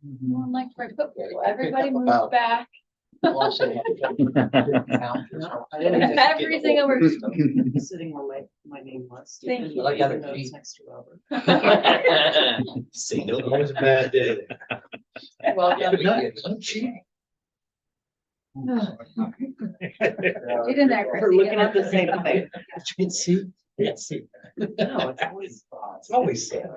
Everyone liked red football. Everybody moved back. Everything Everything over. Sitting where my name was. Thank you. I got it. Notes next to Robert. Say no. It was a bad day. Well, Yeah, but not- I'm cheap. Get in there, We're Chrissy. looking at the same thing. You can see. Yeah, see. No, it's always. It's always sad.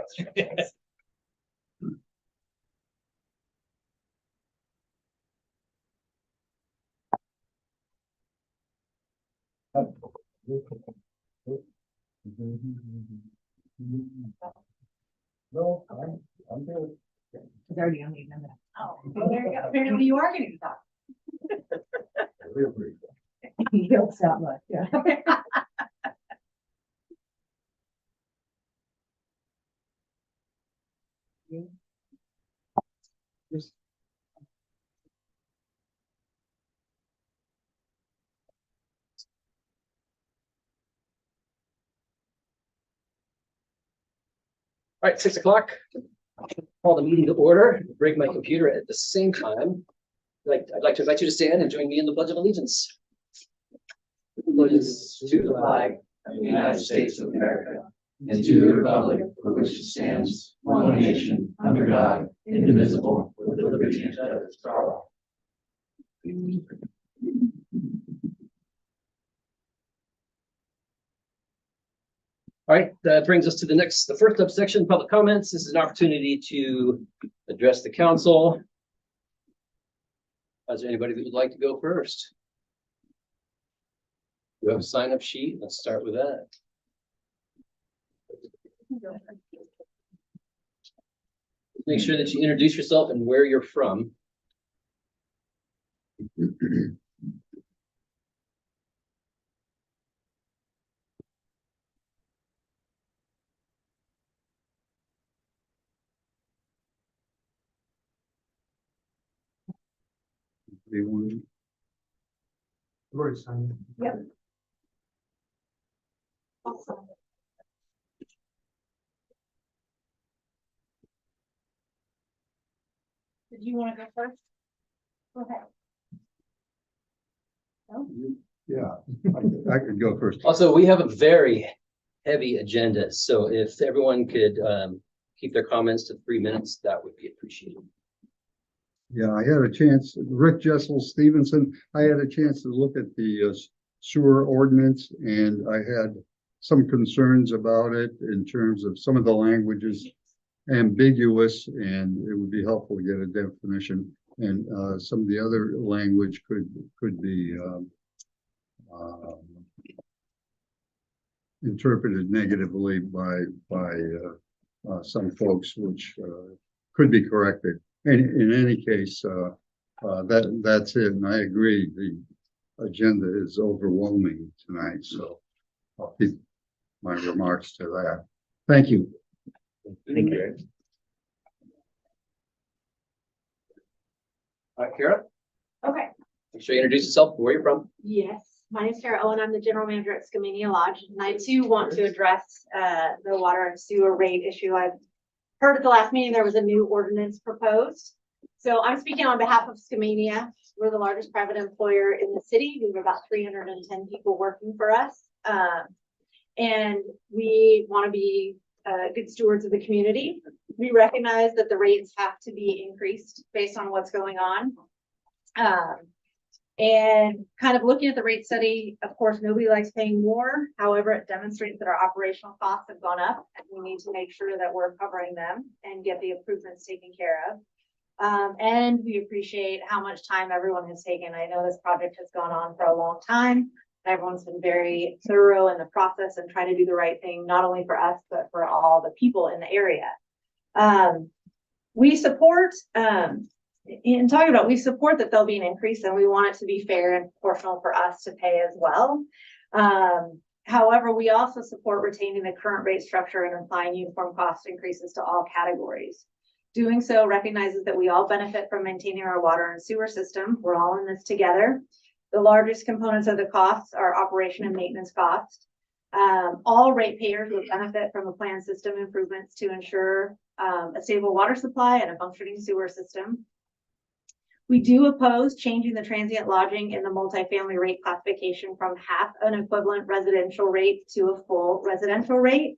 No, I'm good. It's already on the agenda. Oh, well, there you go. Apparently you are getting to talk. He helps out much, yeah. All right, 6 o'clock. Call the meeting to order, break my computer at the same time. I'd like to invite you to stand and join me in the Pledge of Allegiance. Allegiance to the flag of the United States of America and to the republic for which it stands, one nation, under God, indivisible, with liberty and justice for all. All right, that brings us to the first subsection, public comments. This is an opportunity to address the council. Is there anybody that would like to go first? We have a sign-up sheet. Let's start with that. Make sure that you introduce yourself and where you're from. Yep. Did you want to go first? Go ahead. No? Yeah, I could go first. Also, we have a very heavy agenda, so if everyone could keep their comments to 3 minutes, that would be appreciated. Yeah, I had a chance, Rick Jessel Stevenson, I had a chance to look at the sewer ordinance, and I had some concerns about it in terms of some of the languages ambiguous, and it would be helpful to get a definition. And some of the other language could be interpreted negatively by some folks, which could be corrected. And in any case, that's it. And I agree, the agenda is overwhelming tonight, so I'll keep my remarks to that. Thank you. Thank you. All right, Kara, Okay, make sure you introduce yourself, where you're from. yes, my name is Kara Owen. I'm the general manager at Skamania Lodge, and I too want to address the water and sewer rate issue. I've heard at the last meeting there was a new ordinance proposed. So I'm speaking on behalf of Skamania. We're the largest private employer in the city. We have about 310 people working for us. And we want to be good stewards of the community. We recognize that the rates have to be increased based on what's going on. And kind of looking at the rate study, of course, nobody likes paying more. However, it demonstrates that our operational costs have gone up, and we need to make sure that we're covering them and get the improvements taken care of. And we appreciate how much time everyone has taken. I know this project has gone on for a long time. Everyone's been very thorough in the process and trying to do the right thing, not only for us, but for all the people in the area. We support, in talking about, we support that there'll be an increase, and we want it to be fair and proportional for us to pay as well. However, we also support retaining the current rate structure and applying uniform cost increases to all categories. Doing so recognizes that we all benefit from maintaining our water and sewer system. We're all in this together. The largest components of the costs are operation and maintenance costs. All ratepayers will benefit from the planned system improvements to ensure a stable water supply and a functioning sewer system. We do oppose changing the transient lodging in the multifamily rate classification from half an equivalent residential rate to a full residential rate.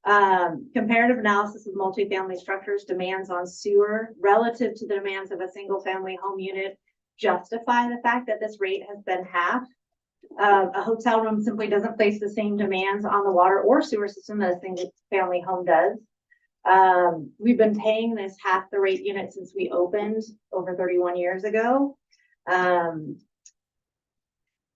Comparative analysis of multifamily structures demands on sewer relative to the demands of a single family home unit justify the fact that this rate has been half. A hotel room simply doesn't place the same demands on the water or sewer system that a single family home does. We've been paying this half the rate unit since we opened over 31 years ago.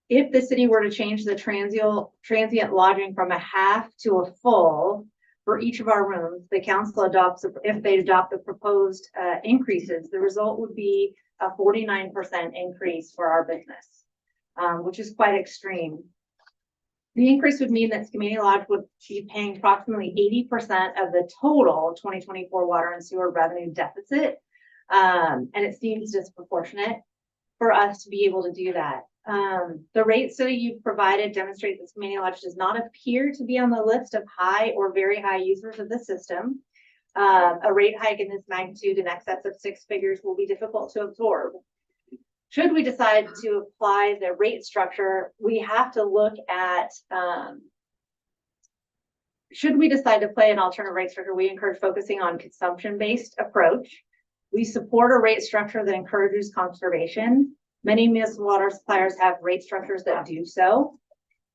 If the city were to change the transient lodging from a half to a full for each of our rooms, the council adopts, if they adopt the proposed increases, the result would be a 49% increase for our business, which is quite extreme. The increase would mean that Skamania Lodge would be paying approximately 80% of the total 2024 water and sewer revenue deficit. And it seems disproportionate for us to be able to do that. The rate study you've provided demonstrates that Skamania Lodge does not appear to be on the list of high or very high users of the system. A rate hike in this magnitude in excess of 6 figures will be difficult to absorb. Should we decide to apply the rate structure, we have to look at, should we decide to play an alternative rate structure, we encourage focusing on consumption-based approach. We support a rate structure that encourages conservation. Many municipal water suppliers have rate structures that do so.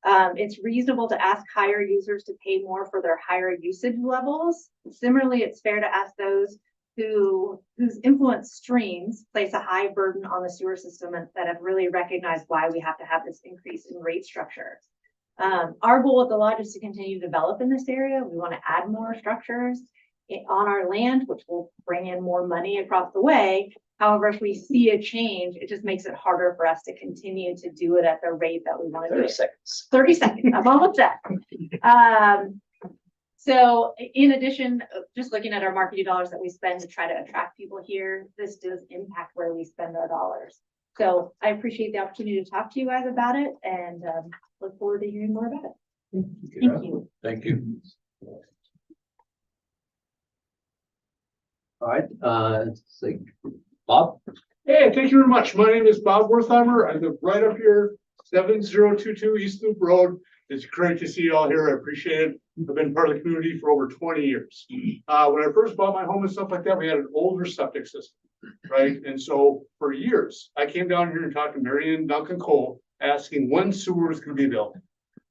It's reasonable to ask higher users to pay more for their higher usage levels. Similarly, it's fair to ask those whose influence streams place a high burden on the sewer system and that have really recognized why we have to have this increase in rate structure. Our goal at the lodge is to continue to develop in this area. We want to add more structures on our land, which will bring in more money across the way. However, if we see a change, it just makes it harder for us to continue to do it at the rate that we want to do 30 it. seconds. 30 seconds, I'm almost done. So in addition, just looking at our marketing dollars that we spend to try to attract people here, this does impact where we spend our dollars. So I appreciate the opportunity to talk to you guys about it and look forward to hearing more about it. Thank you. Thank you. All right, it's like Bob. Hey, thank you very much. My name is Bob Wertheimer. I live right up here, 7022 East Loop Road. It's great to see you all here. I appreciate it. I've been part of the community for over 20 years. When I first bought my home and stuff like that, we had an older septic system, right? And so for years, I came down here and talked to Marion Duncan Cole, asking when sewer was going to be available.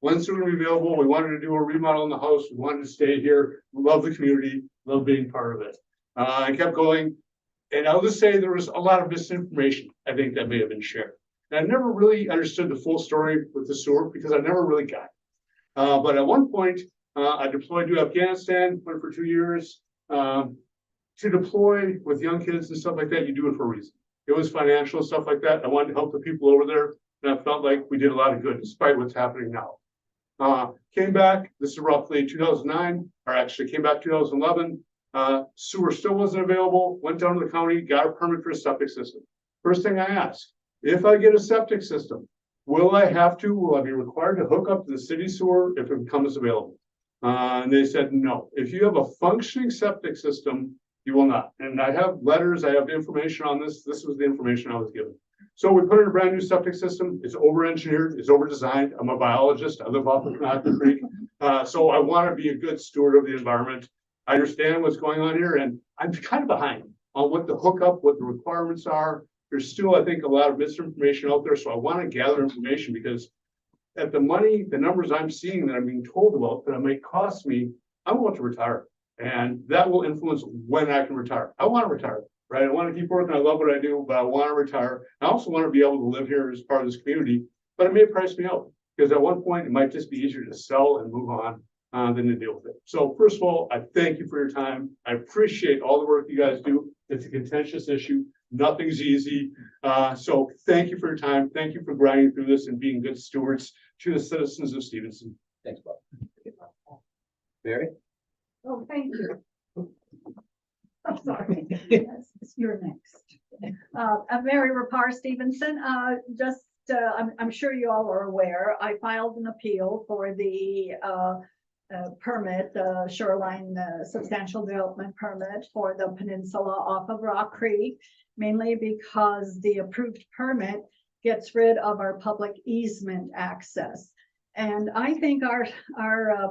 When sewer will be available, we wanted to do a remodel in the house. We wanted to stay here. We love the community, love being part of it. I kept going. And I'll just say there was a lot of misinformation, I think, that may have been shared. And I never really understood the full story with the sewer because I never really got it. But at one point, I deployed to Afghanistan, went for 2 years. To deploy with young kids and stuff like that, you do it for a reason. It was financial and stuff like that. I wanted to help the people over there. And I felt like we did a lot of good despite what's happening now. Came back, this is roughly 2009, or actually came back 2011. Sewer still wasn't available, went down to the county, got a permit for a septic system. First thing I asked, if I get a septic system, will I be required to hook up to the city sewer if it becomes available? And they said, no, if you have a functioning septic system, you will not. And I have letters, I have information on this. This was the information I was given. So we put in a brand new septic system. It's over-engineered, it's over-designed. I'm a biologist, I live off of Connecticut Creek. So I want to be a good steward of the environment. I understand what's going on here, and I'm kind of behind on what the hookup, what the requirements are. There's still, I think, a lot of misinformation out there. So I want to gather information because at the numbers I'm seeing that I'm being told about that it may cost me, I want to retire. And that will influence when I can retire. I want to retire, right? I want to keep working. I love what I do, but I want to retire. I also want to be able to live here as part of this community, but it may price me out because at one point it might just be easier to sell and move on than to deal with it. So first of all, I thank you for your time. I appreciate all the work you guys do. It's a contentious issue. Nothing's easy. So thank you for your time. Thank you for grinding through this and being good stewards to the citizens of Stevenson. Thanks, Bob. Mary? Oh, thank you. I'm sorry. Yes, you're next. I'm Mary Rapar Stevenson. I'm sure you all are aware, I filed an appeal for the permit, the shoreline substantial development permit for the peninsula off of Rock Creek, mainly because the approved permit gets rid of our public easement access. And I think our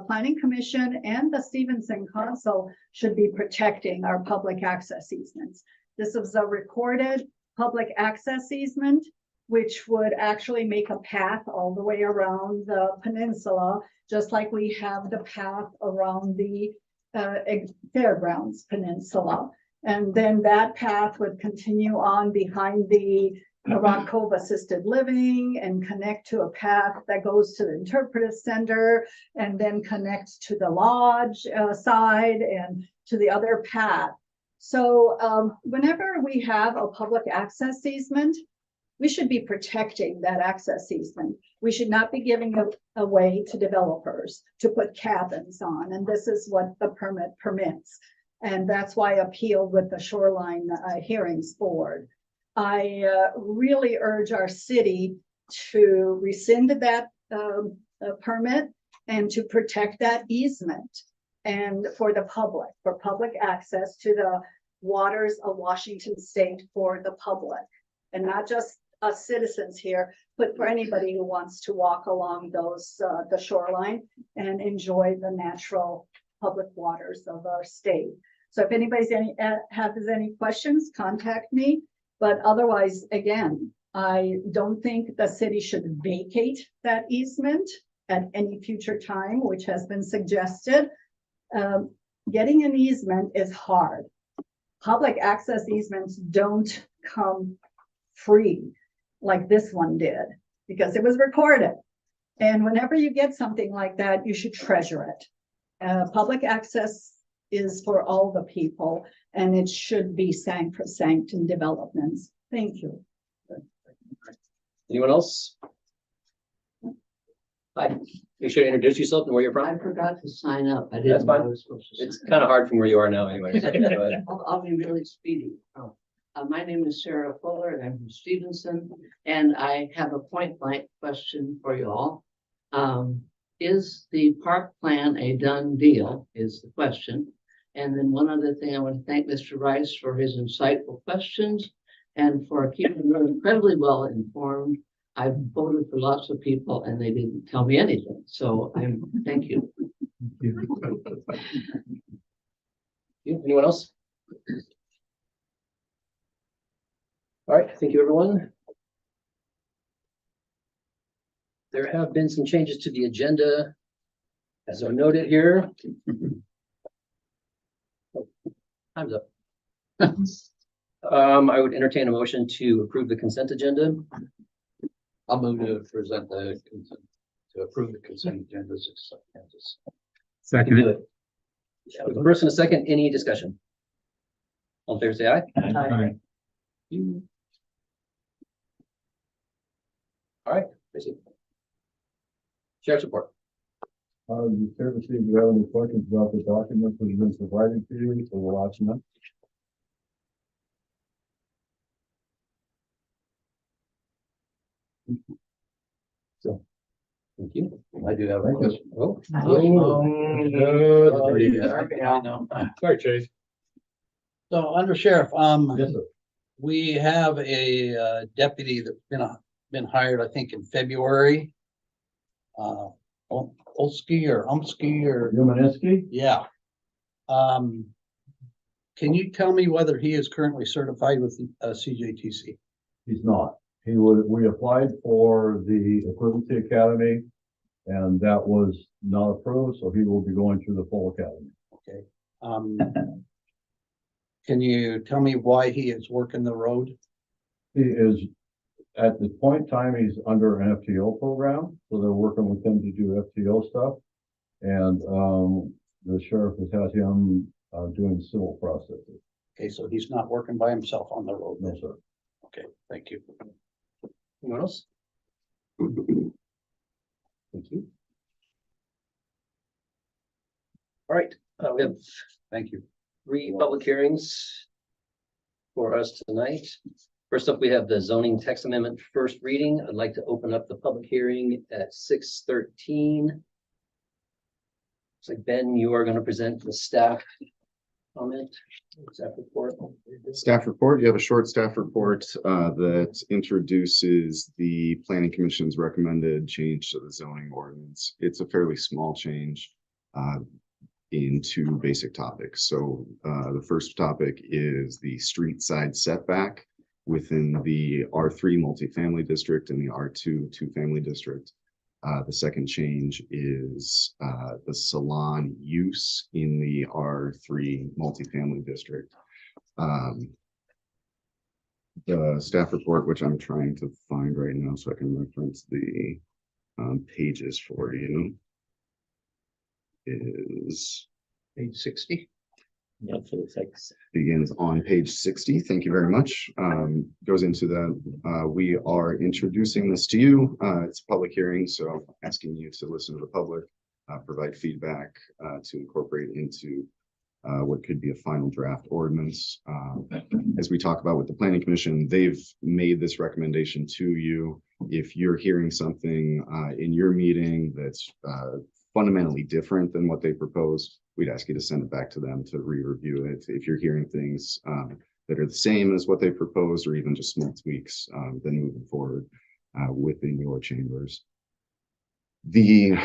planning commission and the Stevenson Council should be protecting our public access easements. This is a recorded public access easement, which would actually make a path all the way around the peninsula, just like we have the path around the Fairgrounds Peninsula. And then that path would continue on behind the Rock Cove Assisted Living and connect to a path that goes to the Interpretive Center and then connects to the lodge side and to the other path. So whenever we have a public access easement, we should be protecting that access easement. We should not be giving it away to developers to put cabins on. And this is what the permit permits. And that's why I appealed with the Shoreline Hearings Board. I really urge our city to rescind that permit and to protect that easement and for the public, for public access to the waters of Washington State for the public. And not just us citizens here, but for anybody who wants to walk along those the shoreline and enjoy the natural public waters of our state. So if anybody's has any questions, contact me. But otherwise, again, I don't think the city should vacate that easement at any future time, which has been suggested. Getting an easement is hard. Public access easements don't come free like this one did, because it was recorded. And whenever you get something like that, you should treasure it. Public access is for all the people, and it should be sacrosanct in developments. Thank you. Anyone else? Hi, make sure to introduce yourself and where you're I from. forgot to sign up. I That's didn't know fine. I was supposed to. It's kind of hard from where you are now anyway. But I'll be really speedy. Oh, my name is Sarah Fuller and I'm from Stevenson, and I have a point blank question for you all. Is the park plan a done deal is the question. And then one other thing, I want to thank Mr. Rice for his insightful questions and for keeping me incredibly well informed. I've voted for lots of people and they didn't tell me anything. So thank you. Anyone else? All right, thank you, everyone. There have been some changes to the agenda, as are noted here. Oh, time's up. I would entertain a motion to approve the consent agenda. I'll move to present the consent, to approve the consent agenda. Second. Do it. With a first and a second, any discussion? All in favor, say aye. Aye. All right, Tracy. Sheriff's report. The service, if you have any questions about the document that has been provided to you, so we'll watch them. Thank you. I do have a question. Oh. Sorry, Chase. So under sheriff, Yes, sir. we have a deputy that's been hired, I think, in February. Olsky or Umsky or, Humanisky? yeah. Can you tell me whether he is currently certified with CJTC? He's not. We applied for the Equivalency Academy and that was not approved, so he will be going through the full academy. Okay. Can you tell me why he is working the road? He is, at the point in time, he's under an FTO program, so they're working with him to do FTO stuff. And the sheriff has had him doing civil processes. Okay, so he's not working by himself on the road. No, sir. Okay, thank you. Anyone else? Thank you. All right, we have Thank you. 3 public hearings for us tonight. First up, we have the zoning text amendment first reading. I'd like to open up the public hearing at 6:13. Looks like Ben, you are gonna present the staff comment, staff report. Staff report, you have a short staff report that introduces the planning commission's recommended change to the zoning ordinance. It's a fairly small change in two basic topics. So the first topic is the street side setback within the R3 multifamily district and the R2 two-family district. The second change is the salon use in the R3 multifamily district. The staff report, which I'm trying to find right now so I can reference the pages for you, is Page 60. Yeah, so it's like, begins on page 60. Thank you very much. Goes into that. We are introducing this to you. It's a public hearing, so asking you to listen to the public, provide feedback to incorporate into what could be a final draft ordinance. As we talk about with the planning commission, they've made this recommendation to you. If you're hearing something in your meeting that's fundamentally different than what they proposed, we'd ask you to send it back to them to re-review it. If you're hearing things that are the same as what they proposed, or even just small tweaks, then moving forward within your chambers. The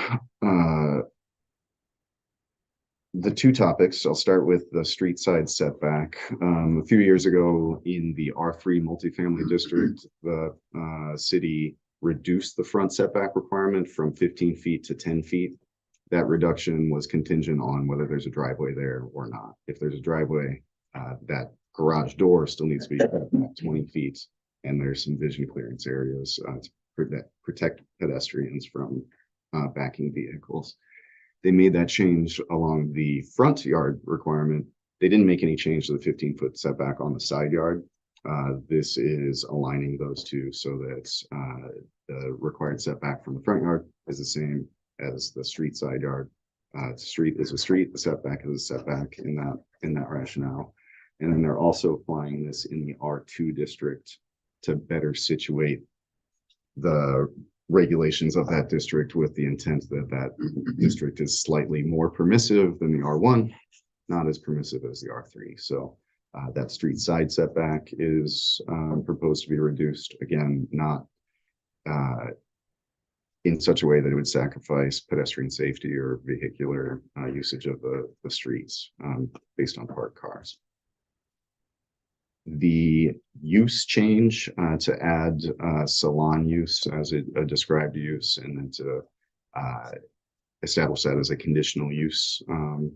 two topics, I'll start with the street side setback. A few years ago in the R3 multifamily district, the city reduced the front setback requirement from 15 feet to 10 feet. That reduction was contingent on whether there's a driveway there or not. If there's a driveway, that garage door still needs to be 20 feet, and there's some vision clearance areas to protect pedestrians from backing vehicles. They made that change along the front yard requirement. They didn't make any change to the 15-foot setback on the side yard. This is aligning those two so that the required setback from the front yard is the same as the street side yard. Street is a street, the setback is a setback in that rationale. And then they're also applying this in the R2 district to better situate the regulations of that district with the intent that that district is slightly more permissive than the R1, not as permissive as the R3. So that street side setback is proposed to be reduced, again, not in such a way that it would sacrifice pedestrian safety or vehicular usage of the streets based on parked cars. The use change to add salon use as a described use, and then to establish that as a conditional use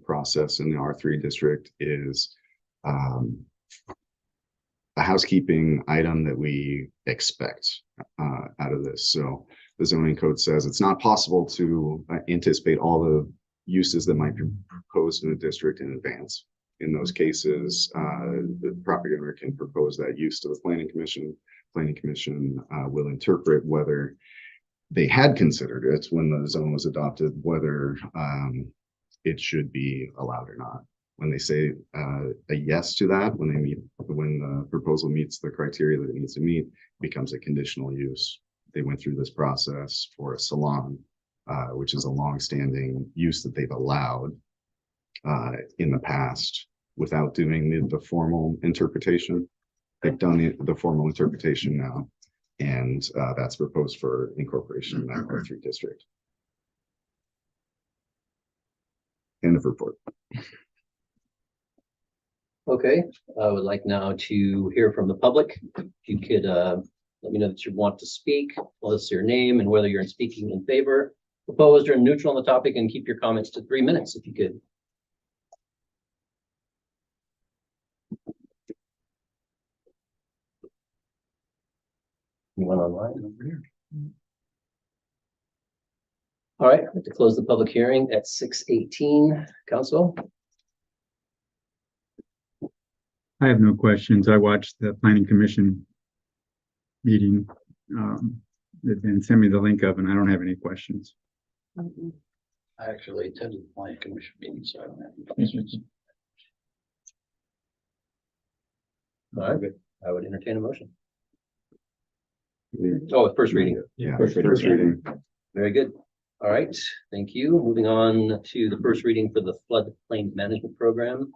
process in the R3 district is a housekeeping item that we expect out of this. So the zoning code says it's not possible to anticipate all the uses that might be proposed in the district in advance. In those cases, the property owner can propose that use to the planning commission. Planning commission will interpret whether they had considered it when the zone was adopted, whether it should be allowed or not. When they say a yes to that, when the proposal meets the criteria that it needs to meet, it becomes a conditional use. They went through this process for a salon, which is a longstanding use that they've allowed in the past without doing the formal interpretation. They've done the formal interpretation now, and that's proposed for incorporation in that R3 district. End of report. Okay, I would like now to hear from the public. If you could let me know that you want to speak, tell us your name and whether you're speaking in favor, opposed, or neutral on the topic, and keep your comments to 3 minutes if you could. Anyone online? All right, I'd like to close the public hearing at 6:18. Council? I have no questions. I watched the planning commission meeting. They sent me the link of, and I don't have any questions. I actually attended the planning commission meeting, so I don't have any questions. All right, I would entertain a motion. Oh, first reading. Yeah, first reading. Very good. All right, thank you. Moving on to the first reading for the floodplain management program.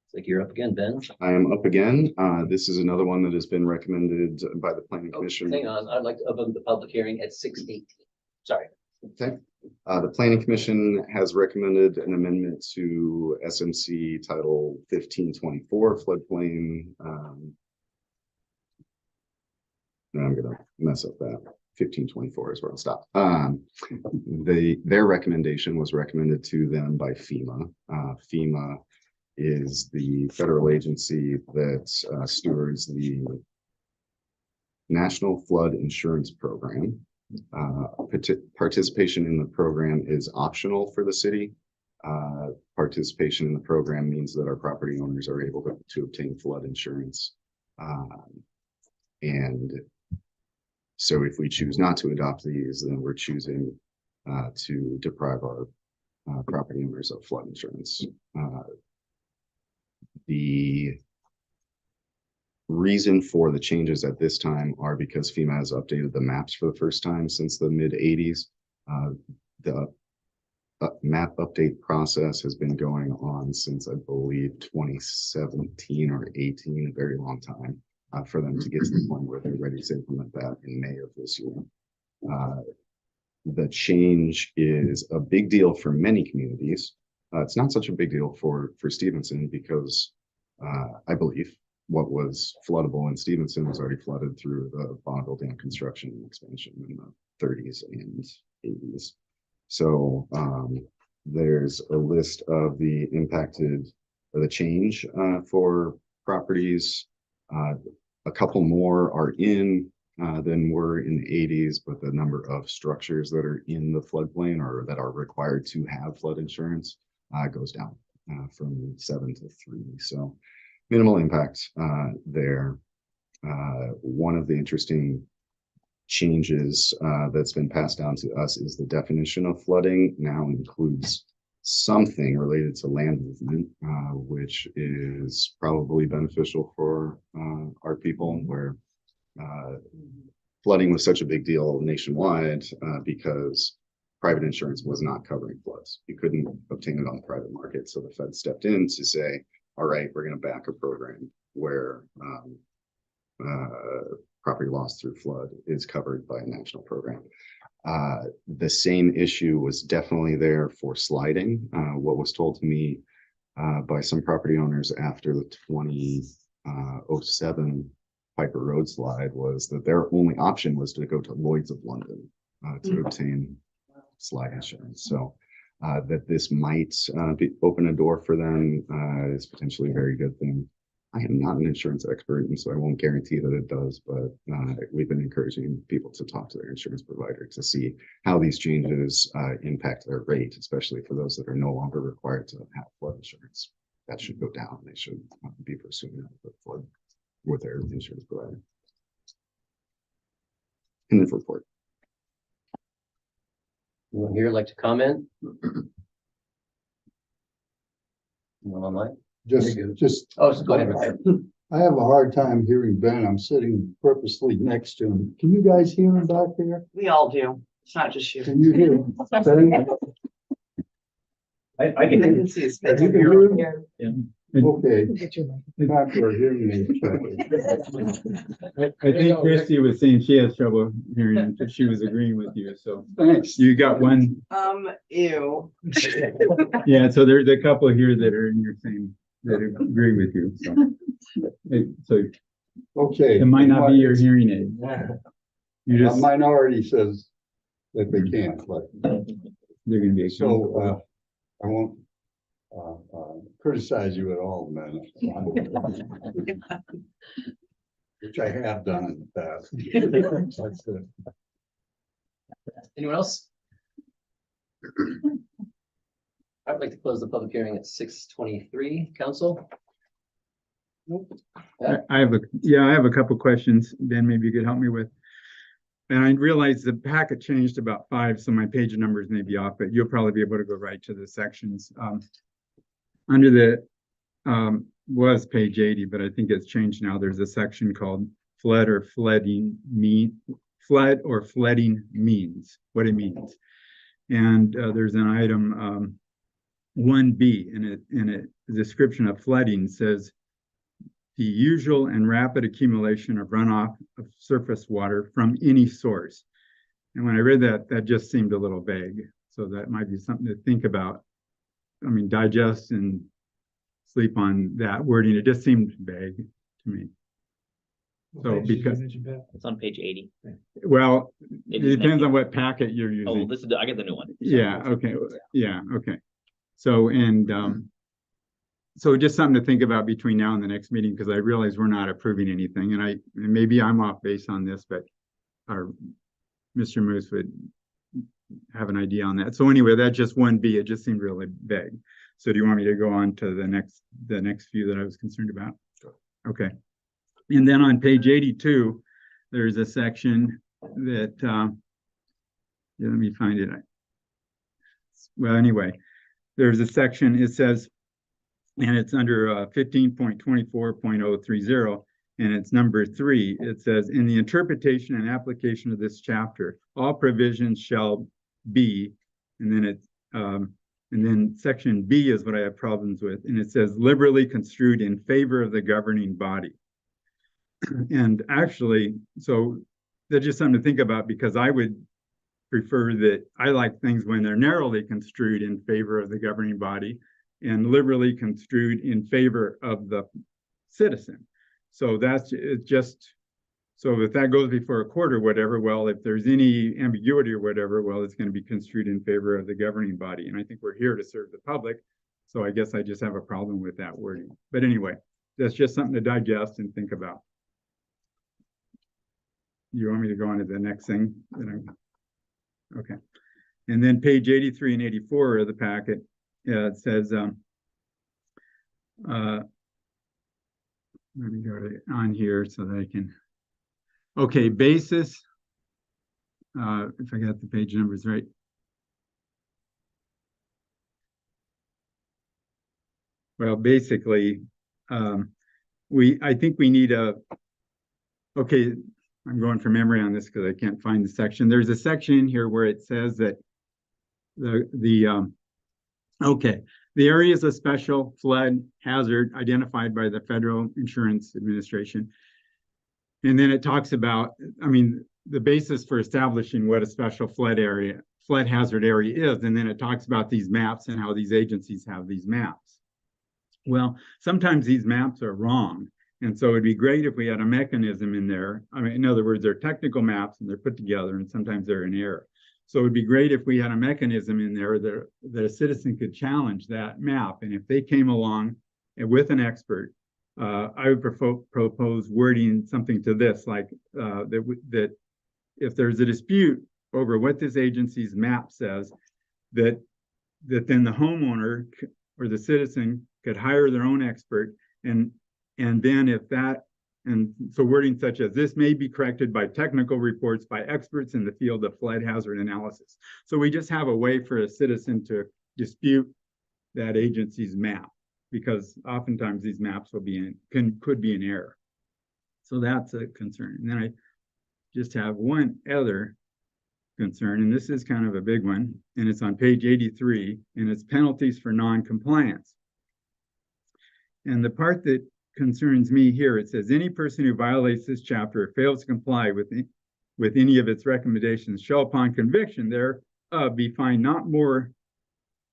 It's like you're up again, Ben. I am up again. This is another one that has been recommended by the planning Oh, commission. hang on, I'd like to open the public hearing at 6:18. Sorry. Okay. The planning commission has recommended an amendment to SMC Title 1524 floodplain. I'm gonna mess up that. 1524 is where I'll stop. Their recommendation was recommended to them by FEMA. FEMA is the federal agency that stewards the National Flood Insurance Program. Participation in the program is optional for the city. Participation in the program means that our property owners are able to obtain flood insurance. And so if we choose not to adopt these, then we're choosing to deprive our property owners of flood insurance. The reason for the changes at this time are because FEMA has updated the maps for the first time since the mid-80s. The map update process has been going on since I believe 2017 or 18, a very long time, for them to get to the point where they're ready to implement that in May of this year. The change is a big deal for many communities. It's not such a big deal for Stevenson because I believe what was floodable in Stevenson was already flooded through the Bonneville Dam construction and expansion in the 30s and 80s. So there's a list of the impacted or the change for properties. A couple more are in than were in the 80s, but the number of structures that are in the floodplain or that are required to have flood insurance goes down from 7 to 3. So minimal impact there. One of the interesting changes that's been passed down to us is the definition of flooding now includes something related to land movement, which is probably beneficial for our people, where flooding was such a big deal nationwide because private insurance was not covering floods. You couldn't obtain it on the private market. So the Fed stepped in to say, all right, we're going to back a program where property loss through flood is covered by a national program. The same issue was definitely there for sliding. What was told to me by some property owners after the 2007 Piper Road slide was that their only option was to go to Lloyd's of London to obtain slide insurance. So that this might open a door for them is potentially a very good thing. I am not an insurance expert, and so I won't guarantee that it does, but we've been encouraging people to talk to their insurance provider to see how these changes impact their rate, especially for those that are no longer required to have flood insurance. That should go down. They should be pursuing that flood with their insurance provider. And then report. Anyone here like to comment? Anyone online? Just. Oh, so go ahead, Richard. I have a hard time hearing Ben. I'm sitting purposely next to him. Can you guys hear him back there? We all do. It's not just you. Can you hear him? Ben? I I can. can see his face. You can hear him? Yeah. Okay. Not for hearing me. I think Christy was saying she has trouble hearing him, but she was agreeing with you, so Thanks. you got one. Ew. Yeah, so there's a couple here that are in your same, that agree with you, so Okay. it might not be your hearing aid. You A just, minority says that they can't, but they're gonna be. so I won't criticize you at all, man. Which I have done in the past. That's it. Anyone else? I'd like to close the public hearing at 6:23. Council? I have a couple questions, Ben, maybe you could help me with. And I realize the packet changed about 5, so my page numbers may be off, but you'll probably be able to go right to the sections. Under the, was page 80, but I think it's changed now. There's a section called flood or flooding means, what it means. And there's an item 1B in a description of flooding says the usual and rapid accumulation of runoff of surface water from any source. And when I read that, that just seemed a little vague. So that might be something to think about. I mean, digest and sleep on that wording. It just seemed vague to me. So because, It's on page 80. well, it It is depends next. on what packet you're Oh, using. this is, I get the new one. Yeah, okay, yeah, okay. So, and, so just something to think about between now and the next meeting, because I realize we're not approving anything, and maybe I'm off base on this, but our Mr. Moose would have an idea on that. So anyway, that's just 1B. It just seemed really vague. So do you want me to go on to the next few that I was concerned about? Sure. Okay. And then on page 82, there's a section that, yeah, let me find it. Well, anyway, there's a section, it says, and it's under 15.24.030, and it's number 3. It says, in the interpretation and application of this chapter, all provisions shall be, and then it's, and then section B is what I have problems with, and it says liberally construed in favor of the governing body. And actually, so that's just something to think about, because I would prefer that I like things when they're narrowly construed in favor of the governing body and liberally construed in favor of the citizen. So that's it. Just so if that goes before a court or whatever, well, if there's any ambiguity or whatever, well, it's going to be construed in favor of the governing body. And I think we're here to serve the public. So I guess I just have a problem with that wording. But anyway, that's just something to digest and think about. You want me to go on to the next thing? Okay. And then page 83 and 84 of the packet, it says, let me go to on here so that I can, okay, basis, if I got the page numbers right. Well, basically, I think we need okay, I'm going from memory on this because I can't find the section. There's a section in here where it says that the areas of special flood hazard identified by the Federal Insurance Administration. And then it talks about, I mean, the basis for establishing what a special flood hazard area is. And then it talks about these maps and how these agencies have these maps. Well, sometimes these maps are wrong. And so it'd be great if we had a mechanism in there. I mean, in other words, they're technical maps and they're put together and sometimes they're in error. So it'd be great if we had a mechanism in there that a citizen could challenge that map. And if they came along with an expert, I would propose wording something to this, like that if there's a dispute over what this agency's map says, that then the homeowner or the citizen could hire their own expert, and then if that, and so wording such as this may be corrected by technical reports by experts in the field of flood hazard analysis. So we just have a way for a citizen to dispute that agency's map, because oftentimes these maps will be could be in error. So that's a concern. And then I just have one other concern, and this is kind of a big one, and it's on page 83, and it's penalties for non-compliance. And the part that concerns me here, it says any person who violates this chapter or fails to comply with any of its recommendations shall upon conviction thereof be fined not more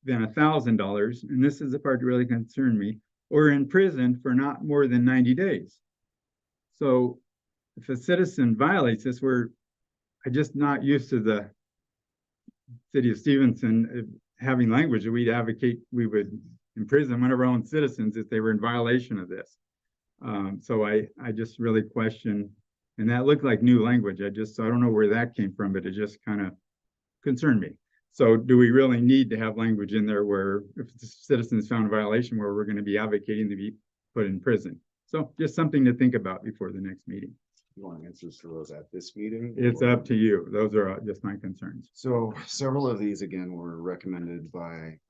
than $1,000, and this is the part that really concerned me, or in prison for not more than 90 days. So if a citizen violates this, I'm just not used to the city of Stevenson having language that we'd advocate we would imprison one of our own citizens if they were in violation of this. So I just really question, and that looked like new language. I don't know where that came from, but it just kind of concerned me. So do we really need to have language in there where if the citizen is found in violation, where we're going to be advocating to be put in prison? So just something to think about before the next meeting. You want answers to those at this meeting? It's up to you. Those are just my concerns. So several of these, again, were recommended by,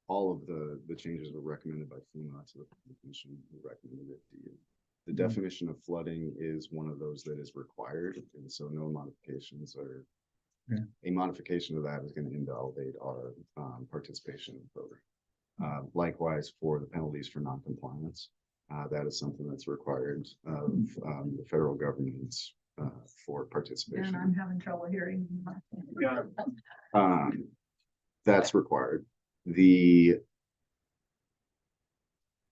all of the changes were recommended by FEMA to the commission who recommended it to you. The definition of flooding is one of those that is required, and so no modifications are A modification of that is going to invalidate our participation in the program. Likewise, for the penalties for noncompliance, that is something that's required of the federal government for And participation. I'm having trouble hearing. That's required. The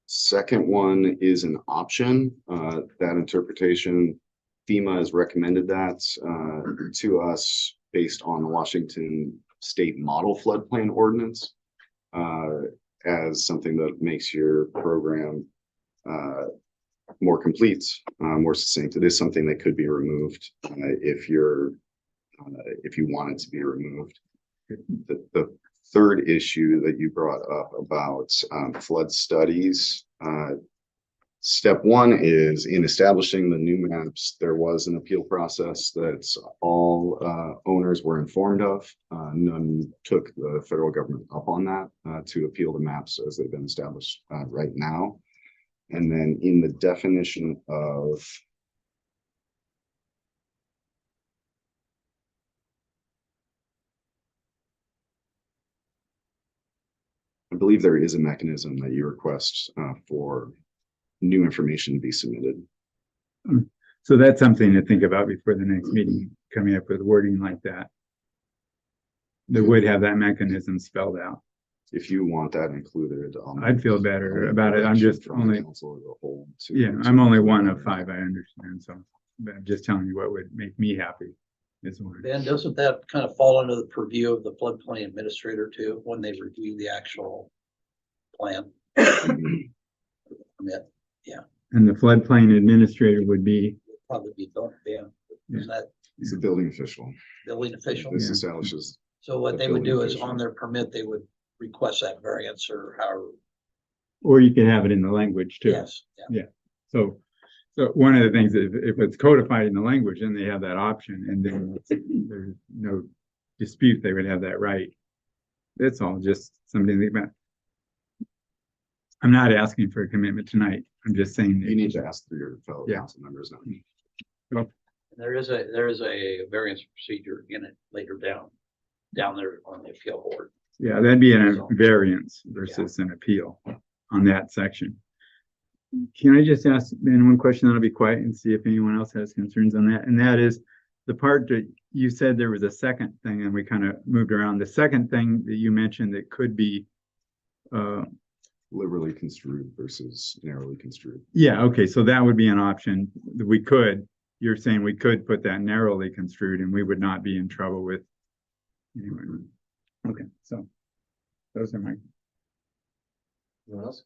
second one is an option. That interpretation, FEMA has recommended that to us based on the Washington State Model Floodplain Ordinance as something that makes your program more complete, more succinct. It is something that could be removed if you want it to be removed. The third issue that you brought up about flood studies. Step one is in establishing the new maps, there was an appeal process that all owners were informed of. None took the federal government up on that to appeal the maps as they've been established right now. And then in the definition of I believe there is a mechanism that you request for new information to be submitted. So that's something to think about before the next meeting, coming up with wording like that. That would have that mechanism spelled out. If you want that included. I'd feel better about it. I'm just from the only, council as a whole to- yeah, I'm only one of five, I understand, so. But I'm just telling you what would make me happy. Is what. Ben, doesn't that kind of fall under the purview of the floodplain administrator too, when they review the actual plan? Permit, And the floodplain administrator would be, probably be done, Ben. Is that It's a building official. building official? This establishes, So what the they would do building is official. on their permit, they would request that variance or however. or you could have it in the language too. Yes, yeah. So one of the things, if it's codified in the language, then they have that option, and then there's no dispute, they would have that right. That's all, just something to think about. I'm not asking for a commitment tonight. I'm just saying. you need to ask through your fellow Yeah. council members, not me. There is a variance procedure in it later down there on the appeal board. Yeah, that'd be a variance versus an appeal on that section. Can I just ask Ben one question, then I'll be quiet and see if anyone else has concerns on that, and that is the part that you said there was a second thing and we kind of moved around. The second thing that you mentioned that could be Liberally construed versus narrowly construed. yeah, okay, so that would be an option that we could, you're saying we could put that narrowly construed and we would not be in trouble with. Anyway, okay, so those are my, Anyone else?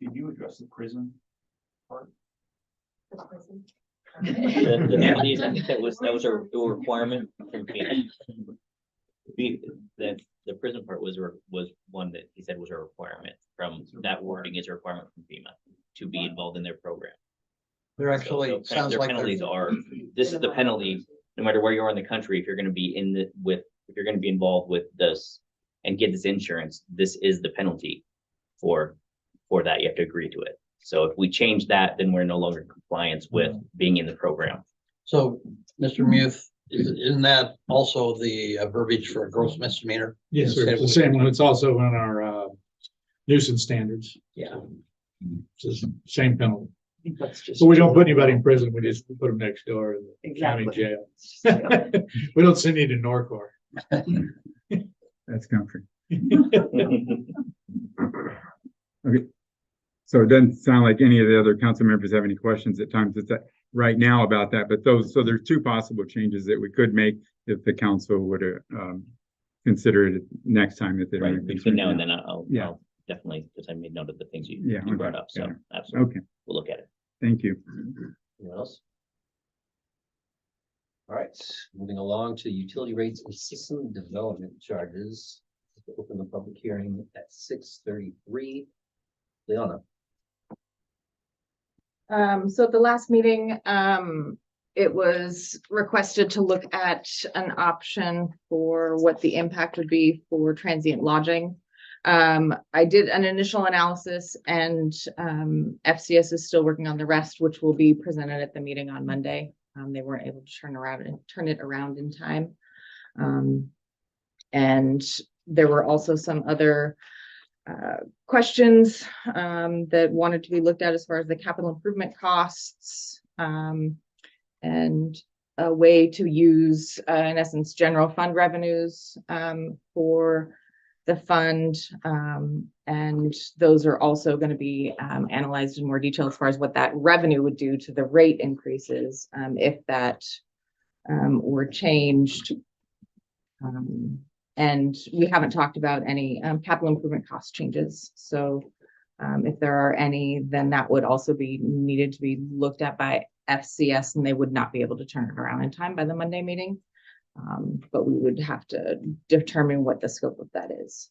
Did you address the prison? The penalties, I think that was a requirement from FEMA. The prison part was one that he said was a requirement from, that wording is a requirement from FEMA to be involved in their program. There actually So sounds their like penalties are, this is the penalty, no matter where you are in the country, if you're gonna be if you're gonna be involved with this and get this insurance, this is the penalty for that. You have to agree to it. So if we change that, then we're no longer in compliance with being in the program. So, Mr. Muth, isn't that also the verbiage for a gross misdemeanor? Yes, sir. It's the same one. It's also in our nuisance standards. Yeah. It's the same penalty. I think that's just. So we don't put anybody in prison. We just put them next door in the county Exactly. jail. We don't send you to Norcor. that's comfort. Okay. So it doesn't sound like any of the other council members have any questions at times right now about that, but so there's two possible changes that we could make if the council would consider it next time if they don't. Right, have between now and concerns. then I'll definitely, because I made note of the things you Yeah, brought okay, up, so yeah. absolutely, Okay, we'll look at it. thank you. Anyone else? All right, moving along to utility rates and system development charges. Open the public hearing at 6:33. Leona. So at the last meeting, it was requested to look at an option for what the impact would be for transient lodging. I did an initial analysis and, FCS is still working on the rest, which will be presented at the meeting on Monday. They weren't able to turn it around in time. And there were also some other questions that wanted to be looked at as far as the capital improvement costs, and a way to use, in essence, general fund revenues for the fund. And those are also going to be analyzed in more detail as far as what that revenue would do to the rate increases if that were changed. And we haven't talked about any capital improvement cost changes. So if there are any, then that would also be needed to be looked at by FCS, and they would not be able to turn it around in time by the Monday meeting. But we would have to determine what the scope of that is.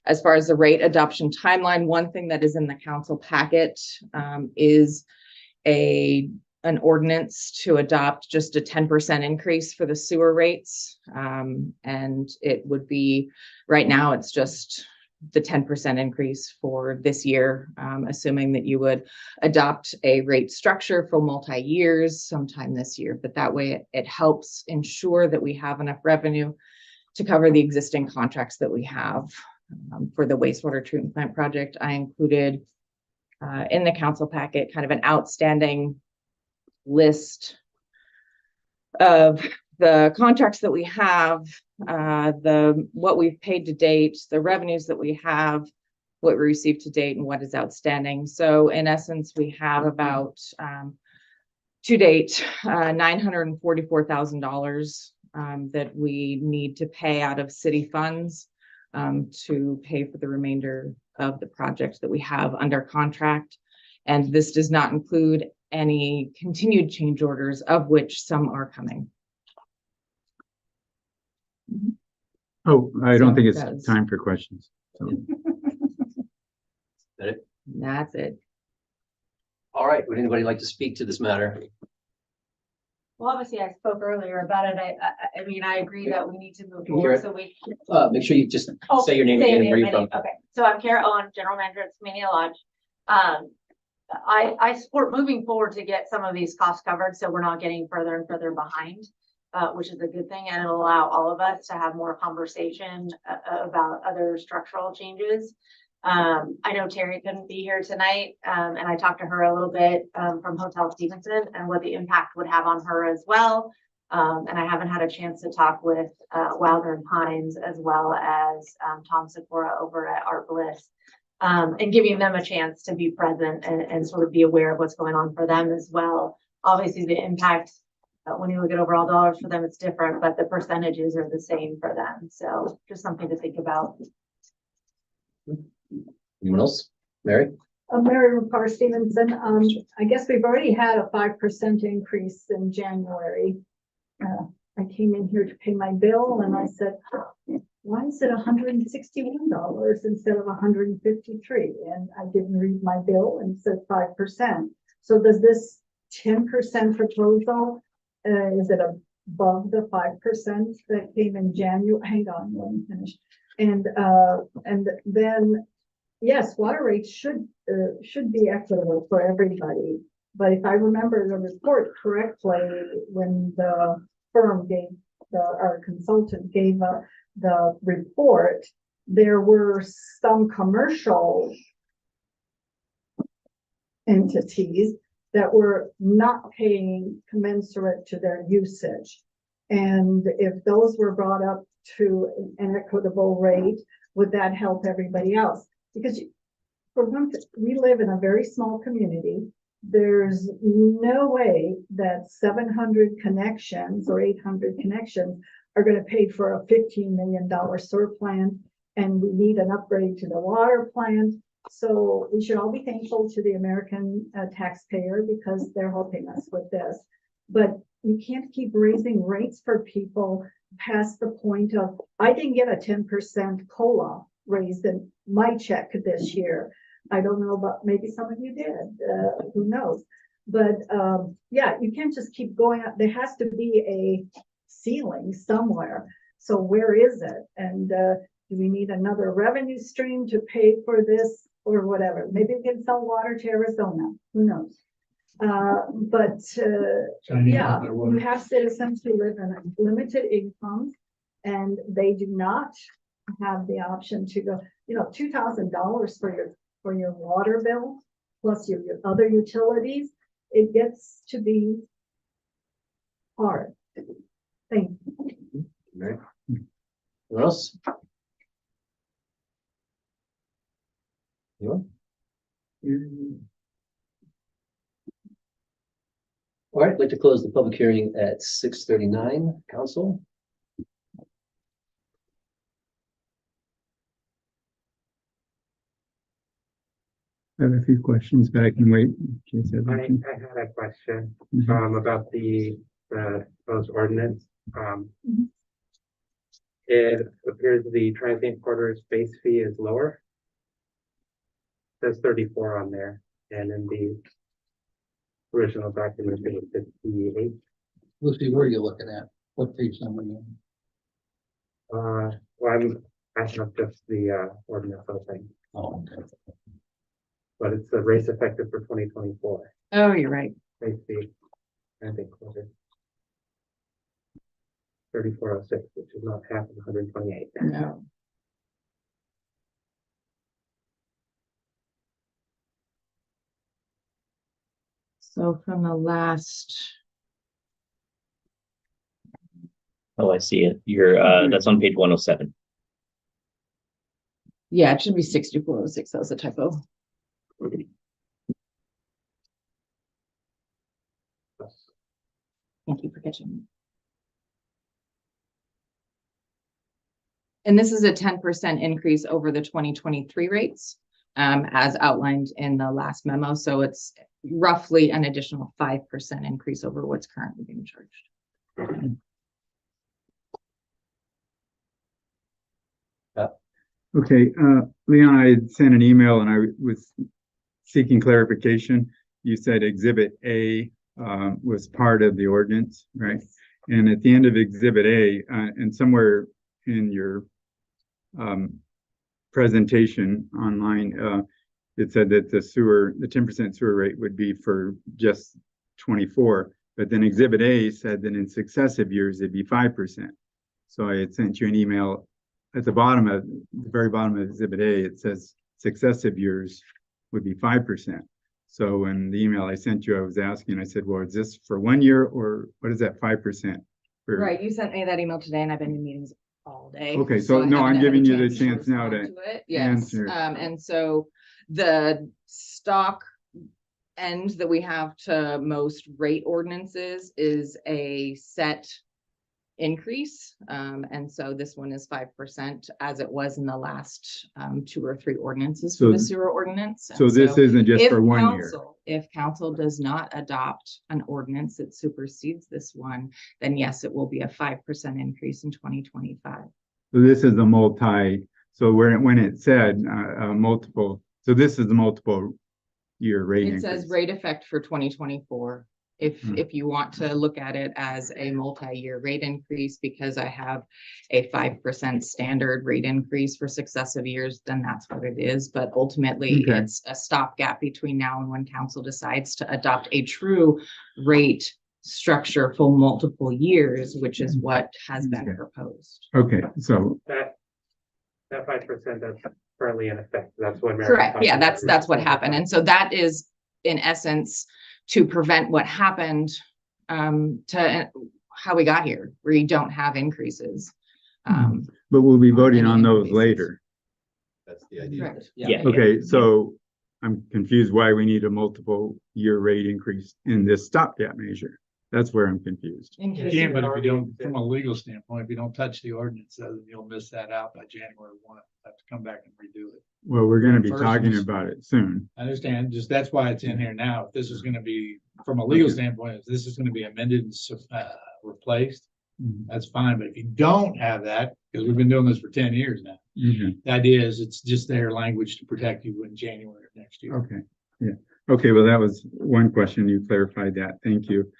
As far as the rate adoption timeline, one thing that is in the council packet is an ordinance to adopt just a 10% increase for the sewer rates. And it would be, right now, it's just the 10% increase for this year, assuming that you would adopt a rate structure for multi-years sometime this year. But that way it helps ensure that we have enough revenue to cover the existing contracts that we have. For the wastewater treatment plant project, I included in the council packet kind of an outstanding list of the contracts that we have, what we've paid to date, the revenues that we have, what we received to date, and what is outstanding. So in essence, we have about to date $944,000 that we need to pay out of city funds to pay for the remainder of the project that we have under contract. And this does not include any continued change orders, of which some are coming. Oh, I don't So think it's that's- time for questions. So, That's it. All right, would anybody like to speak to this matter? Well, obviously, I spoke earlier about it. I mean, I agree that we need to move Can you hear forward, it? so we. Make sure you just Oh, say your name again and where you're from. Okay, so I'm Kara Owen, General Manager at Skamania Lodge. I support moving forward to get some of these costs covered, so we're not getting further and further behind, which is a good thing, and it'll allow all of us to have more conversation about other structural changes. I know Terry couldn't be here tonight, and I talked to her a little bit from Hotel Stevenson and what the impact would have on her as well. And I haven't had a chance to talk with Wilder and Pines as well as Tom Sikora over at Art Bliss, and giving them a chance to be present and sort of be aware of what's going on for them as well. Obviously, the impact, when you look at overall dollars for them, it's different, but the percentages are the same for them. So just something to think about. Anyone else? Mary? Mary Parr Stevenson, I guess we've already had a 5% increase in January. I came in here to pay my bill and I said, why is it $161 instead of $153? And I didn't read my bill and it said 5%. So does this 10% proposal, is it above the 5% that came in January? Hang on, let me finish. And then, yes, water rates should be equitable for everybody. But if I remember the report correctly, when the firm gave our consultant gave the report, there were some commercial entities that were not paying commensurate to their usage. And if those were brought up to an equitable rate, would that help everybody else? Because for one thing, we live in a very small community. There's no way that 700 connections or 800 connections are going to pay for a $15 million sewer plant, and we need an upgrade to the water plant. So we should all be thankful to the American taxpayer because they're helping us with this. But you can't keep raising rates for people past the point of, I didn't get a 10% COLA raised in my check this year. I don't know, but maybe some of you did, who knows? But yeah, you can't just keep going up. There has to be a ceiling somewhere. So where is it? And Do we need another revenue stream to pay for this or whatever? Maybe we can sell water to Arizona, who knows? Yeah, you have citizens who live in limited incomes and they do not have the option to go, $2,000 for your water bill plus your other utilities. It gets to be hard. Thank you. Right. What else? Anyone? All right, I'd like to close the public hearing at 6:39. Council? I have a few questions, but I can wait. in case I everything- had a question, Mhm. about the proposed ordinance. Mhm. It appears the transient quarters base fee is lower. There's 34 on there, and in the original document, it's 58. Lucy, where are you looking at? What page number? you on? Well, I have just the ordinance open, Oh, okay. but it's the rates effective for 2024. Oh, you're right. Base fee, I think, quarter. 3406, which is not half of 128. No. So from the last, Oh, I see it. You're, that's on page 107. yeah, it should be 6406. That was a typo. Thank you for catching me. And this is a 10% increase over the 2023 rates, as outlined in the last memo. So it's roughly an additional 5% increase over what's currently being charged. Okay, Leon, I had sent an email and I was seeking clarification. You said Exhibit A was part of the ordinance, right? And at the end of Exhibit A, and somewhere in your presentation online, it said that the 10% sewer rate would be for just 24. But then Exhibit A said that in successive years, it'd be 5%. So I had sent you an email. At the very bottom of Exhibit A, it says successive years would be 5%. So in the email I sent you, I was asking, I said, well, is this for 1 year or what is that 5%? Right, you sent me that email today and I've been in meetings all day. Okay, so I no, haven't I'm had a giving you the to chance now to respond it. Yes, answer. and so the stock end that we have to most rate ordinances is a set increase. And so this one is 5% as it was in the last 2 or 3 ordinances for the sewer ordinance. So And this isn't just if for 1 year. If council does not adopt an ordinance that supersedes this one, then yes, it will be a 5% increase in 2025. So this is a so when it said multiple, so this is the multiple year rate It increase. says rate effect for 2024. If you want to look at it as a multi-year rate increase, because I have a 5% standard rate increase for successive years, then that's what it is. But ultimately, Okay. it's a stopgap between now and when council decides to adopt a true rate structure for multiple years, which is what has been Okay. proposed. Okay, so, That 5% that's currently in effect, that's what. Mary's Correct. talking Yeah, about. that's what happened. And so that is in essence to prevent what happened to how we got here, where you don't have increases. but we'll be voting any on those increases. later. That's the idea. Correct. Yeah. Okay, so I'm confused why we need a multiple year rate increase in this stopgap measure. That's where I'm confused. In You case can, you- but if you don't, from a legal standpoint, if you don't touch the ordinance, then you'll miss that out by January 1. Have to come back and redo it. Well, we're gonna be First talking is- about it soon. I understand, just that's why it's in here now. If this is gonna be, from a legal standpoint, if this is gonna be amended and replaced, Mhm. that's fine. But if you don't have that, because we've been doing this for 10 years now, Mhm. the idea is it's just their language to protect you in January of next year. Okay, yeah. Okay, well, that was one question. You clarified that. Thank you.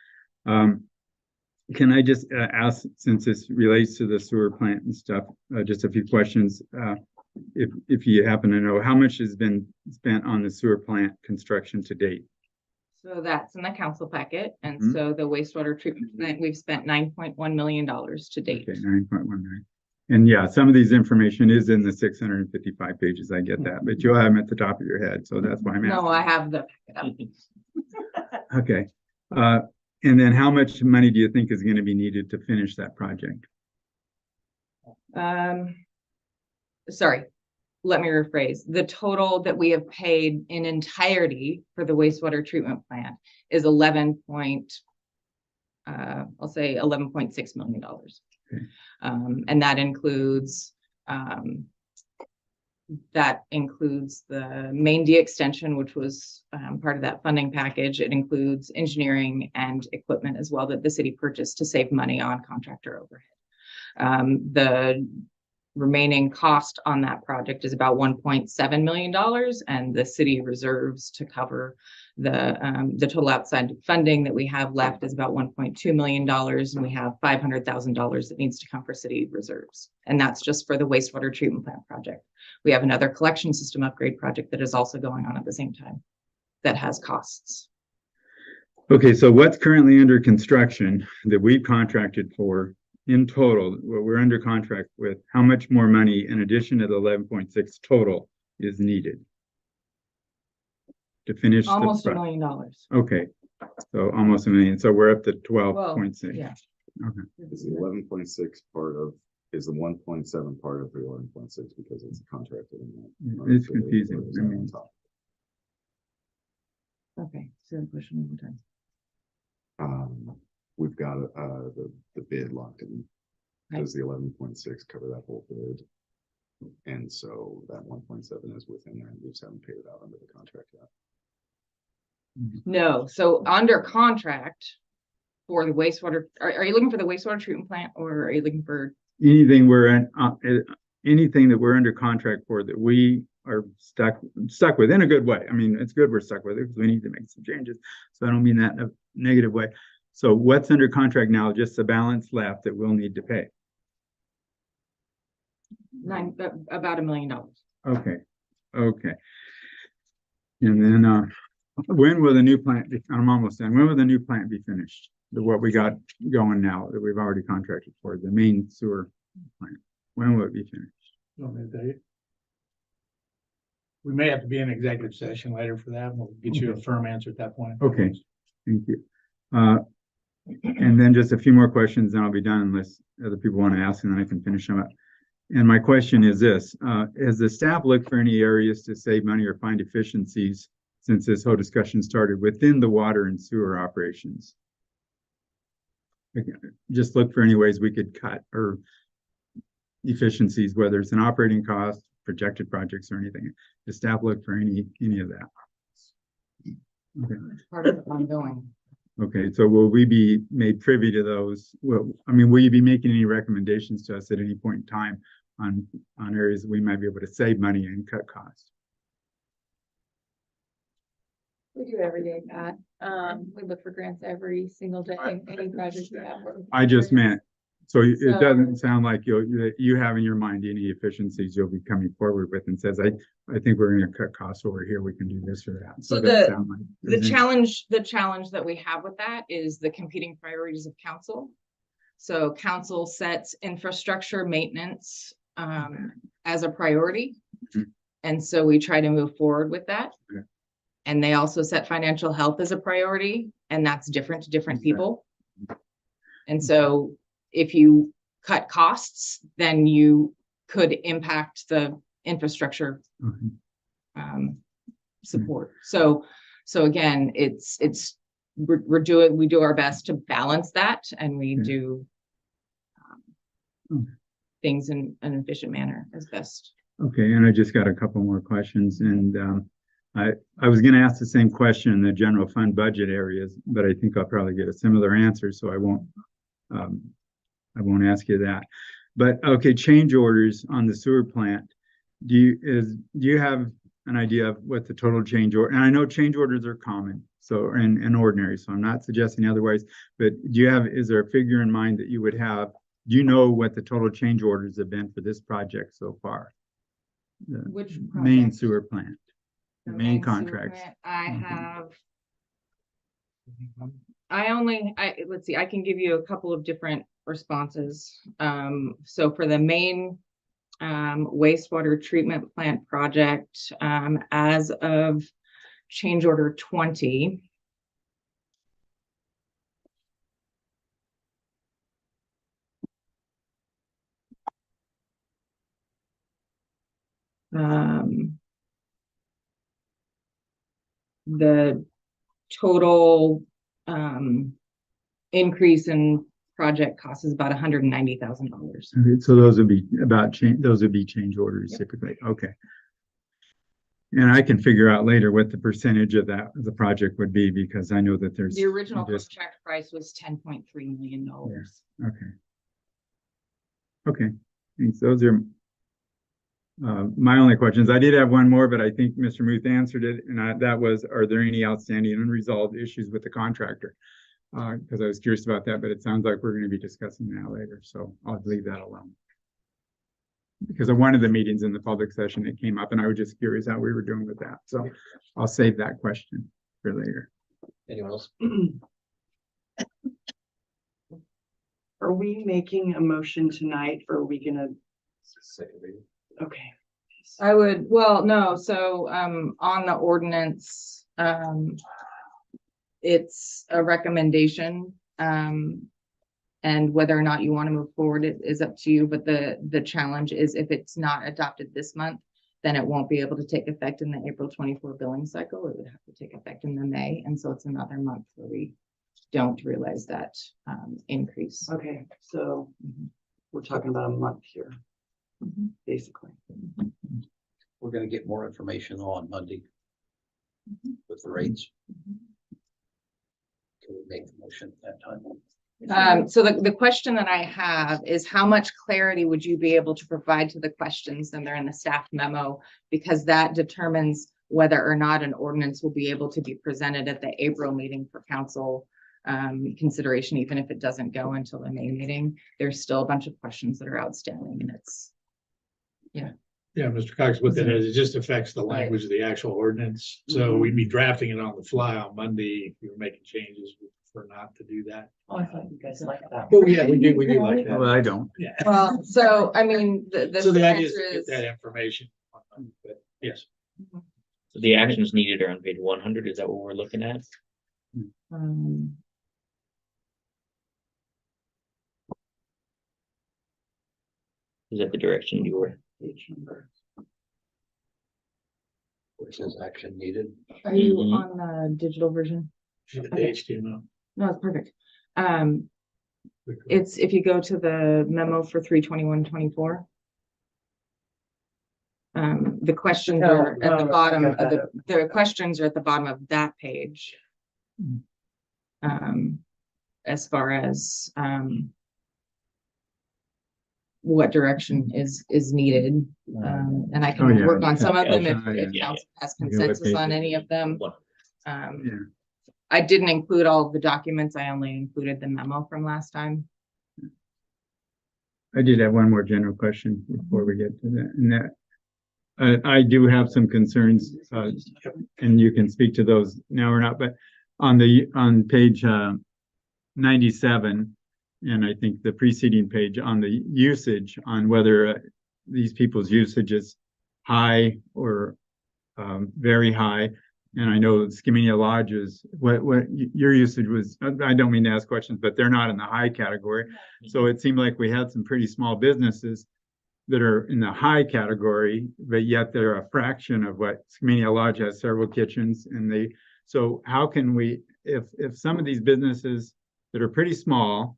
Can I just ask, since this relates to the sewer plant and stuff, just a few questions? If you happen to know, how much has been spent on the sewer plant construction to date? So that's in the council packet. And Mhm. so the wastewater treatment plant, we've spent $9.1 million to date. Okay, 9.19. And yeah, some of these information is in the 655 pages. I get that, but you'll have them at the top of your head. So that's why I'm asking. No, I have the packet up. Okay. And then how much money do you think is going to be needed to finish that project? Sorry, let me rephrase. The total that we have paid in entirety for the wastewater treatment plant is I'll say $11.6 million. Okay. And that includes the main D extension, which was part of that funding package. It includes engineering and equipment as well that the city purchased to save money on contractor overhead. The remaining cost on that project is about $1.7 million, and the city reserves to cover the total outside funding that we have left is about $1.2 million, and we have $500,000 that needs to come for city reserves, and that's just for the wastewater treatment plant project. We have another collection system upgrade project that is also going on at the same time that has costs. Okay, so what's currently under construction that we've contracted for in total, what we're under contract with, how much more money in addition to the 11.6 total is needed to finish? Almost $1 million. Okay, so almost $1 million. So we're up to 12.6. Yeah. Okay. Is the 11.6 part of, is the 1.7 part of the 11.6 because it's contracted amount? It's confusing. I mean, Okay, so the question one more time. We've got the bid locked in. Right. Does the 11.6 cover that whole bid? And so that 1.7 is within there, and we just haven't paid it out under the contract yet. No, so under contract for the wastewater, are you looking for the wastewater treatment plant, or are you looking for? anything we're in, anything that we're under contract for that we are stuck with in a good way. I mean, it's good we're stuck with it because we need to make some changes. So I don't mean that in a negative way. So what's under contract now? Just the balance left that we'll need to pay. About $1 million. Okay. Okay. And then when will the new plant be? I'm almost done. When will the new plant be finished? What we got going now that we've already contracted for, the main sewer plant. When will it be finished? We may have to be in executive session later for that. We'll get you a firm answer at that point. Okay, thank you. And then just a few more questions, and I'll be done unless other people want to ask, and then I can finish them up. And my question is this, has the staff looked for any areas to save money or find efficiencies since this whole discussion started within the water and sewer operations? Just look for any ways we could cut or efficiencies, whether it's an operating cost, projected projects, or anything. The staff look for any of that. Okay. Part of the ongoing. Okay, so will we be made privy to those? Well, I mean, will you be making any recommendations to us at any point in time on areas that we might be able to save money and cut costs? We do every day, Pat. We look for grants every single day, any project we have. I just meant, so it doesn't sound like you have in your mind any efficiencies you'll be coming forward with and says, I think we're going to cut costs over here. We can do this or that. So the challenge that we have with that is the competing priorities of council. So council sets infrastructure maintenance as a priority. Mm-hmm. And so we try to move forward with that. Okay. And they also set financial health as a priority, and that's different to different people. And so if you cut costs, then you could impact the infrastructure support. So again, we do our best to balance that, and we do things in an efficient manner as best. Okay, and I just got a couple more questions, and I was going to ask the same question in the general fund budget areas, but I think I'll probably get a similar answer, so I won't ask you that. But okay, change orders on the sewer plant. Do you have an idea of what the total change order? And I know change orders are common, So, and ordinary, so I'm not suggesting otherwise, but is there a figure in mind that you would have? Do you know what the total change orders have been for this project so far? The Which main project? sewer plant, the main sewer contracts. plant, I Mhm. have. Let's see, I can give you a couple of different responses. So for the main wastewater treatment plant project, as of change order 20. The total increase in project cost is about $190,000. Okay, so those would be those would be change orders typically, okay. And I can figure out later what the percentage of the project would be, because I know that there's. The original just- contract price was $10.3 million. Okay. Okay, thanks. Those are my only questions. I did have one more, but I think Mr. Muth answered it, and that was, are there any outstanding unresolved issues with the contractor? Because I was curious about that, but it sounds like we're going to be discussing that later, so I'll leave that alone. Because of one of the meetings in the public session, it came up, and I was just curious how we were doing with that, so I'll save that question for later. Anyone else? Are we making a motion tonight or are we gonna, Second reading. okay. I would, well, no, so on the ordinance, it's a recommendation. And whether or not you want to move forward, it is up to you, but the challenge is if it's not adopted this month, then it won't be able to take effect in the April 24 billing cycle. It would have to take effect in the May, and so it's another month where we don't realize that increase. Okay, so we're talking about a month here, basically. We're gonna get more information on Monday with the rates. Can we make the motion at that time? So the question that I have is how much clarity would you be able to provide to the questions, and they're in the staff memo, because that determines whether or not an ordinance will be able to be presented at the April meeting for council consideration, even if it doesn't go until the May meeting. There's still a bunch of questions that are outstanding, and it's, Yeah, Mr. Cox, what that is, it just affects the language of the actual ordinance. So we'd be drafting it on the fly on Monday. If you were making changes, we prefer not to do that. Oh, I thought you guys liked that. Well, yeah, we do like that. Well, I don't. Yeah. well, so I mean, So the idea answer is to get that information. on Monday, but yes. So the actions needed are on page 100. Is that what we're looking at? Is that the direction you were? Page number. Where it says action needed. Are you Mhm. on the digital version? The Okay. HTML. No, it's perfect. It's if you go to the memo for 3/21/24. The questions are at the bottom of the questions are at the bottom of that page. As far as what direction is needed. And I Oh, can yeah. work on some of them Yeah. if council has Yeah, what consensus on page? any of them. One. Yeah. I didn't include all of the documents. I only included the memo from last time. I did have one more general question before we get to that, and that I do have some concerns, and you can speak to those now or not, but on page 97, and I think the preceding page on the usage, on whether these people's usage is high or very high. And I know Skamania Lodges, what your usage was, I don't mean to ask questions, but they're not in the high category. So it seemed like we had some pretty small businesses that are in the high category, but yet they're a fraction of what Skamania Lodge has, several kitchens, and so how can we, if some of these businesses that are pretty small,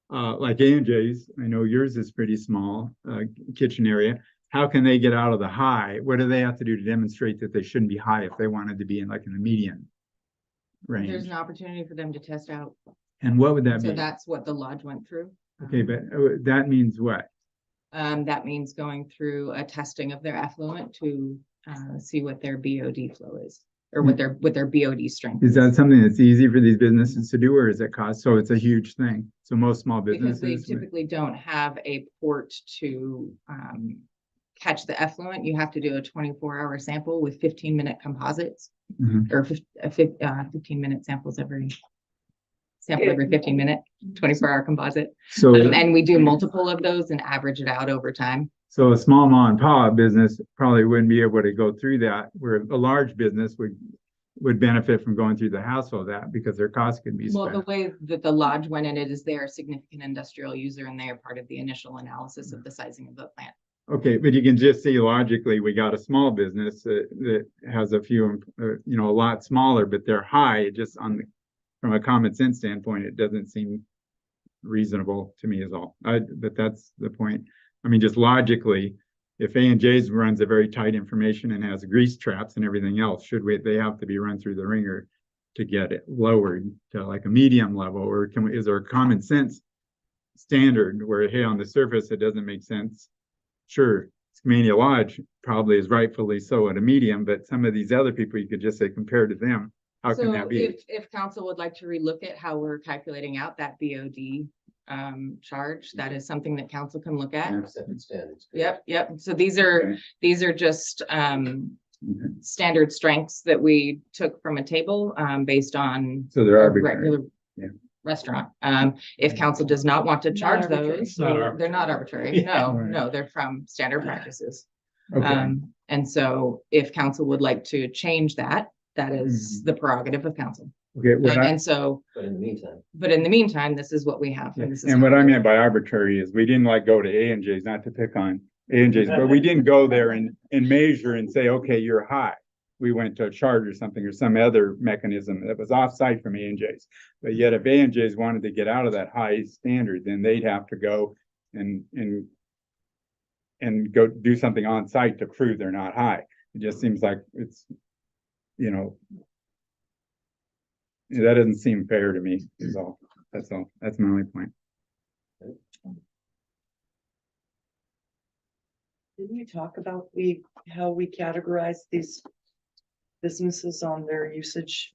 like A&J's, I know yours is pretty small, kitchen area, how can they get out of the high? What do they have to do to demonstrate that they shouldn't be high if they wanted to be in the median range? There's an opportunity for them to test out. And what would that So be? that's what the lodge went through. Okay, but that means what? That means going through a testing of their effluent to see what their BOD flow is. or what their BOD strength. Is that something that's easy for these businesses to do, or is it cost? So it's a huge thing. So most small Because they businesses. typically don't have a port to catch the effluent. You have to do a 24-hour sample with 15-minute composites, Mhm. or 15-minute samples every 15 minute, 24-hour composite. So, And we do multiple of those and average it out over time. so a small mom and pop business probably wouldn't be able to go through that, where a large business would benefit from going through the hassle of that because their costs could be Well, the spread. way that the lodge went in it is they're a significant industrial user and they are part of the initial analysis of the sizing of the plant. Okay, but you can just see logically, we got a small business that has a few, a lot smaller, but they're high, just from a common sense standpoint, it doesn't seem reasonable to me is all. But that's the point. I mean, just logically, if A&J's runs a very tight information and has grease traps and everything else, they have to be run through the ringer to get it lowered to like a medium level, or is there a common sense standard where, hey, on the surface, it doesn't make sense? Sure, Skamania Lodge probably is rightfully so at a medium, but some of these other people, you could just say compared to them, how can that be? If council would like to relook at how we're calculating out that BOD charge, that is something that council can look at. Accepted standards. Yep. So these are just standard strengths that we took from a table based on So they're a arbitrary. regular Yeah. restaurant. If council does not want to charge those, they're not arbitrary. No, they're from standard practices. Okay. And so if council would like to change that, that is the prerogative of council. Okay, what I- And so, But in the meantime, this is what we have. And this is And how what I we- meant by arbitrary is we didn't like go to A&J's, not to pick on A&J's, but we didn't go there and measure and say, okay, you're high. We went to a charge or something or some other mechanism that was off-site from A&J's. But yet if A&J's wanted to get out of that high standard, then they'd have to go and go do something on site to prove they're not high. It just seems like it's, that doesn't seem fair to me is all. That's all. That's my only point. Didn't you talk about how we categorize these businesses on their usage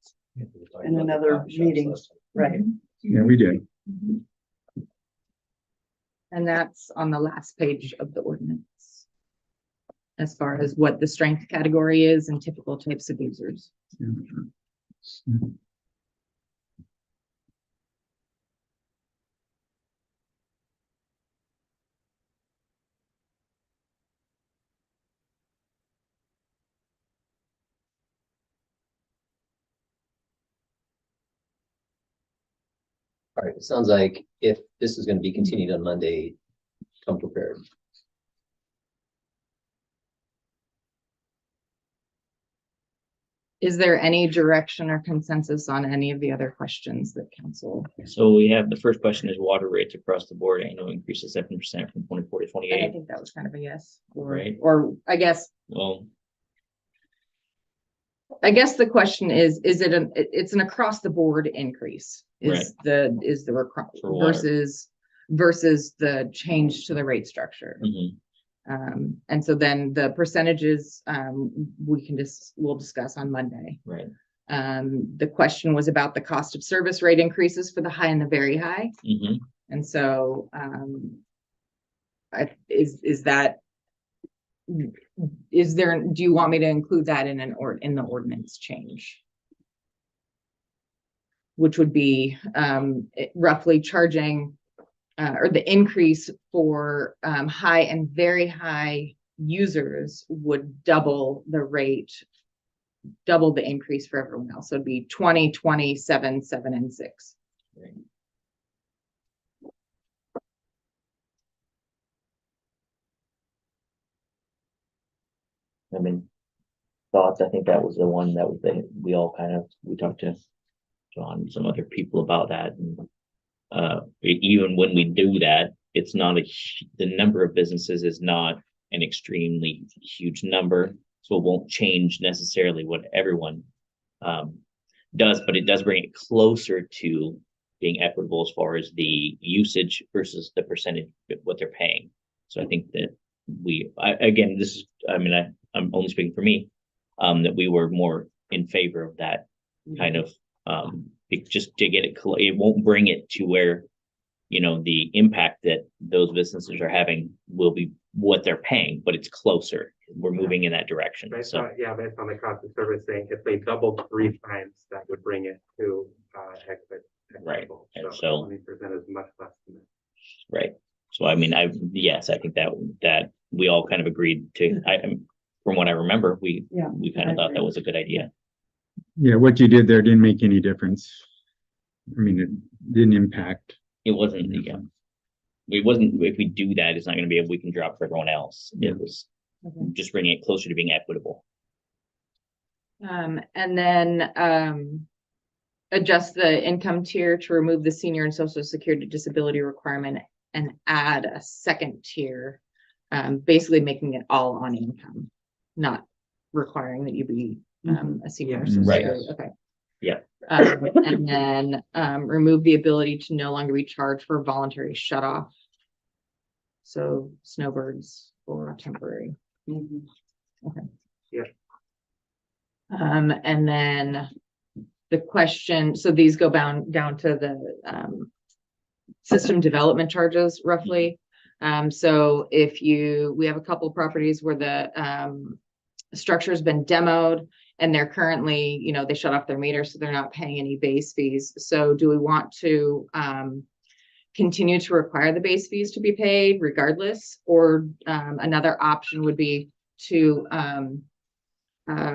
in another meeting? Right. Yeah, we did. And that's on the last page of the ordinance. As far as what the strength category is and typical types of users. All right, it sounds like if this is going to be continued on Monday, come prepared. Is there any direction or consensus on any of the other questions that council? So we have, the first question is water rates across the board, annual increase of 7% from 24 to And I 28. think that was kind of a yes, Right. or I guess Well, the question is it it's an across the board increase? Is the For water. versus the change to the rate structure? mhm. And so then the percentages, we'll discuss on Monday. Right. The question was about the cost of service rate increases for the high and the very high. Mhm. And so, do you want me to include that in the ordinance change? Which would be, roughly charging, or the increase for, high and very high users would double the rate, double the increase for everyone else. So it'd be 20, 27, 7, and 6. Right. I mean, thoughts, I think that was the one that was we talked to John and some other people about that. And even when we do that, it's not the number of businesses is not an extremely huge number. So it won't change necessarily what everyone does, but it does bring it closer to being equitable as far as the usage versus the percentage of what they're paying. So I think that I'm only speaking for me, that we were more in favor of that kind of, just to get it, it won't bring it to where, you know, the impact that those businesses are having will be what they're paying, but it's closer. We're moving in that direction. Based So, on, yeah, based on the cost of servicing, if they doubled 3 times, that would bring it to, Right, equitable. and so- 20% is much less than that. right. So I mean, yes, I think that we all kind of agreed to, from what I remember, we kind of thought that was a good idea. Yeah, what you did there didn't make any difference. I mean, it didn't impact. It wasn't, yeah. It wasn't, if we do that, it's not gonna be, we can drop for everyone else. It was just bringing it closer to being equitable. And then, adjust the income tier to remove the senior and social security disability requirement and add a second tier. Basically making it all on income, not requiring that you be, a senior. or social Right. security. Okay. Yeah. And then, remove the ability to no longer be charged for voluntary shut off. So snowbirds or temporary. Okay. Yeah. And then the question, so these go down to the, system development charges roughly. So if we have a couple of properties where the, structure's been demoed and they're currently, you know, they shut off their meter, so they're not paying any base fees. So do we want to, continue to require the base fees to be paid regardless? Or, another option would be to,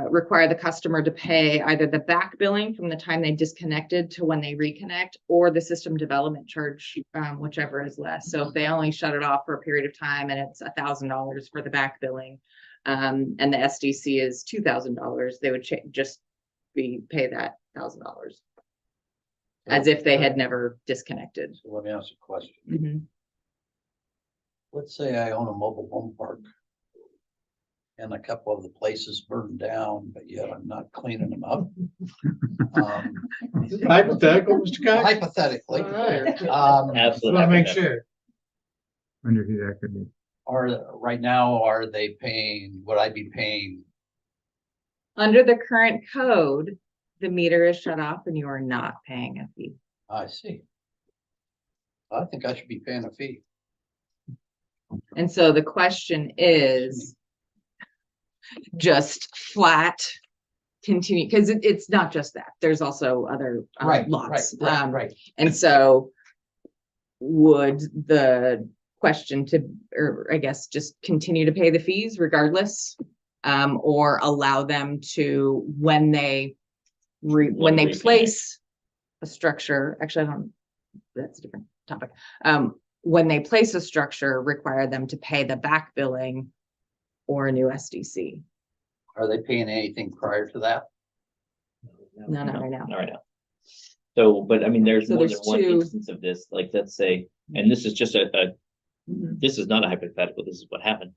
require the customer to pay either the back billing from the time they disconnected to when they reconnect, or the system development charge, whichever is less. So if they only shut it off for a period of time and it's $1,000 for the back billing, and the SDC is $2,000, they would just pay that $1,000 as if they had never disconnected. So let me ask you a question. Mhm. Let's say I own a mobile home park. And a couple of the places burned down, but yet I'm not cleaning them up. Hypothetical, Mr. Cox? Hypothetically. Absolutely. Wanna make sure. Wonder who that could be. Right now, are they paying, would I be paying? Under the current code, the meter is shut off and you are not paying a fee. I see. I think I should be paying a fee. And so the question is just flat continue, because it's not just that. There's also other lots. Right. And so would the question or I guess just continue to pay the fees regardless, or allow them to, when they place a structure, actually, that's a different topic. When they place a structure, require them to pay the back billing or a new SDC. Are they paying anything prior to that? No, not right now. Not right now. So, but I mean, there's So more there's than one two. instance of this, like, let's say, and this is just Mhm. this is not a hypothetical, this is what happened.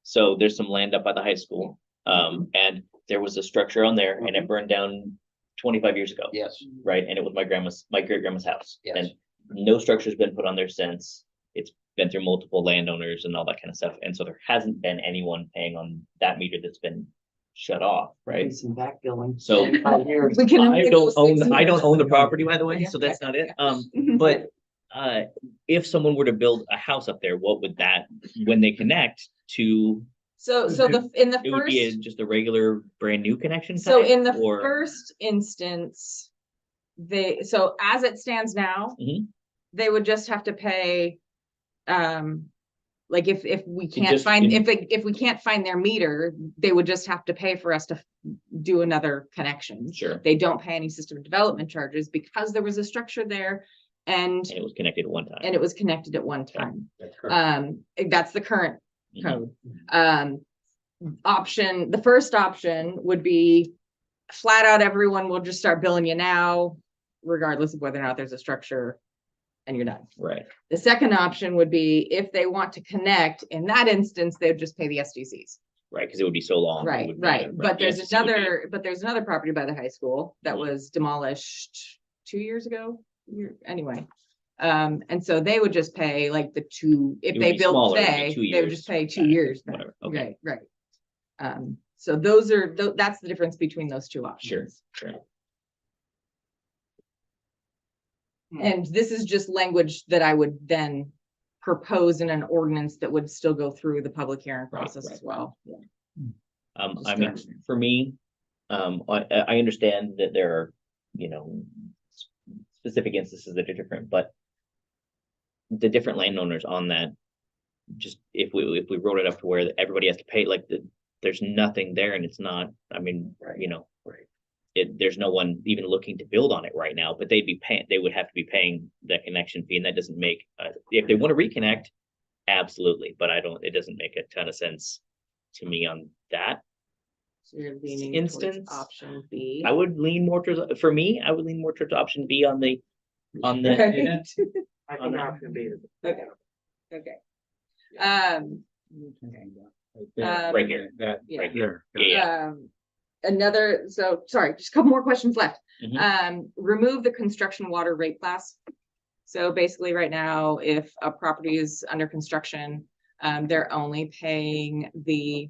So there's some land up by the high school, and there was a structure on there and it burned down 25 years ago. Yes. Right, and it was my great grandma's house. Yes. And no structure's been put on there since. It's been through multiple landowners and all that kind of stuff, and so there hasn't been anyone paying on that meter that's been shut off, right? Some back billing. So We can I don't own the property, by the way, so that's not it. But if someone were to build a house up there, what would that, when they connect to, So in the it would be first, just a regular brand new connection? so type, in the or- first instance, so as it stands now, Mhm. they would just have to pay, like if we can't just find, in- if we can't find their meter, they would just have to pay for us to do another connection. Sure, They don't pay any system development charges because there was a structure there and and it was connected at one time. it was connected at one time. That's correct. That's the current Mhm. code. The first option would be flat out, everyone will just start billing you now, regardless of whether or not there's a structure, and you're done. Right, The second option would be if they want to connect, in that instance, they would just pay the SDCs. right, because it would be so long. it Right, would be- right. But the there's SDC would be- another property by the high school that Mhm. was demolished 2 years ago. Anyway. And so they would just pay like the two, if It would they be built smaller, it would be today, 2 they would years just pay 2 back, years back. whatever, okay. Right. So those are, that's the difference between those two options. Sure. And this is just language that I would then propose in an ordinance that would still go through the public hearing process as well. I mean, for me, I understand that there are, you know, specific instances that are different, but the different landowners on that, just if we wrote it up to where everybody has to pay, like there's nothing there and it's not, I mean, you know, there's no one even looking to build on it right now, but they would have to be paying that connection fee, and that doesn't make, if they want to reconnect, absolutely, but it doesn't make a ton of sense to me on that. So you're leaning Instance, towards option B. I would lean more towards, for me, I would lean more towards option B on the, I on think the, option B is. Okay. Okay. right here, Yeah. right here. Yeah. Another, so sorry, just a couple more questions left. Mhm. Remove the construction water rate class. So basically right now, if a property is under construction, they're only paying the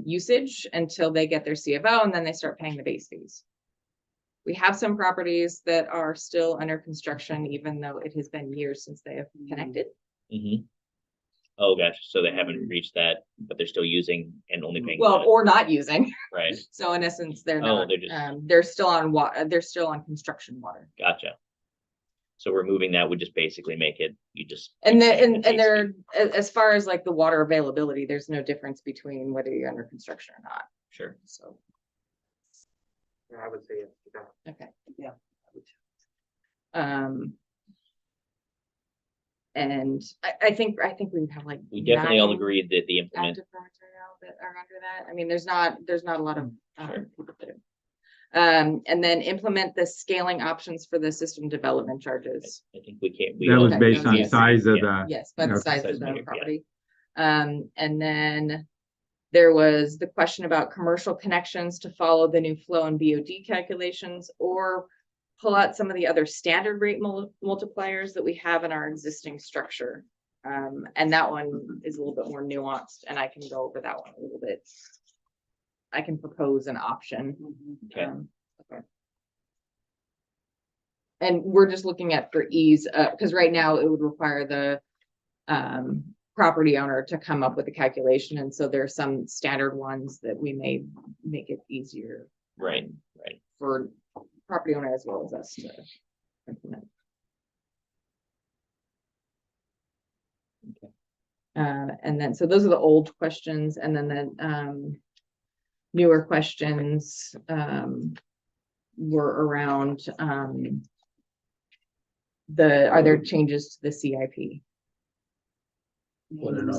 usage until they get their CFO, and then they start paying the base fees. We have some properties that are still under construction, even though it has been years since they have connected. Mm-hmm. Oh, gosh, so they haven't reached that, but they're still using and only paying. Well, or not using. Right, So in essence, they're Oh, not, they're just- they're still on they're still on construction water. gotcha. So removing that would just basically make it, you just. And keep paying then, the and base they're, fee. as far as like the water availability, there's no difference between whether you're under construction or not. Sure. So, Yeah, I would say yes to that. okay. Yeah. And I think we have like. We definitely all 9 agreed that the implement, active projects right now that are under that. I mean, there's not a lot of, Sure. people that do. And then implement the scaling options for the system development charges. I think we can't. That was Okay. based on Yes. size of Yeah. the. Yes, by the Okay. size Size of the meter, yeah. property. And then there was the question about commercial connections to follow the new flow and BOD calculations, or pull out some of the other standard rate multipliers that we have in our existing structure. And that one is a little bit more nuanced, and I can go over that one a little bit. I can propose an option. Okay. Okay. And we're just looking at for ease, because right now it would require the property owner to come up with a calculation, and so there's some standard ones that we may make it easier Right. for property owner as well as us to implement. And then, so those are the old questions, and then the newer questions were around are there changes to the CIP?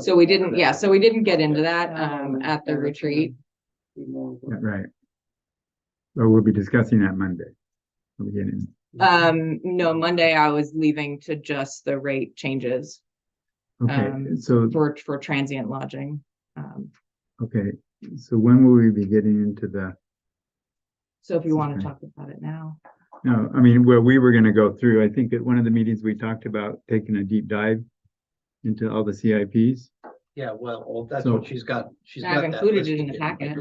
So we didn't get into that at the retreat. Right. Well, we'll be discussing that Monday. We'll be getting. No, Monday I was leaving to just the rate changes Okay, so, for transient lodging. okay, so when will we be getting into the, So if you want Okay. to talk about it now. no, I mean, well, we were gonna go through, I think at one of the meetings, we talked about taking a deep dive into all the CIPs. Yeah, well, that's So- what she's got. She's got I've that included it in listed the packet.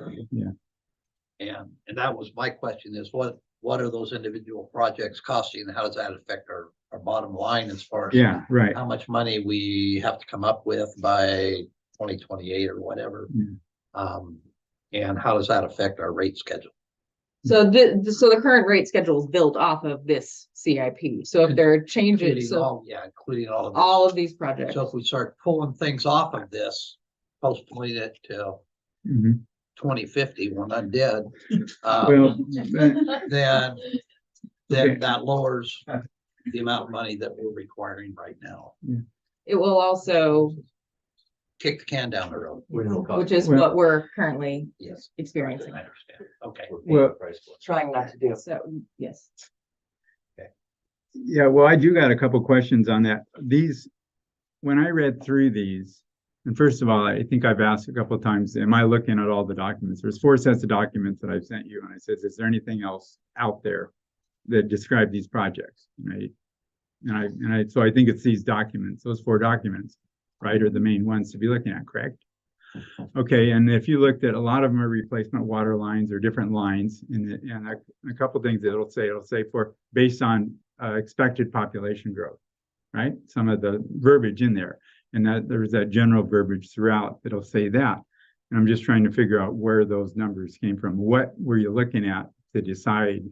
Yeah. And that was my question is what are those individual projects costing? And how does that affect our bottom line as far as Yeah, right. how much money we have to come up with by 2028 or whatever? Yeah. And how does that affect our rate schedule? So the current rate schedule is built off of this CIP. So if there are changes, Including all of this. all of these projects. So if we start pulling things off of this, postponing it till Mhm. 2050 when I'm dead, Well, then Okay. that lowers the amount of money that we're requiring right now. It will also, Kick the can down the road. which is Well- what we're currently Yes. experiencing. I understand. Okay. well, Trying not to do. So, yes. yeah, well, I do got a couple questions on that. These, when I read through these, and first of all, I think I've asked a couple of times, am I looking at all the documents? There's 4 sets of documents that I've sent you, and I says, is there anything else out there that describe these projects? So I think it's these documents, those 4 documents, right, are the main ones to be looking at, correct? Okay, and if you looked at, a lot of them are replacement water lines or different lines, and a couple things that it'll say for, based on expected population growth, right? Some of the verbiage in there, and that there's that general verbiage throughout that'll say that. And I'm just trying to figure out where those numbers came from. What were you looking at to decide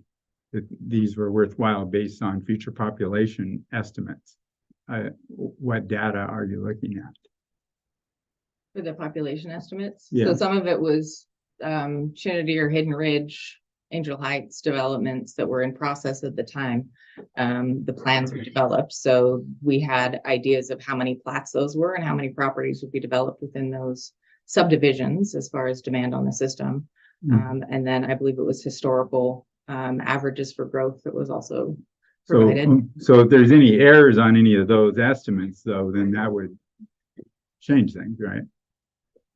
that these were worthwhile based on future population estimates? What data are you looking at? For the population estimates. Yeah. So some of it was Trinity or Hidden Ridge, Angel Heights developments that were in process at the time. The plans were developed, so we had ideas of how many plats those were and how many properties would be developed within those subdivisions as far as demand on the system. And then I believe it was historical averages for growth that was also provided. So if there's any errors on any of those estimates, though, then that would change things, right?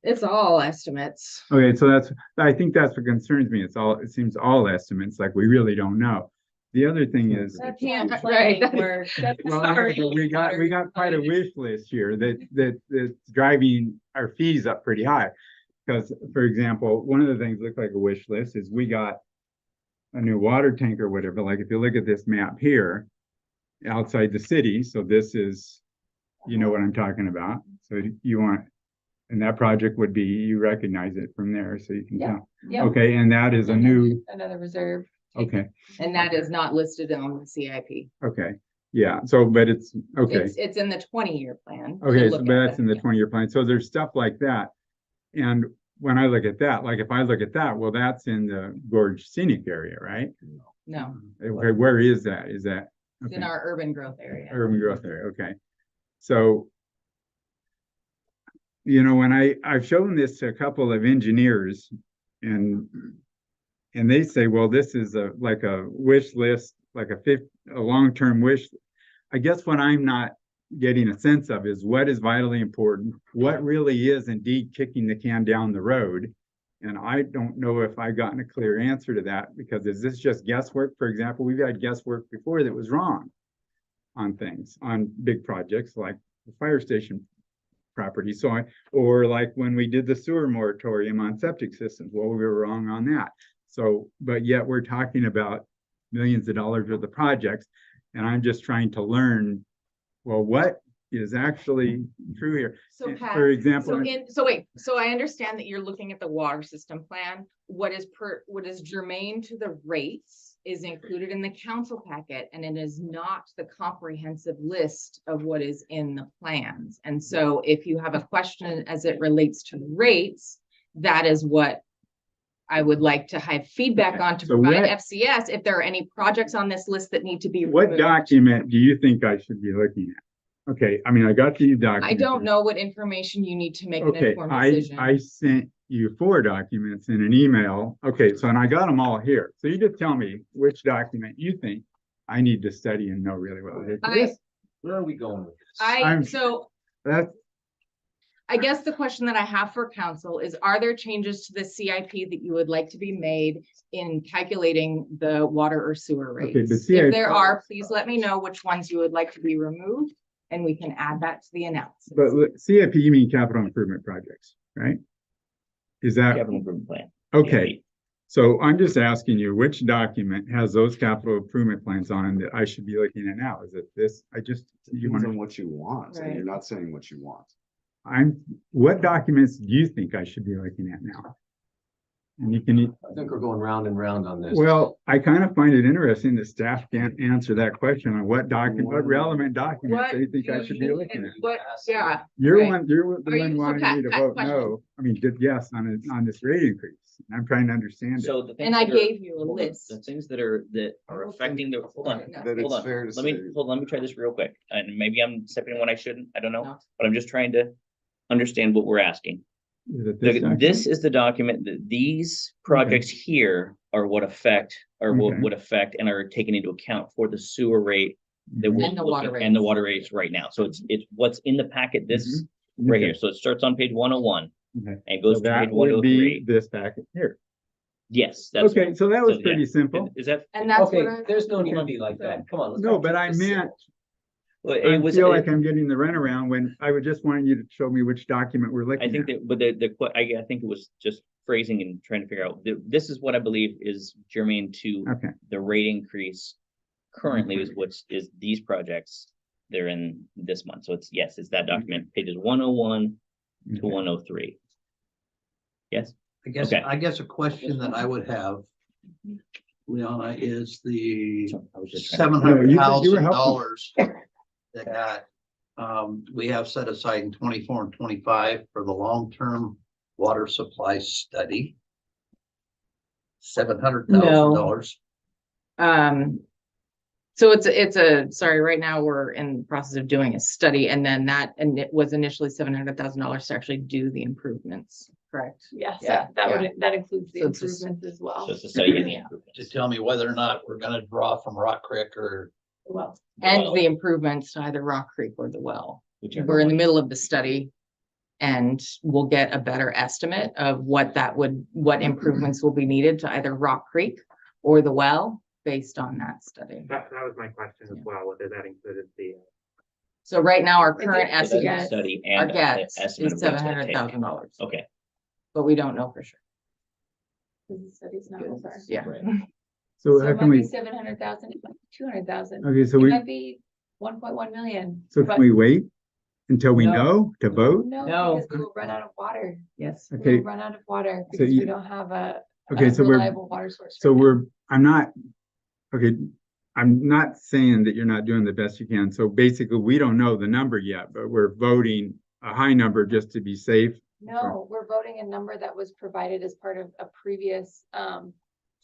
It's all estimates. Okay, so I think that's what concerns me. It seems all estimates, like we really don't know. The other thing is, That's Yeah, not right. planning work. That's well, sorry. we got quite a wish list here that's driving our fees up pretty high. Because, for example, one of the things that look like a wish list is we got a new water tank or whatever. Like if you look at this map here, outside the city, so this is, you know what I'm talking about. So you want, and that project would be, you recognize it from there, so you can tell. Yeah. Okay, and that is a new, Another reserve. okay, And that is not listed on the CIP. okay, yeah, so, but it's, okay. It's in the 20-year plan. Okay, to so look but at that's in the yeah. 20-year plan. So there's stuff like that. And when I look at that, like if I look at that, well, that's in the Gorge Scenic area, right? No, Okay, where is that? Is that? it's in Okay, our urban growth area. urban growth area, okay. So, you know, when I've shown this to a couple of engineers and they say, well, this is like a wish list, like a long-term wish. I guess what I'm not getting a sense of is what is vitally important, what really is indeed kicking the can down the road. And I don't know if I've gotten a clear answer to that, because is this just guesswork? For example, we've had guesswork before that was wrong on things, on big projects like the fire station property. So or like when we did the sewer moratorium on septic systems, well, we were wrong on that. So, but yet we're talking about millions of dollars worth of projects. And I'm just trying to learn, well, what is actually true here? So Pat, For example, so I understand that you're looking at the water system plan. What is germane to the rates is included in the council packet, and it is not the comprehensive list of what is in the plans. And so if you have a question as it relates to rates, that is what I would like to have feedback on to So provide what- FCS if there are any projects on this list that need to be what removed. document do you think I should be looking at? Okay, I mean, I got these documents. I don't know what information you need to make an Okay, informed I decision. sent you 4 documents in an email. Okay, so and I got them all here. So you just tell me which document you think I need to study and know really well. Where are we going with this? That's, I guess the question that I have for council is, are there changes to the CIP that you would like to be made in calculating the water or sewer Okay, rates? the If CIP there are, please let me know which ones you would like to be removed, and we can add that to the analysis. but CIP, you mean capital improvement projects, right? Is that, Capital improvement plan. okay. So I'm just asking you, which document has those capital improvement plans on that I should be looking at now? Is it this? You Depends want on what you want, and Right. you're not saying what you want. what documents do you think I should be looking at now? And you can, I think we're going round and round on this. well, I kind of find it interesting that staff can't answer that question on what relevant documents they think I should be looking at. Yeah, You're right. you're the Are one you- so wanting Pat- me to Pat, vote question. no, I mean, did yes on this rate increase. I'm trying to understand it. So the things And I that are- gave you a hold on, list. The things that are affecting the, hold on, That hold it's on. fair to Let me, say. let me try this real quick, and maybe I'm stepping in when I shouldn't, I don't know, No. but I'm just trying to understand what we're asking. Is it this document? This is the document that these projects here are what affect, or what Okay. would affect and are taken into account for the sewer rate that we're And the water looking- and the rates. water rates right now. So it's what's in the packet, this Mhm. right Okay. here. So it starts on page 101 Okay. and goes So to page that would be 103. this packet here. Yes, that's. Okay, so that was so, yeah. pretty simple. Is that, And that's Okay, what I. there's no need to be like that. Come on. let's No, not but keep I this meant, simple. Well, I it was, feel like I'm getting the runaround when I would just want you to show me which document we're I looking think at. that, but I think it was just phrasing and trying to figure out, this is what I believe is germane to Okay, the rate increase currently is these projects, they're in this month. So it's that document, pages 101 to okay. 103. Yes, I guess, Okay. I guess a question that I would have, Leona, is the so I was just trying to- $700,000 that we have set aside in 24 and 25 for the long-term water supply study. $700,000. So sorry, right now we're in the process of doing a study and then it was initially $700,000 to actually do the improvements, correct? Yes, Yeah, that includes the So it's just- improvements as well. So it's a study in the To improvements. tell me whether or not we're gonna draw from Rock Creek or Well, And Well, the improvements to either Rock Creek or the well. whichever We're in the one. middle of the study. And we'll get a better estimate of what improvements will be needed to either Rock Creek or the well based on that study. That was my question as well, whether that included the. So right now, our Is it- current So that's a estimate, study our and guess estimate is of what it's gonna take. $700,000, Okay, but we don't know for sure. the study's not over. Yeah. So So how it can might be we, 700,000, it might be 200,000. okay, so It we, might be 1.1 million. so but can we wait until we No. know to vote? No, No. because we will run out of water. Yes. We Okay, will run out of water So because you- we don't have a okay, so we're, reliable water source. so right now. I'm not, okay, I'm not saying that you're not doing the best you can. So basically, we don't know the number yet, but we're voting a high number just to be safe. No, we're voting a number that was provided as part of a previous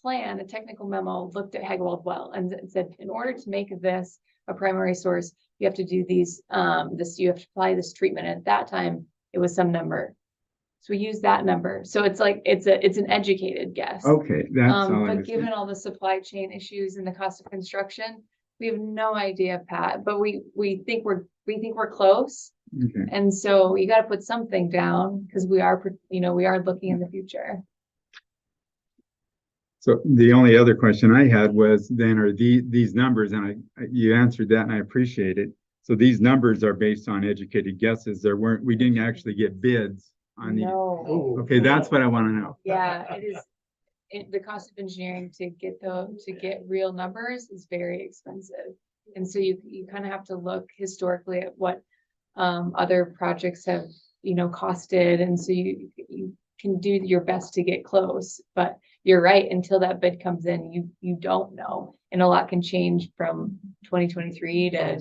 plan, a technical memo looked at Hagwald Well and said, in order to make this a primary source, you have to do these, you have to apply this treatment. At that time, it was some number. So we use that number. So it's like, it's an educated guess. Okay, that's all I But was. given all the supply chain issues and the cost of construction, we have no idea, Pat, but we think we're close. Okay, And so you gotta put something down because we are looking in the future. so the only other question I had was then are these numbers, and you answered that and I appreciate it. So these numbers are based on educated guesses. We didn't actually get bids on these. No, Okay, that's what I want to know. yeah, it is. The cost of engineering to get real numbers is very expensive. And so you kind of have to look historically at what other projects have, costed. And so you can do your best to get close, but you're right, until that bid comes in, you don't know. And a lot can change from 2023 to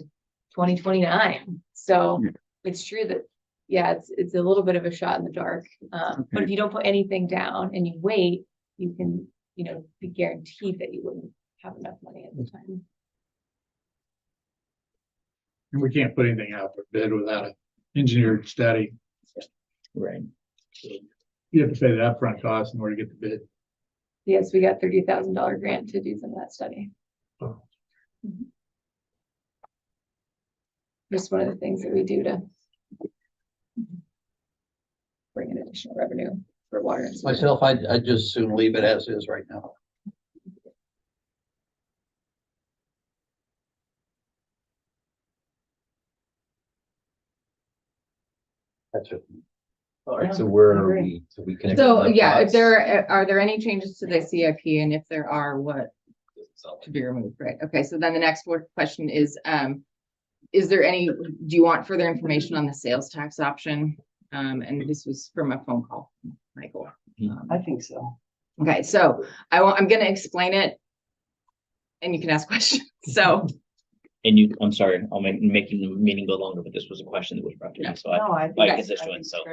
2029. So Yeah. it's true that, yeah, it's a little bit of a shot in the dark. But Okay. if you don't put anything down and you wait, you can, be guaranteed that you wouldn't have enough money at the time. And we can't put anything out for bid without an engineered study. right. You have to pay the upfront cost in order to get the bid. Yes, we got $30,000 grant to do some of that study. Oh. Mhm. Just one of the things that we do to bring in additional revenue for water. and sewer. myself, I'd just soon leave it as is right now. That's it. All right, so where are we? So we can. So, yeah, if are there any changes to the CIP, and if there are, what to be removed, right? Okay, so then the next question is there any, do you want further information on the sales tax option? And this was from a phone call, Michael. I think so. Okay, so I'm gonna explain it. And you can ask questions, so. And I'm sorry, I'll making the meeting go longer, but this was a question that was brought to me, so No, I my think. constituents, so.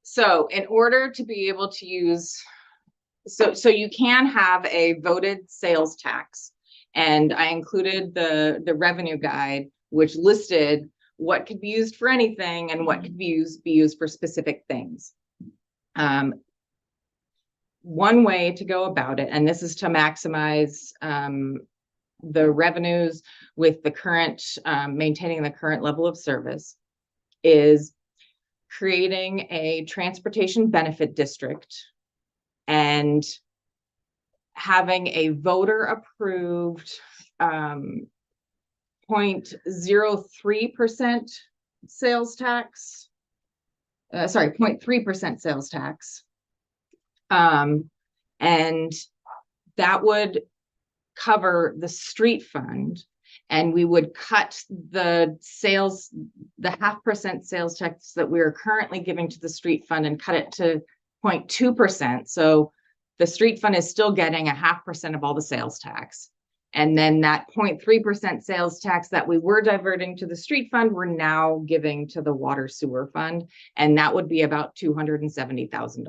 So in order to be able to use, so you can have a voted sales tax. And I included the revenue guide, which listed what could be used for anything and what could be used for specific things. One way to go about it, and this is to maximize the revenues with the current, maintaining the current level of service, is creating a transportation benefit district and having a voter approved 0.03% sales tax. Sorry, 0.3% sales tax. And that would cover the street fund, and we would cut the 0.5% sales tax that we are currently giving to the street fund and cut it to 0.2%. So the street fund is still getting 0.5% of all the sales tax. And then that 0.3% sales tax that we were diverting to the street fund, we're now giving to the water sewer fund. And that would be about $270,000.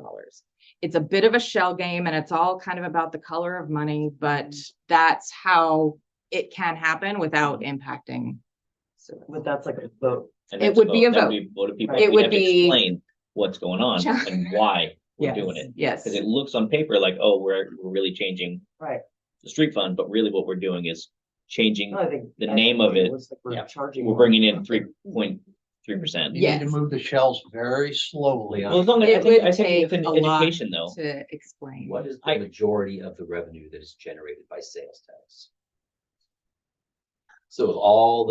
It's a bit of a shell game, and it's all kind of about the color of money, but that's how it can happen without impacting. But that's like a vote. And It that's would be a that vote. Vote of people. It We would have to be- explain what's going on and why we're doing it. Yes. Because it looks on paper like, oh, we're really changing Right. the street fund, but really what we're doing is changing I think the name of it. looks like we're Yeah. charging We're more. bringing in 3.3%. You need Yes. to move the shells very slowly. Well, as long as, It I think would take within a lot education though, to explain. What is the majority of the revenue that is generated by sales tax? So of all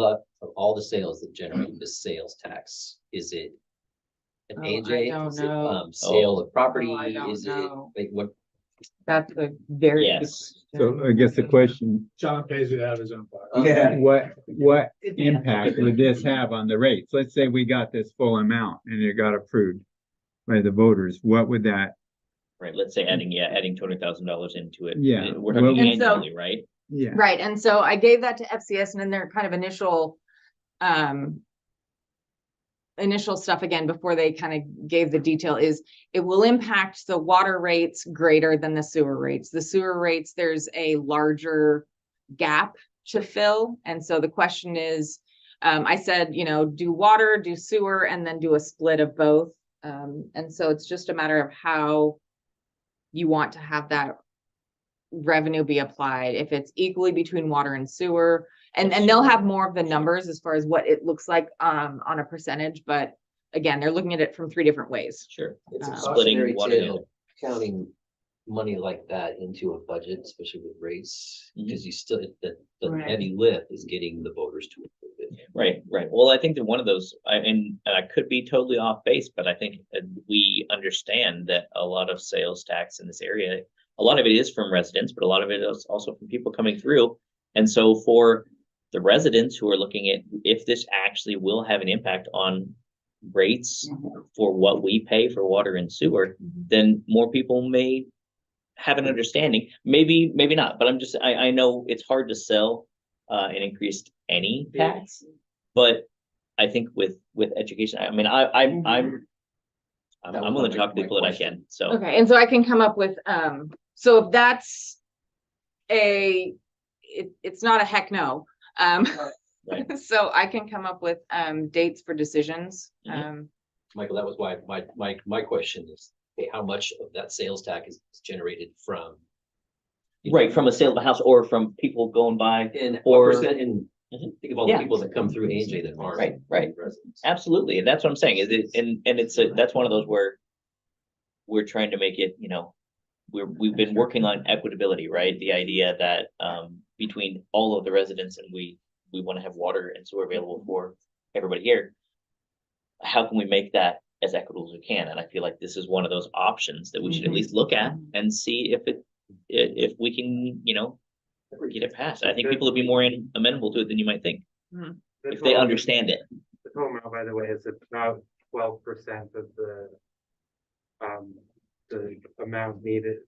the sales that generate the sales tax, is it an Oh, I AJ? don't Is it, know. sale of property? Oh, I don't Is it, know. like, what? That's a very. yes. So I guess the question, John pays it out of his own pocket. what impact would this have on the rates? Let's say we got this full amount and it got approved by the voters. What would that, Right, let's say adding $200,000 into it. Yeah. We're talking And so- annually, right? yeah. Right, and so I gave that to FCS, and then their kind of initial stuff again, before they kind of gave the detail, is it will impact the water rates greater than the sewer rates. The sewer rates, there's a larger gap to fill. And so the question is, I said, do water, do sewer, and then do a split of both. And so it's just a matter of how you want to have that revenue be applied, if it's equally between water and sewer. And they'll have more of the numbers as far as what it looks like on a percentage, but again, they're looking at it from 3 different ways. Sure. It's a Splitting cautionary water tale, counting money like that into a budget, especially with rates, because you still, the Right. heavy lift is getting the voters to approve it. Right. Well, I think that one of those, and I could be totally off base, but I think that we understand that a lot of sales tax in this area, a lot of it is from residents, but a lot of it is also from people coming through. And so for the residents who are looking at if this actually will have an impact on rates for what we pay for water and sewer, then more people may have an understanding. Maybe not, but I know it's hard to sell an increased any tax, but I think with education, I mean, I'm willing to talk to people that I can, so. Okay, and so I can come up with, so if that's it's not a heck no. Right. So I can come up with, dates for decisions. Michael, that was why my question is, okay, how much of that sales tax is generated from? Right, from a sale of a house or from people going by, And or- what percent, and think of all the Yeah. people that come through AJ that aren't. Right. residents. Absolutely, and that's what I'm saying, is it, and that's one of those where we're trying to make it, we've been working on equitability, right? The idea that, between all of the residents and we want to have water and sewer available for everybody here. How can we make that as equitable as we can? And I feel like this is one of those options that we should at least look at and see if we can, get it passed. I think people would be more amenable to it than you might think, if they understand it. The total amount, by the way, is about 12% of the amount needed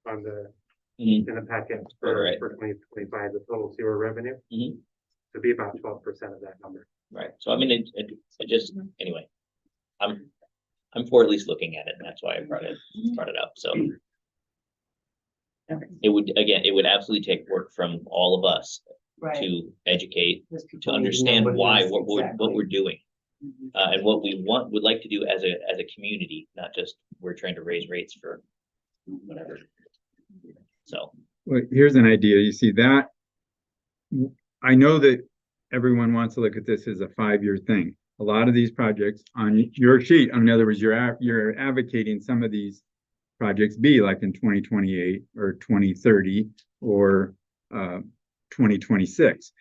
on the, Mhm. in the packet Right. for 2025, the total sewer revenue. Mhm. To be about 12% of that number. Right, so I mean, it just, anyway, I'm for at least looking at it, and that's why I brought it up, so. It would absolutely take work from all of us Right. to educate, Because people to need know understand what it why, is what we're doing. Mhm. And what we would like to do as a community, not just we're trying to raise rates for whatever. So, Well, here's an idea. You see that? I know that everyone wants to look at this as a 5-year thing. A lot of these projects on your sheet, in other words, you're advocating some of these projects be like in 2028 or 2030 or 2026.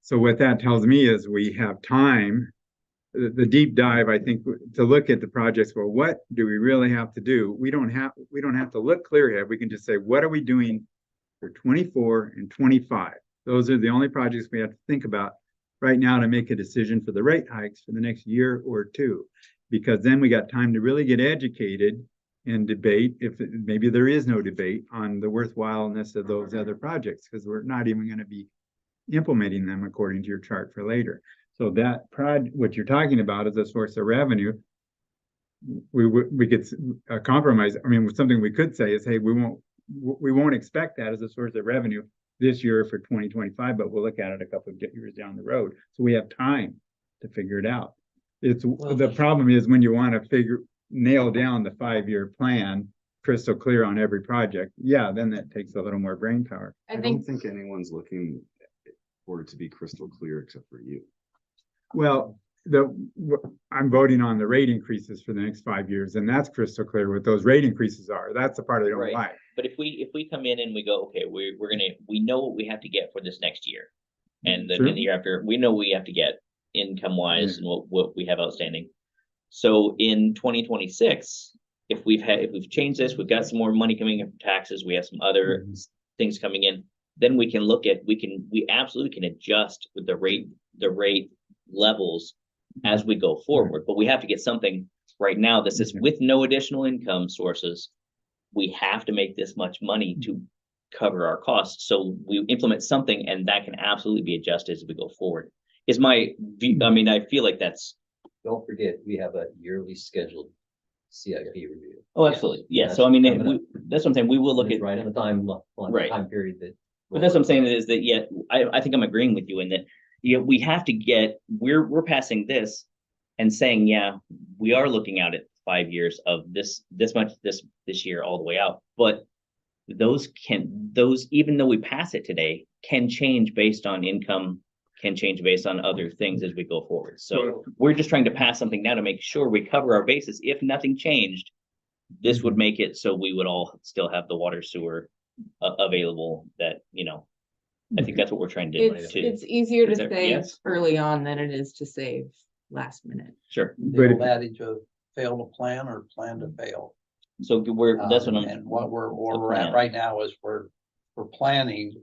So what that tells me is we have time, the deep dive, I think, to look at the projects. Well, what do we really have to do? We don't have to look clear ahead. We can just say, what are we doing for 24 and 25? Those are the only projects we have to think about right now to make a decision for the rate hikes for the next year or two, because then we got time to really get educated and debate maybe there is no debate on the worthwhileness of those other projects, because we're not even going to be implementing them according to your chart for later. So that what you're talking about is a source of revenue. We could compromise. I mean, something we could say is, hey, we won't expect that as a source of revenue this year for 2025, but we'll look at it a couple of years down the road. So we have time to figure it out. The problem is when you want to nail down the 5-year plan crystal clear on every project. Yeah, then that takes a little more brain power. I don't think anyone's looking for it to be crystal clear except for you. Well, I'm voting on the rate increases for the next 5 years, and that's crystal clear what those rate increases are. That's the part I don't like. But if we come in and we go, okay, we know what we have to get for this next year. And then the year after, we know we have to get income wise and what we have outstanding. So in 2026, if we've changed this, we've got some more money coming in from taxes, we have some other things coming in, then we can we absolutely can adjust with the rate levels as we go forward. But we have to get something right now that says with no additional income sources, we have to make this much money to cover our costs. So we implement something, and that can absolutely be adjusted as we go forward. Is my view. I mean, I feel like that's. Don't forget, we have a yearly scheduled CIP review. Oh, absolutely. Yeah. So I mean, that's what I'm saying. We will look at right on the time period that. But that's what I'm saying is that I think I'm agreeing with you in that we have to get we're passing this and saying we are looking out at 5 years of this much this year all the way out, but those even though we pass it today can change based on income, can change based on other things as we go forward. So we're just trying to pass something now to make sure we cover our bases. If nothing changed, this would make it so we would all still have the water sewer available. That I think that's what we're trying to do. It's easier to save early on than it is to save last minute. Sure. The old adage of fail to plan or plan to fail. So that's what and what we're at right now is we're planning,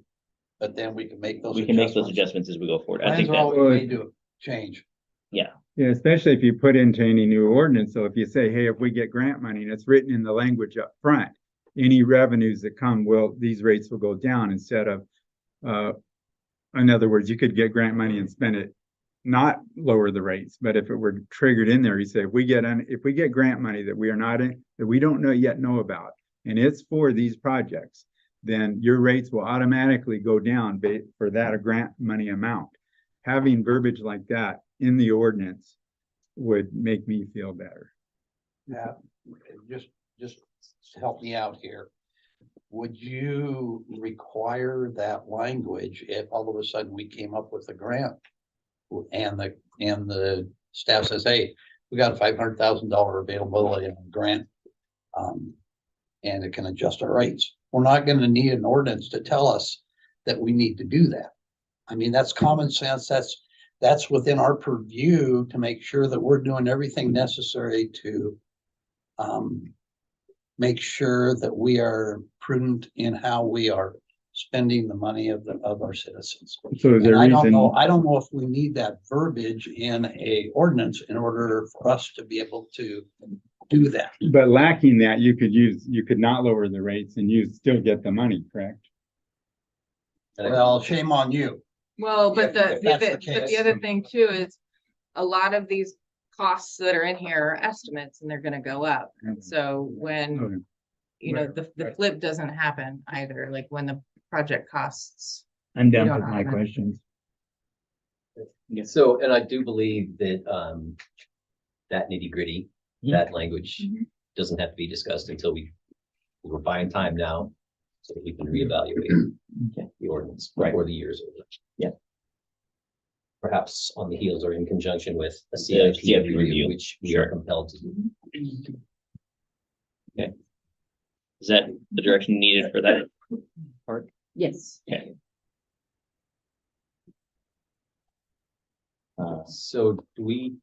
but then we can make those. We can make those adjustments as we go forward. I think that's what we need to change. Yeah, especially if you put into any new ordinance. So if you say, hey, if we get grant money and it's written in the language up front, any revenues that come, these rates will go down instead of, in other words, you could get grant money and spend it, not lower the rates. But if it were triggered in there, you say, if we get grant money that we don't know about, and it's for these projects, then your rates will automatically go down for that grant money amount. Having verbiage like that in the ordinance would make me feel better. Yeah, just help me out here. Would you require that language if all of a sudden we came up with a grant and the staff says, hey, we got a $500,000 availability on grant, and it can adjust our rates? We're not going to need an ordinance to tell us that we need to do that. I mean, that's common sense. That's within our purview to make sure that we're doing everything necessary to make sure that we are prudent in how we are spending the money of our citizens. So I don't know if we need that verbiage in a ordinance in order for us to be able to do that. But lacking that, you could not lower the rates and you still get the money, correct? Well, shame on you. Well, but the other thing too is a lot of these costs that are in here are estimates and they're going to go up. And so when, the flip doesn't happen either, like when the project costs. I'm done with my questions. So, and I do believe that that nitty gritty, that language doesn't have to be discussed until we're buying time now so that we can reevaluate the ordinance before the year's over. Yeah. Perhaps on the heels or in conjunction with a CIP review, which we are compelled to do. Okay. Is that the direction needed for that part? Yes. Okay. So do we,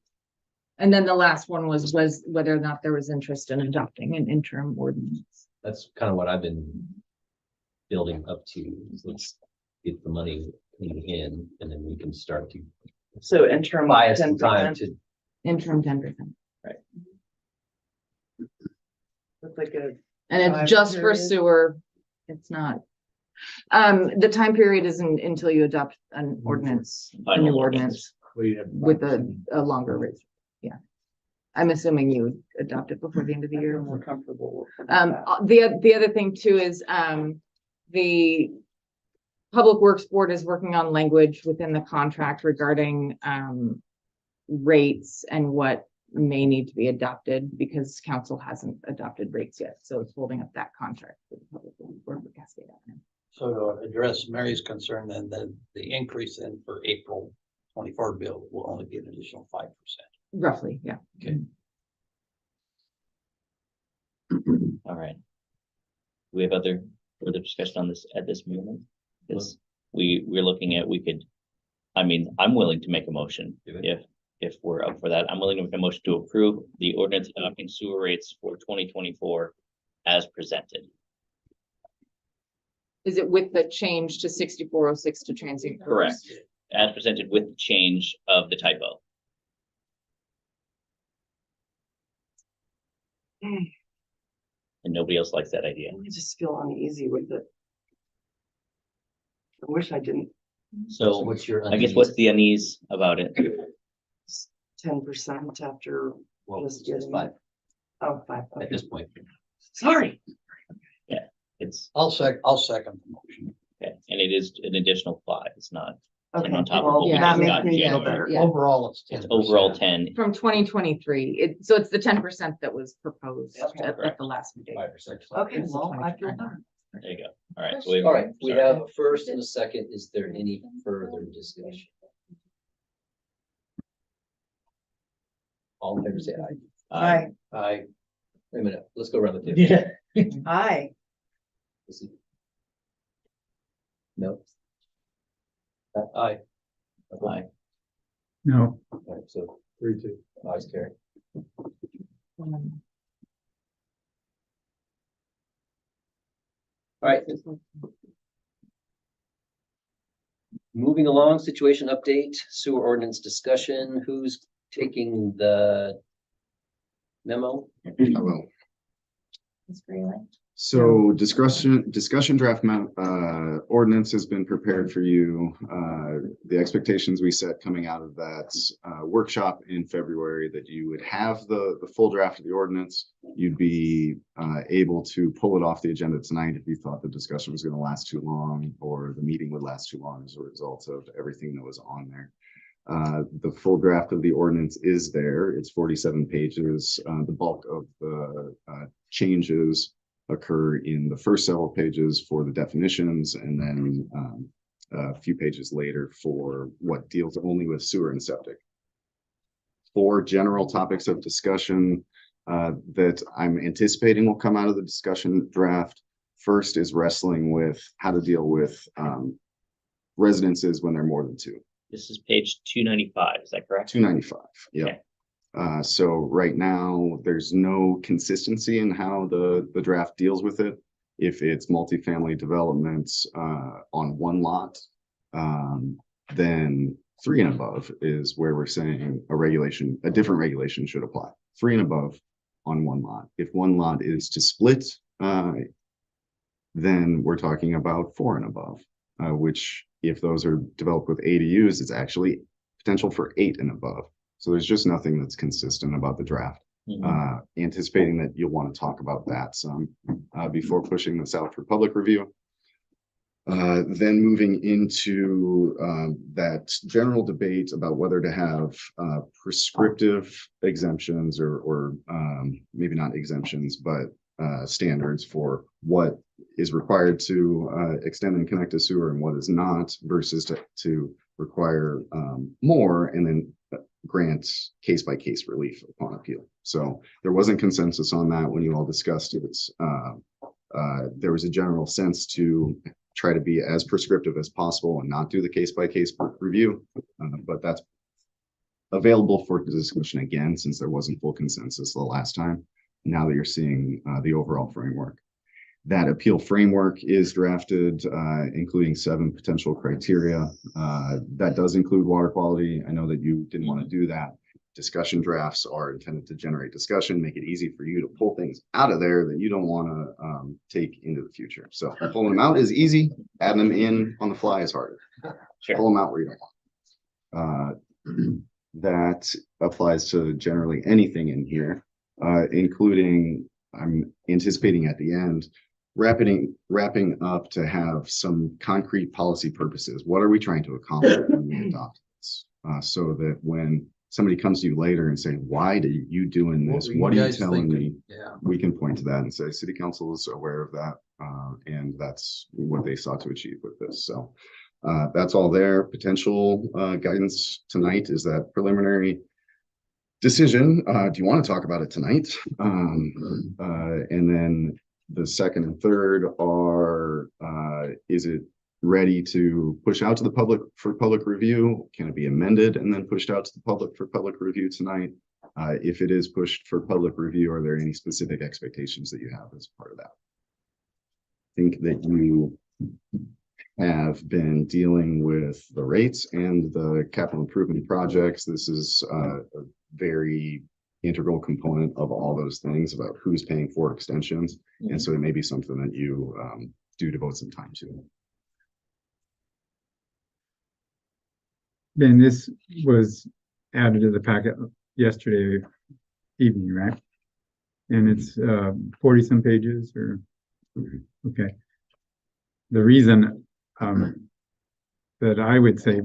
And then the last one was whether or not there was interest in adopting an interim ordinance. that's kind of what I've been building up to. Let's get the money in and then we can start to So interim buy us some time 10%. to, Interim 10%. That's like a, And Time it's just for period? sewer. It's not. The time period isn't until you adopt an ordinance, a Final new ordinance. ordinance with a longer rate. Yeah. I'm assuming you would adopt it before the end of the I feel year. more comfortable. with Um, that. the other thing too is, the Public Works Board is working on language within the contract regarding, rates and what may need to be adopted because council hasn't adopted rates yet. So it's holding up that contract for the Public Works Board for Cascade Avenue. So to address Mary's concern, then the increase in for April 24 bill will only be an additional 5%. Roughly, yeah. All right. Do we have other further discussion on this at this moment? Because we're looking at, I mean, I'm willing to make a motion if we're up for that. I'm willing to make a motion to approve the ordinance adopting sewer rates for 2024 as presented. Is it with the change to 6406 to transient? Correct. purpose? As presented with the change of the typo. And nobody else likes that idea. I just feel uneasy with it. I wish I didn't. So what's your? I guess what's the unease about it? 10% after Well, just it's getting. 5 Oh, 5. at Okay. this point. Sorry. It's, I'll second the motion. okay, and it is an additional 5. It's not 10 Okay. on top of well, what we Yeah. that just makes got in me feel January. better. Yeah. Overall, it's 10%. It's overall 10. From 2023, so it's the 10% that was proposed Okay. at the last meeting. 5%. Okay, It's the well, I feel 2023. better. There you go. All right. So All right, we sorry. have a first and a second. Is there any further discussion? All in favor, say aye. Aye. Aye. Wait a minute, let's go around the table. Yeah. Aye. Is it- No? Aye. Aye. No, All right, so 3-2. Ayes carry. All right. Moving along, situation update, sewer ordinance discussion. Who's taking the memo? I will. Ms. Freeland? So discussion draft ordinance has been prepared for you. The expectations we set coming out of that workshop in February that you would have the full draft of the ordinance. You'd be able to pull it off the agenda tonight if you thought the discussion was going to last too long or the meeting would last too long as a result of everything that was on there. The full draft of the ordinance is there. It's 47 pages. The bulk of the changes occur in the first several pages for the definitions and then a few pages later for what deals only with sewer and septic. 4 general topics of discussion that I'm anticipating will come out of the discussion draft. First is wrestling with how to deal with residences when they're more than 2. This is page 295. Is that correct? 295, yeah. Okay. So right now, there's no consistency in how the draft deals with it. If it's multifamily developments on one lot, then 3 and above is where we're saying a different regulation should apply. 3 and above on one lot. If one lot is to split, then we're talking about 4 and above, which if those are developed with ADUs, it's actually potential for 8 and above. So there's just nothing that's consistent about the draft. Anticipating that you'll want to talk about that some before pushing this out for public review. Then moving into that general debate about whether to have prescriptive exemptions or maybe not exemptions, but standards for what is required to extend and connect a sewer and what is not versus to require more and then grant case-by-case relief upon appeal. So there wasn't consensus on that when you all discussed it. There was a general sense to try to be as prescriptive as possible and not do the case-by-case review, but that's available for discussion again, since there wasn't full consensus the last time, now that you're seeing the overall framework. That appeal framework is drafted, including 7 potential criteria. That does include water quality. I know that you didn't want to do that. Discussion drafts are intended to generate discussion, make it easy for you to pull things out of there that you don't want to take into the future. So pulling them out is easy. Adding them in on the fly is harder. Sure. Pull them out where you don't want. That applies to generally anything in here, including, I'm anticipating at the end, wrapping up to have some concrete policy purposes. What are we trying to accomplish when we adopt this? So that when somebody comes to you later and say, why are you doing this? What are you telling me? Yeah. We can point to that and say, city council is aware of that. And that's what they sought to achieve with this. So that's all there. Potential guidance tonight is that preliminary decision. Do you want to talk about it tonight? And then the second and third are, is it ready to push out to the public for public review? Can it be amended and then pushed out to the public for public review tonight? If it is pushed for public review, are there any specific expectations that you have as part of that? I think that you have been dealing with the rates and the capital improvement projects. This is a very integral component of all those things about who's paying for extensions. And so it may be something that you do devote some time to. Ben, this was added to the packet yesterday evening, right? And it's 40 some pages or, okay. The reason that I would say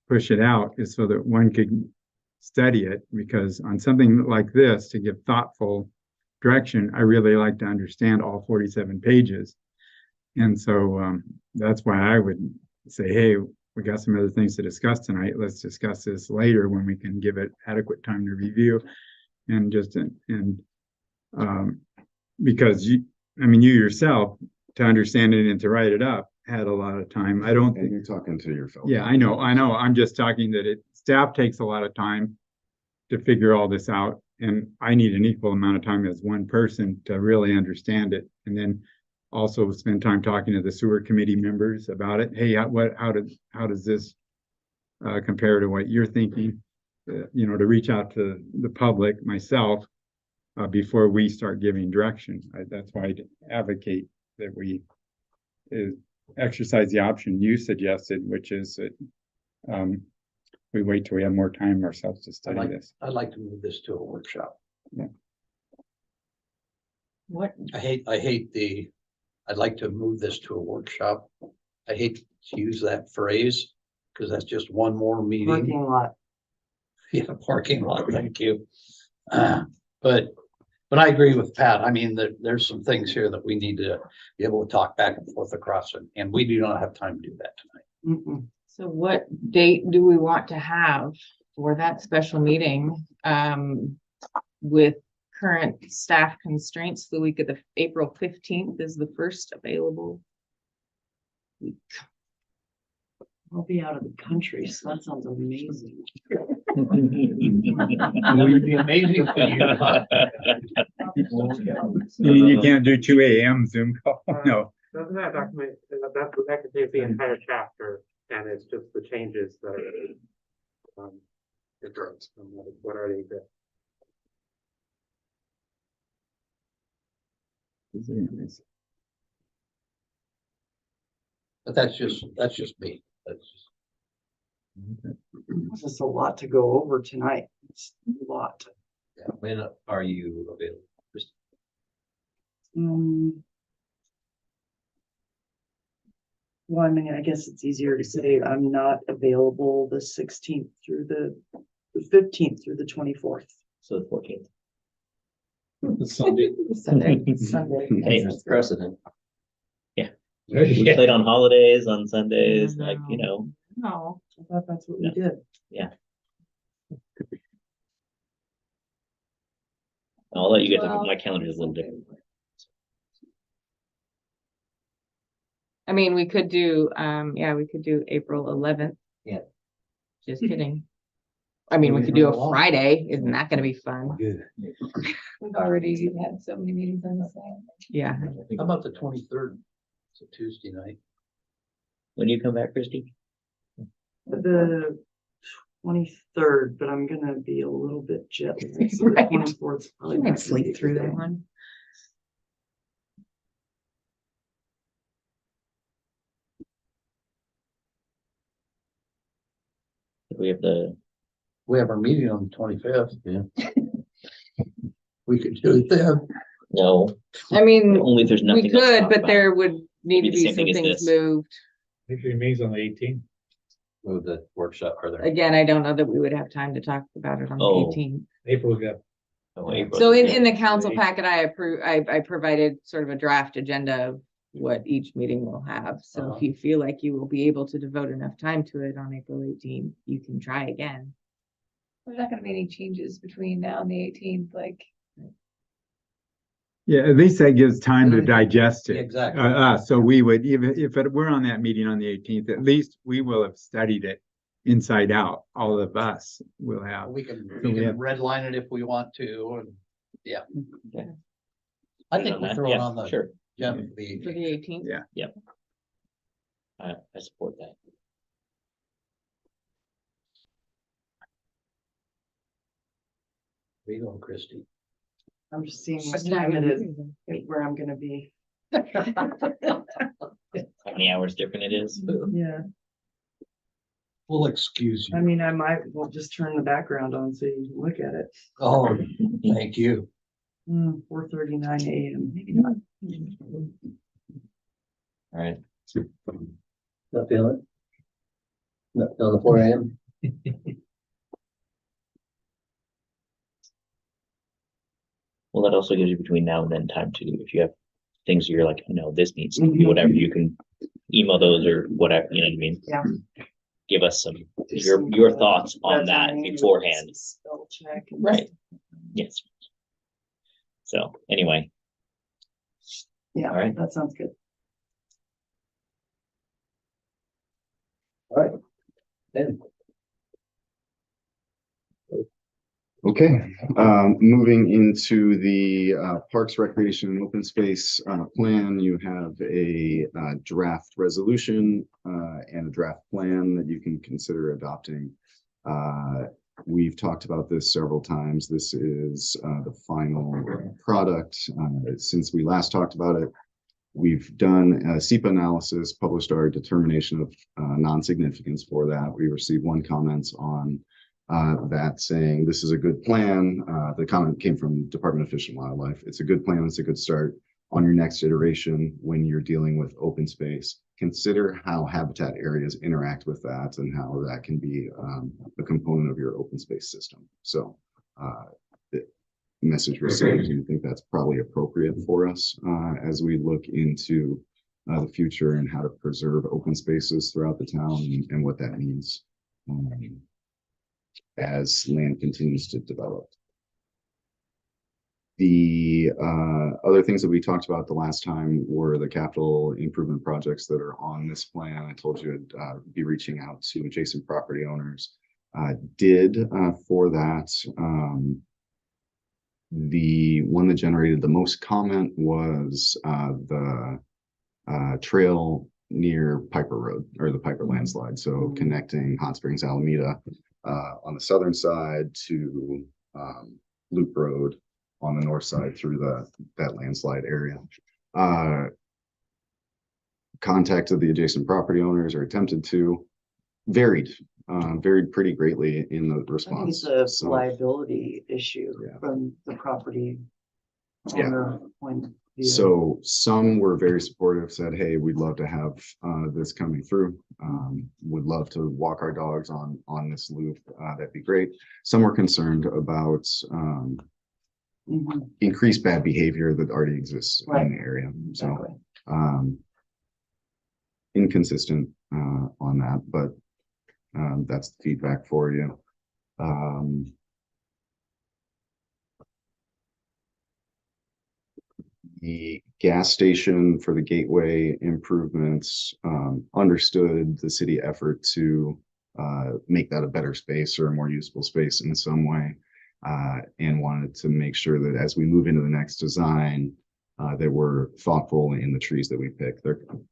push it out is so that one could study it, because on something like this, to give thoughtful direction, I really like to understand all 47 pages. And so that's why I would say, hey, we got some other things to discuss tonight. Let's discuss this later when we can give it adequate time to review. And just, because you yourself, to understand it and to write it up, had a lot of time. I don't think you're talking to your fellow. Yeah, I know. I'm just talking that staff takes a lot of time to figure all this out. And I need an equal amount of time as one person to really understand it. And then also spend time talking to the sewer committee members about it. Hey, how does this compare to what you're thinking? To reach out to the public, myself, before we start giving direction. That's why I advocate that we exercise the option you suggested, which is that we wait till we have more time ourselves to study this. I'd like to move this to a workshop. Yeah. What? I'd like to move this to a workshop. I hate to use that phrase because that's just one more meeting. Parking lot. Yeah, parking lot, thank you. But I agree with Pat. I mean, there's some things here that we need to be able to talk back and forth across, and we do not have time to do that tonight. So what date do we want to have for that special meeting? With current staff constraints, the week of the April 15th is the first available week. I'll be out of the country, so that sounds amazing. It would be amazing for you. You can't do 2 a.m. Zoom call. No. Doesn't that document, that contains the entire chapter, and it's just the changes that are different from what already exists. But that's just me. This is a lot to go over tonight. It's a lot. Yeah. When are you available? Well, I mean, I guess it's easier to say I'm not available the 16th through the 15th through the 24th. So the 14th. Sunday. Sunday. Hey, That's precedent. We played on holidays, on Sundays, No. No, I thought that's what we Yeah. did. I'll let you guys know. My calendar is a little different. I mean, we could do, we could do April 11th. Yeah. Just kidding. I mean, we Moving could do right a along. Friday. Isn't that gonna be fun? We've already had so many meetings on the same. Yeah. How about the 23rd? It's a Tuesday night. When do you come back, Christie? The 23rd, but I'm gonna be a little bit jet lagged. So the Right. 24th 's probably You not might gonna be sleep a through good that day. one. We have the, We have our meeting on the 25th. Yeah. We could do it then. no, I mean, only if there's we nothing else to could, talk but about. there would need Be to the be same some thing as things this. moved. Usually means on the 18th. Move the workshop further. Again, I don't know that we would have time to talk about it on the Oh. 18th. April got. Oh, April. So in the council Eight. packet, I provided sort of a draft agenda of what each meeting will have. So if you feel like you will be able to devote enough time to it on April 18th, you can try again. There's not gonna be any changes between now and the 18th, like. Yeah, at least that gives time to Really? digest it. Exactly. So we would, even if we're on that meeting on the 18th, at least we will have studied it inside out. All of us will have. We can, So we we can have- redline it if we want to, and, yeah. Okay. I Put it think on we that. throw it Yeah, on the Sure, agenda for the For the 18th? Yeah. I support that. Where you going, Christie? I'm just seeing what She's not time it gonna is, be where I'm gonna be. How many hours different it is? Yeah, We'll excuse I you. mean, I might, well, just turn the background on so you can look at it. Oh, thank you. 4:39 AM, maybe not. All right. Not feeling it? Not feeling the 4 AM? Well, that also gives you between now and then time to, if you have things you're like, no, this needs to be Mhm. whatever, you can email those or whatever, you know what I mean? Yeah. Give us some, Just your, some, your thoughts on that redlining and beforehand. Spell check. and- Right. Yes. So anyway, Yeah, All right. that sounds good. Ben? Okay, moving into the Parks, Recreation and Open Space plan, you have a draft resolution and a draft plan that you can consider adopting. We've talked about this several times. This is the final product. Since we last talked about it, we've done a SEPA analysis, published our determination of non-significance for that. We received one comment on that saying this is a good plan. The comment came from Department of Fish and Wildlife. It's a good plan. It's a good start on your next iteration when you're dealing with open space. Consider how habitat areas interact with that and how that can be a component of your open space system. So the message was saying, do you think that's probably appropriate for us as we look into the future and how to preserve open spaces throughout the town and what that means as land continues to develop. The other things that we talked about the last time were the capital improvement projects that are on this plan. I told you I'd be reaching out to adjacent property owners. For that. The one that generated the most comment was the trail near Piper Road or the Piper landslide. So connecting Hot Springs, Alameda on the southern side to Loop Road on the north side through that landslide area. Contacted the adjacent property owners or attempted to, varied pretty greatly in the I think response. it's a liability issue Yeah. from the property Yeah. owner point of view. So some were very supportive, said, hey, we'd love to have this coming through. Would love to walk our dogs on this loop. That'd be great. Some were concerned about Mhm, increased bad behavior that already exists Right. in the area. So exactly. inconsistent on that, but that's the feedback for you. The gas station for the gateway improvements, understood the city effort to make that a better space or a more useful space in some way. And wanted to make sure that as we move into the next design, that we're thoughtful in the trees that we pick.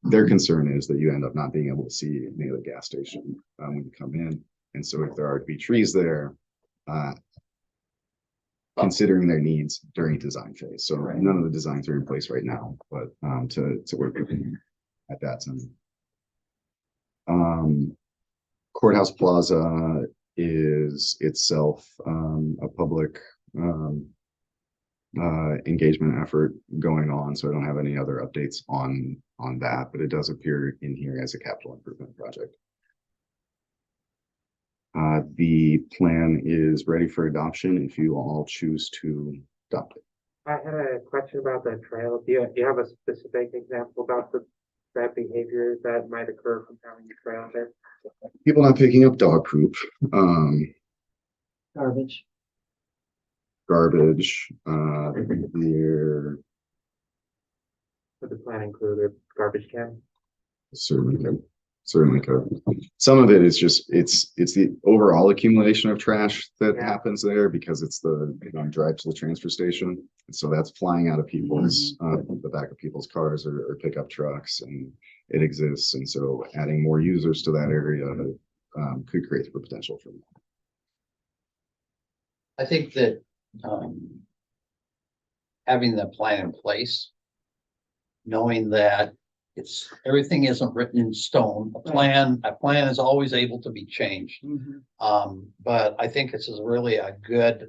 Their concern is that you end up not being able to see near the gas station when you come in. And so if there are to be trees there, considering their needs during design phase. So none of the designs are in place right now, but to work with them at that time. Courthouse Plaza is itself a public engagement effort going on, so I don't have any other updates on that, but it does appear in here as a capital improvement project. The plan is ready for adoption if you all choose to adopt it. I had a question about the trail. Do you have a specific example about that behavior that might occur from having a trail there? People not picking up dog poop, Garbage. garbage, near Would the plan include a garbage can? certainly could. Some of it is just, it's the overall accumulation of trash that happens there because it's the drive to the transfer station. And so that's flying out of people's, the back of people's cars or pickup trucks, and it exists. And so adding more users to that area could create the potential for that. I think that having the plan in place, knowing that everything isn't written in stone. A plan is always able to be changed. But I think this is really a good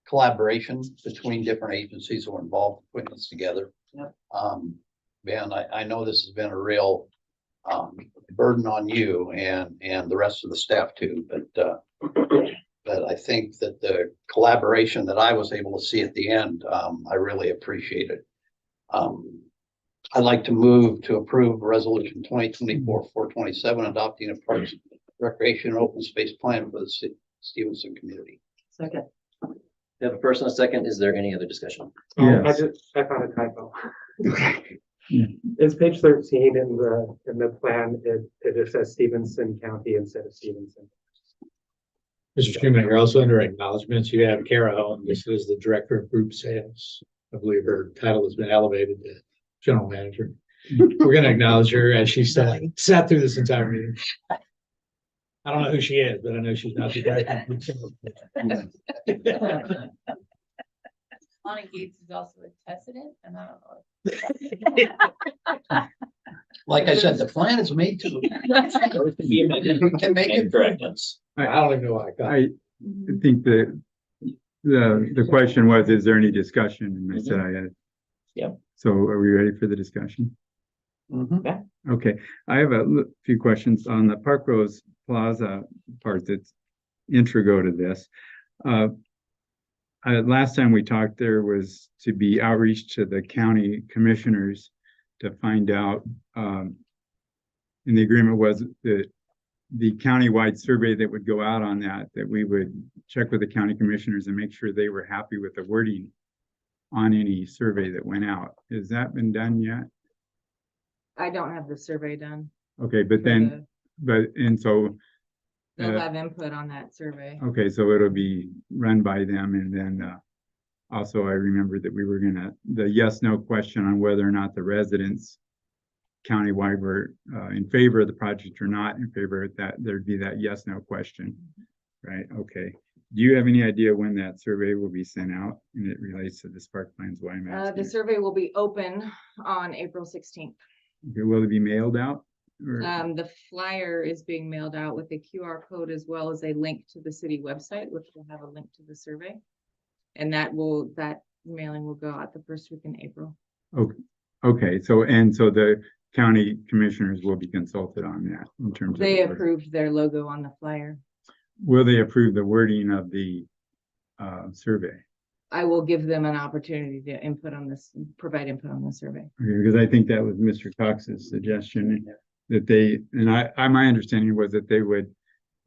collaboration between different agencies who are involved in putting this together. Ben, I know this has been a real burden on you and the rest of the staff too, but I think that the collaboration that I was able to see at the end, I really appreciated. I'd like to move to approve resolution 2024-427, adopting a parks, recreation, and open space plan for the Stevenson community. Second. We have a first and a second. Is there any other discussion? I found a typo. It's page 13 in the plan. It just says Stevenson County instead of Stevenson. Mr. Chairman, you're also under acknowledgements. You have Kara Owen. This is the Director of Group Sales. I believe her title has been elevated to General Manager. We're going to acknowledge her as she sat through this entire meeting. I don't know who she is, but I know she's not the Director of Group Sales. Lonnie Gates is also a Testament, and I don't know. Like I said, the plan is made to. Can make it correct. I don't even know why I think the question was, is there any discussion? And I said I had. Yep. So are we ready for the discussion? Yeah. Okay, I have a few questions on the Park Rose Plaza part that's integral to this. Last time we talked, there was to be outreach to the county commissioners to find out, and the agreement was that the countywide survey that would go out on that we would check with the county commissioners and make sure they were happy with the wording on any survey that went out. Has that been done yet? I don't have the survey done. Okay, but then, so. They'll have input on that survey. Okay, so it'll be run by them, and then also I remember that we were the yes/no question on whether or not the residents countywide were in favor of the project or not in favor of that. There'd be that yes/no question, right? Okay. Do you have any idea when that survey will be sent out and it relates to the Spark Plans? Why I'm asking? The survey will be open on April 16th. Okay, will it be mailed out? Or? The flyer is being mailed out with a QR code as well as a link to the city website, which will have a link to the survey. And that mailing will go out the first week in April. Okay. So the county commissioners will be consulted on that in terms of. They approved their logo on the flyer. Will they approve the wording of the survey? I will give them an opportunity to provide input on the survey. Okay, because I think that was Mr. Cox's suggestion that my understanding was that they would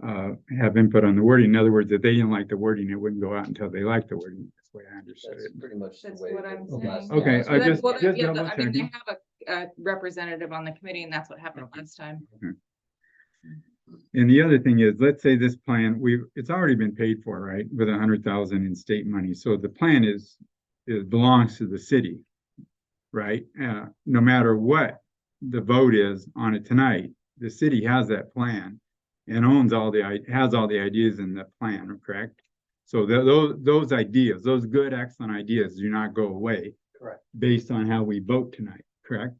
have input on the wording. In other words, if they didn't like the wording, it wouldn't go out until they liked the wording. That's the way I understood it. Pretty much That's what I'm saying. Okay, So I that's just what- double yeah, I mean, they checking. have a representative on the committee, and that's what happened last time. And the other thing is, let's say this plan, it's already been paid for, right, with 100,000 in state money. So the plan it belongs to the city, right? No matter what the vote is on it tonight, the city has that plan and has all the ideas in the plan, correct? So those ideas, those good, excellent ideas do not go away. Correct. Based on how we vote tonight, correct?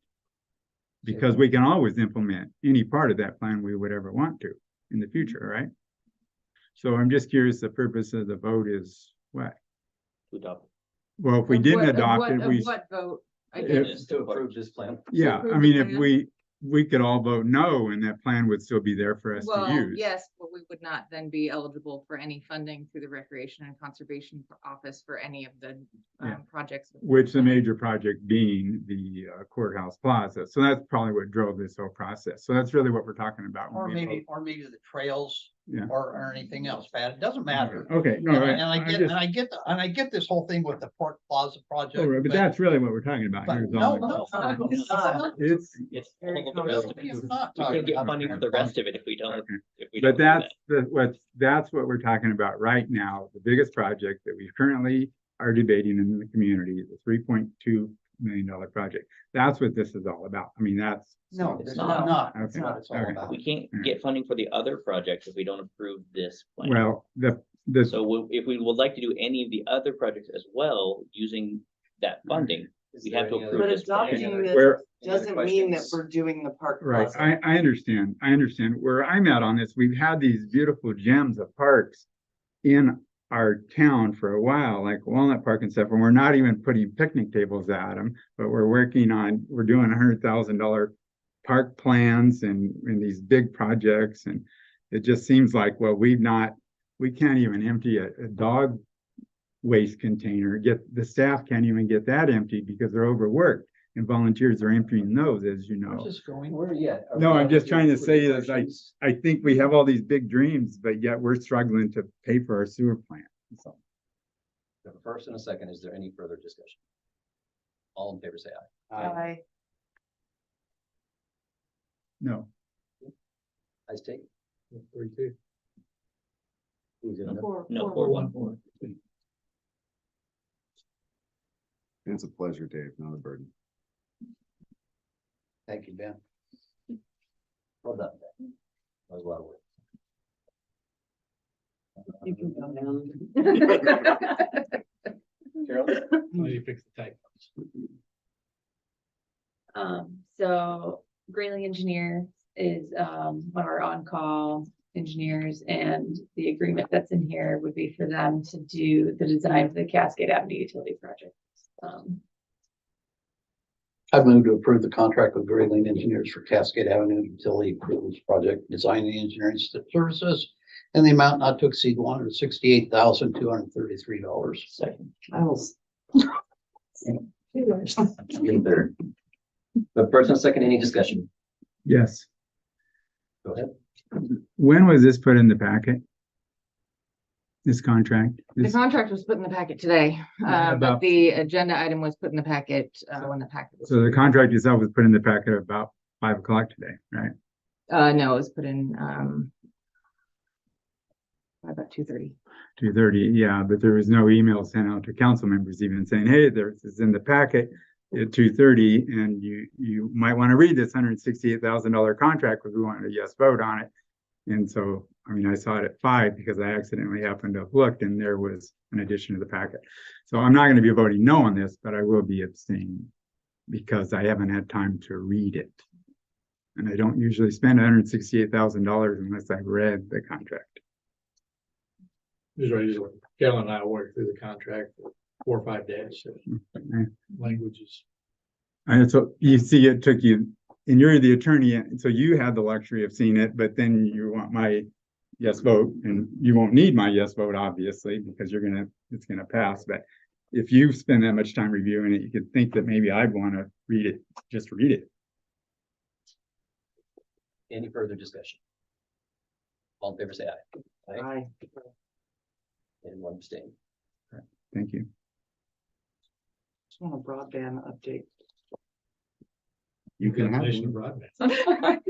Because we can always implement any part of that plan we would ever want to in the future, right? So I'm just curious, the purpose of the vote is what? To adopt. Well, if we Of didn't what- of adopt what- it, of we, What vote? I If- get Just to approve this plan. yeah, approve I the mean, if plan? we could all vote no, and that plan would still be there for us to Well, use. yes, but we would not then be eligible for any funding through the Recreation and Conservation Office for any of the Yeah. projects. Which the major project being the courthouse plaza. So that's probably what drove this whole process. So that's really what we're talking about. when Or we maybe, vote. or maybe the trails Yeah. or anything else, Pat. It doesn't matter. Okay, no, And right, I I get, just- and I get this whole thing with the Port Plaza project. oh, right, but that's really what we're talking about. But here is no, all- no, it's not. It's, It's all the rest of it. It's not We talking can't get about funding for the rest of it if we don't, okay. if we don't. But do that. that's what we're talking about right now. The biggest project that we currently are debating in the community, the $3.2 million project. That's what this is all about. I mean, that's. No, It's it's not. not. Okay, That's what it's all okay. about. We can't Yeah. get funding for the other projects if we don't approve this plan. Well, So if we would like to do any of the other projects as well, using that funding, we have to approve But this plan. adopting this Where- doesn't mean that we're doing the park right, plaza. I understand. Where I'm at on this, we've had these beautiful gems of parks in our town for a while, like Walnut Park and stuff, and we're not even putting picnic tables at them, but we're doing $100,000 park plans and these big projects, and it just seems like, well, we can't even empty a dog waste container, the staff can't even get that emptied because they're overworked, and volunteers are emptying those, as you know. Just going. Where are you at? Are No, we I'm just up trying to with say the that questions? I think we have all these big dreams, but yet we're struggling to pay for our sewer plant. So, We have a first and a second. Is there any further discussion? All in favor, say aye. I no. Ayes take. 42. Who's in it? No, 4-1. It's a pleasure, Dave, not a burden. Thank you, Ben. Well done. Ben. That was a lot of work. You can go down. Carol? How do you fix the typos? So Grayling Engineer is, one of our on-call engineers, and the agreement that's in here would be for them to do the design for the Cascade Avenue utility project. I've moved to approve the contract with Grayling Engineers for Cascade Avenue Utility Improvements Project Design and Engineering Services in the amount not to exceed $168,233. Second. I was. Getting better. The first and second, any discussion? Yes. Go ahead. When was this put in the packet? This contract? The This- contract was put in the packet today, Yeah, but about- the agenda item was put in the packet, when the packet was. So the contract itself was put in the packet about 5 o'clock today, right? No, it was put in, about 2:30. 2:30, yeah, but there was no email sent out to council members even saying, hey, this is in the packet at 2:30, and you might want to read this $168,000 contract because we wanted a yes vote on it. And so, I mean, I saw it at 5 because I accidentally happened to have looked and there was an addition to the packet. So I'm not going to be voting no on this, but I will be abstaining because I haven't had time to read it. And I don't usually spend $168,000 unless I've read the contract. Just ready to, Carol and I worked through the contract for 4 or 5 days. So Okay. languages. And so you see, it took you, and you're the attorney, and so you had the luxury of seeing it, but then you want my yes vote, and you won't need my yes vote, obviously, because it's gonna pass, but if you spend that much time reviewing it, you could think that maybe I'd want to read it, just read it. Any further discussion? All in favor, say aye. I And one abstain. Thank you. just want a broadband update. You can have Definition of one. broadband.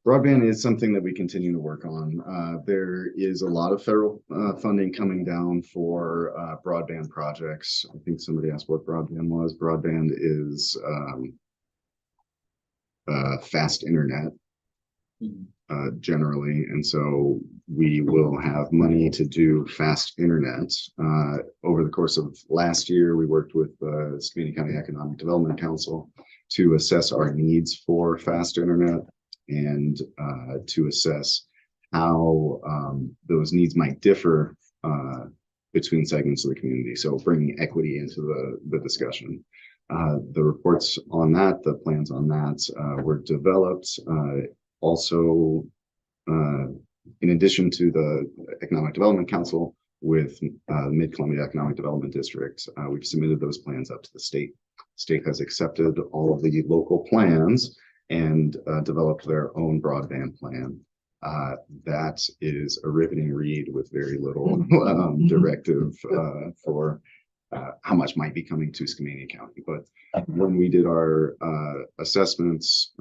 Broadband is something that we continue to work on. There is a lot of federal funding coming down for broadband projects. I think somebody asked what broadband was. Broadband is fast internet generally, and so we will have money to do fast internet. Over the course of last year, we worked with the Skamania County Economic Development Council to assess our needs for fast internet and to assess how those needs might differ between segments of the community. So bringing equity into the discussion. The reports on that, the plans on that were developed. Also, in addition to the Economic Development Council with Mid-Columbia Economic Development District, we've submitted those plans up to the state. State has accepted all of the local plans and developed their own broadband plan. That is a riveting read with very little directive for how much might be coming to Skamania County. But when we did our assessments,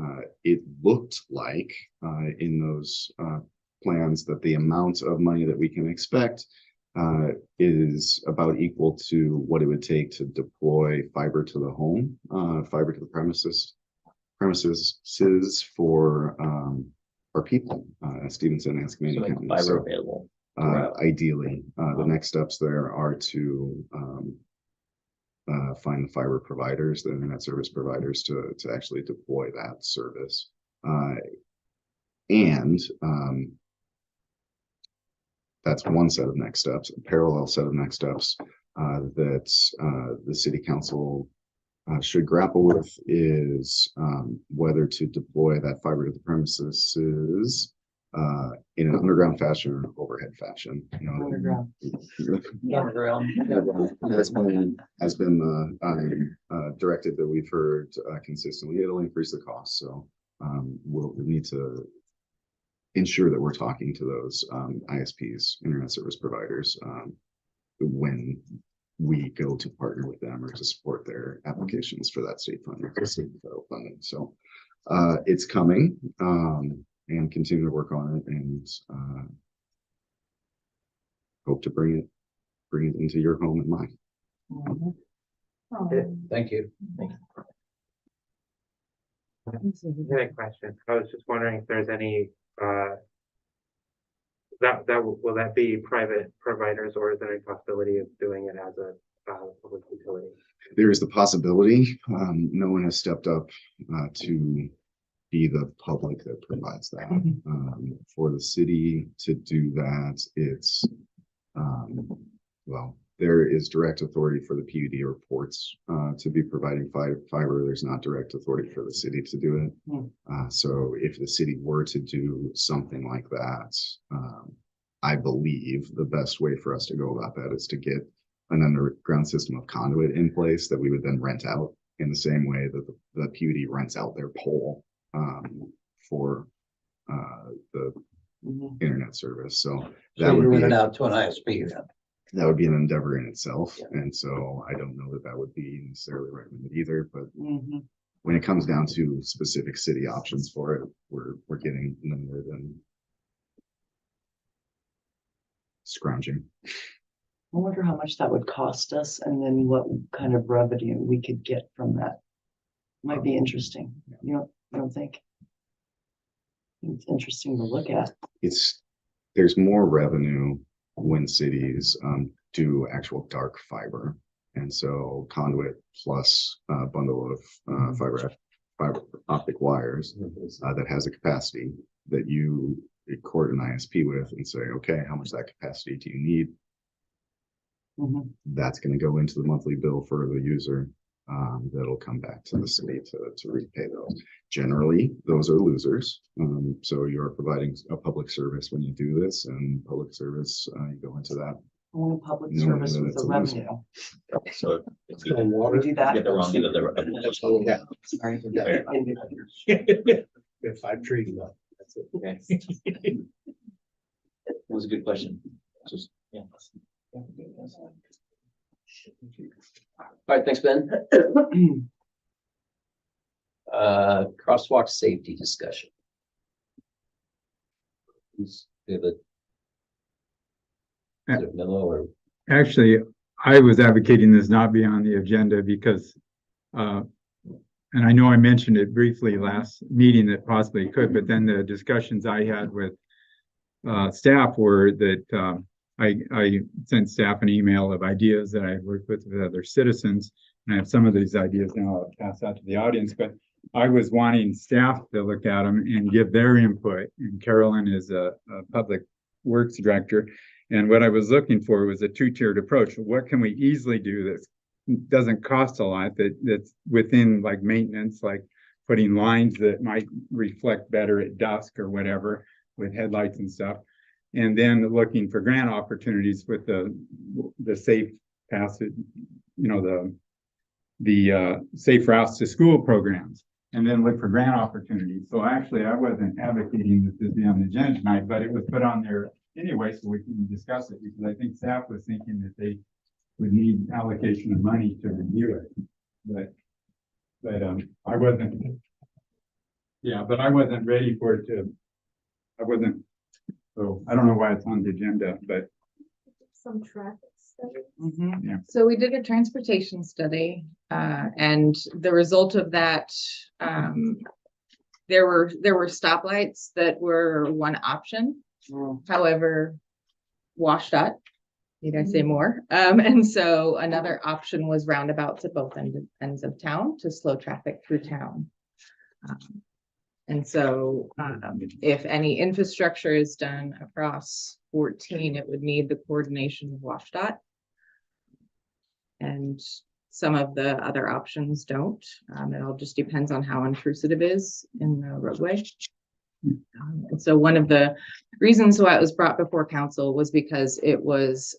it looked like in those plans that the amount of money that we can expect is about equal to what it would take to deploy fiber to the home, fiber to the premises for our people, Stevenson and Skamania County. Fiber So, available. ideally, the next steps there are to find the fiber providers, the internet service providers to actually deploy that service. And that's one set of next steps. A parallel set of next steps that the city council should grapple with is whether to deploy that fiber to the premises in an underground fashion or overhead fashion. You know, Underground. has been the directive that we've heard consistently. It'll increase the cost, so we'll need to ensure that we're talking to those ISPs, internet service providers, when we go to partner with them or to support their applications for that state funding, state and federal funding. So it's coming, and continue to work on it, and hope to bring it into your home and mine. Thank you. I had a question. I was just wondering if there's any, will that be private providers, or is there a possibility of doing it as a public utility? There is the possibility. No one has stepped up to be the public that provides that. For the city to do that, it's well, there is direct authority for the PUD reports to be providing fiber. There's not direct authority for the city to do it. So if the city were to do something like that, I believe the best way for us to go about that is to get an underground system of conduit in place that we would then rent out in the same way that the PUD rents out their pole for the internet service. So that So would you be rent it out to an ISP then? that would be an endeavor in itself. And so I don't know that that would be necessarily recommended either, but when it comes down to specific city options for it, we're getting limited and scrounging. I wonder how much that would cost us and then what kind of revenue we could get from that. Might be interesting. You don't think? It's interesting to look at. There's more revenue when cities do actual dark fiber. And so conduit plus a bundle of fiber optic wires that has a capacity that you court an ISP with and say, okay, how much of that capacity do you need? That's going to go into the monthly bill for the user. That'll come back to the city to repay those. Generally, those are losers. So you're providing a public service when you do this, and public service, you go into that. Only public No, service no, with it's the a loser. revenue. So if we We do that. get the wrong end of the. Sorry. We have 5 trees left. That's it. Okay. That was a good question. Just, yeah. All right, thanks, Ben. Crosswalk safety discussion. Is it a memo or? Actually, I was advocating this not be on the agenda because, and I know I mentioned it briefly last meeting that possibly could, but then the discussions I had with staff were that I sent staff an email of ideas that I worked with other citizens. And I have some of these ideas now I'll pass out to the audience, but I was wanting staff to look at them and give their input. And Carolyn is a public works director. And what I was looking for was a two-tiered approach. What can we easily do that doesn't cost a lot, that's within like maintenance, like putting lines that might reflect better at dusk or whatever with headlights and stuff. And then looking for grant opportunities with the safe passage, you know, the safe routes to school programs, and then look for grant opportunities. So actually I wasn't advocating that this be on the agenda tonight, but it was put on there anyway, so we can discuss it, because I think staff was thinking that they would need allocation of money to review it. But I wasn't, but I wasn't ready for it to, so I don't know why it's on the agenda, but Some traffic studies. yeah. So we did a transportation study, and the result of that, there were stoplights that were one option. However, WashDOT, need I say more? And so another option was roundabouts at both ends of town to slow traffic through town. And so if any infrastructure is done across 14, it would need the coordination of WashDOT. And some of the other options don't. It all just depends on how intrusive it is in the roadway. And so one of the reasons why it was brought before council was because it was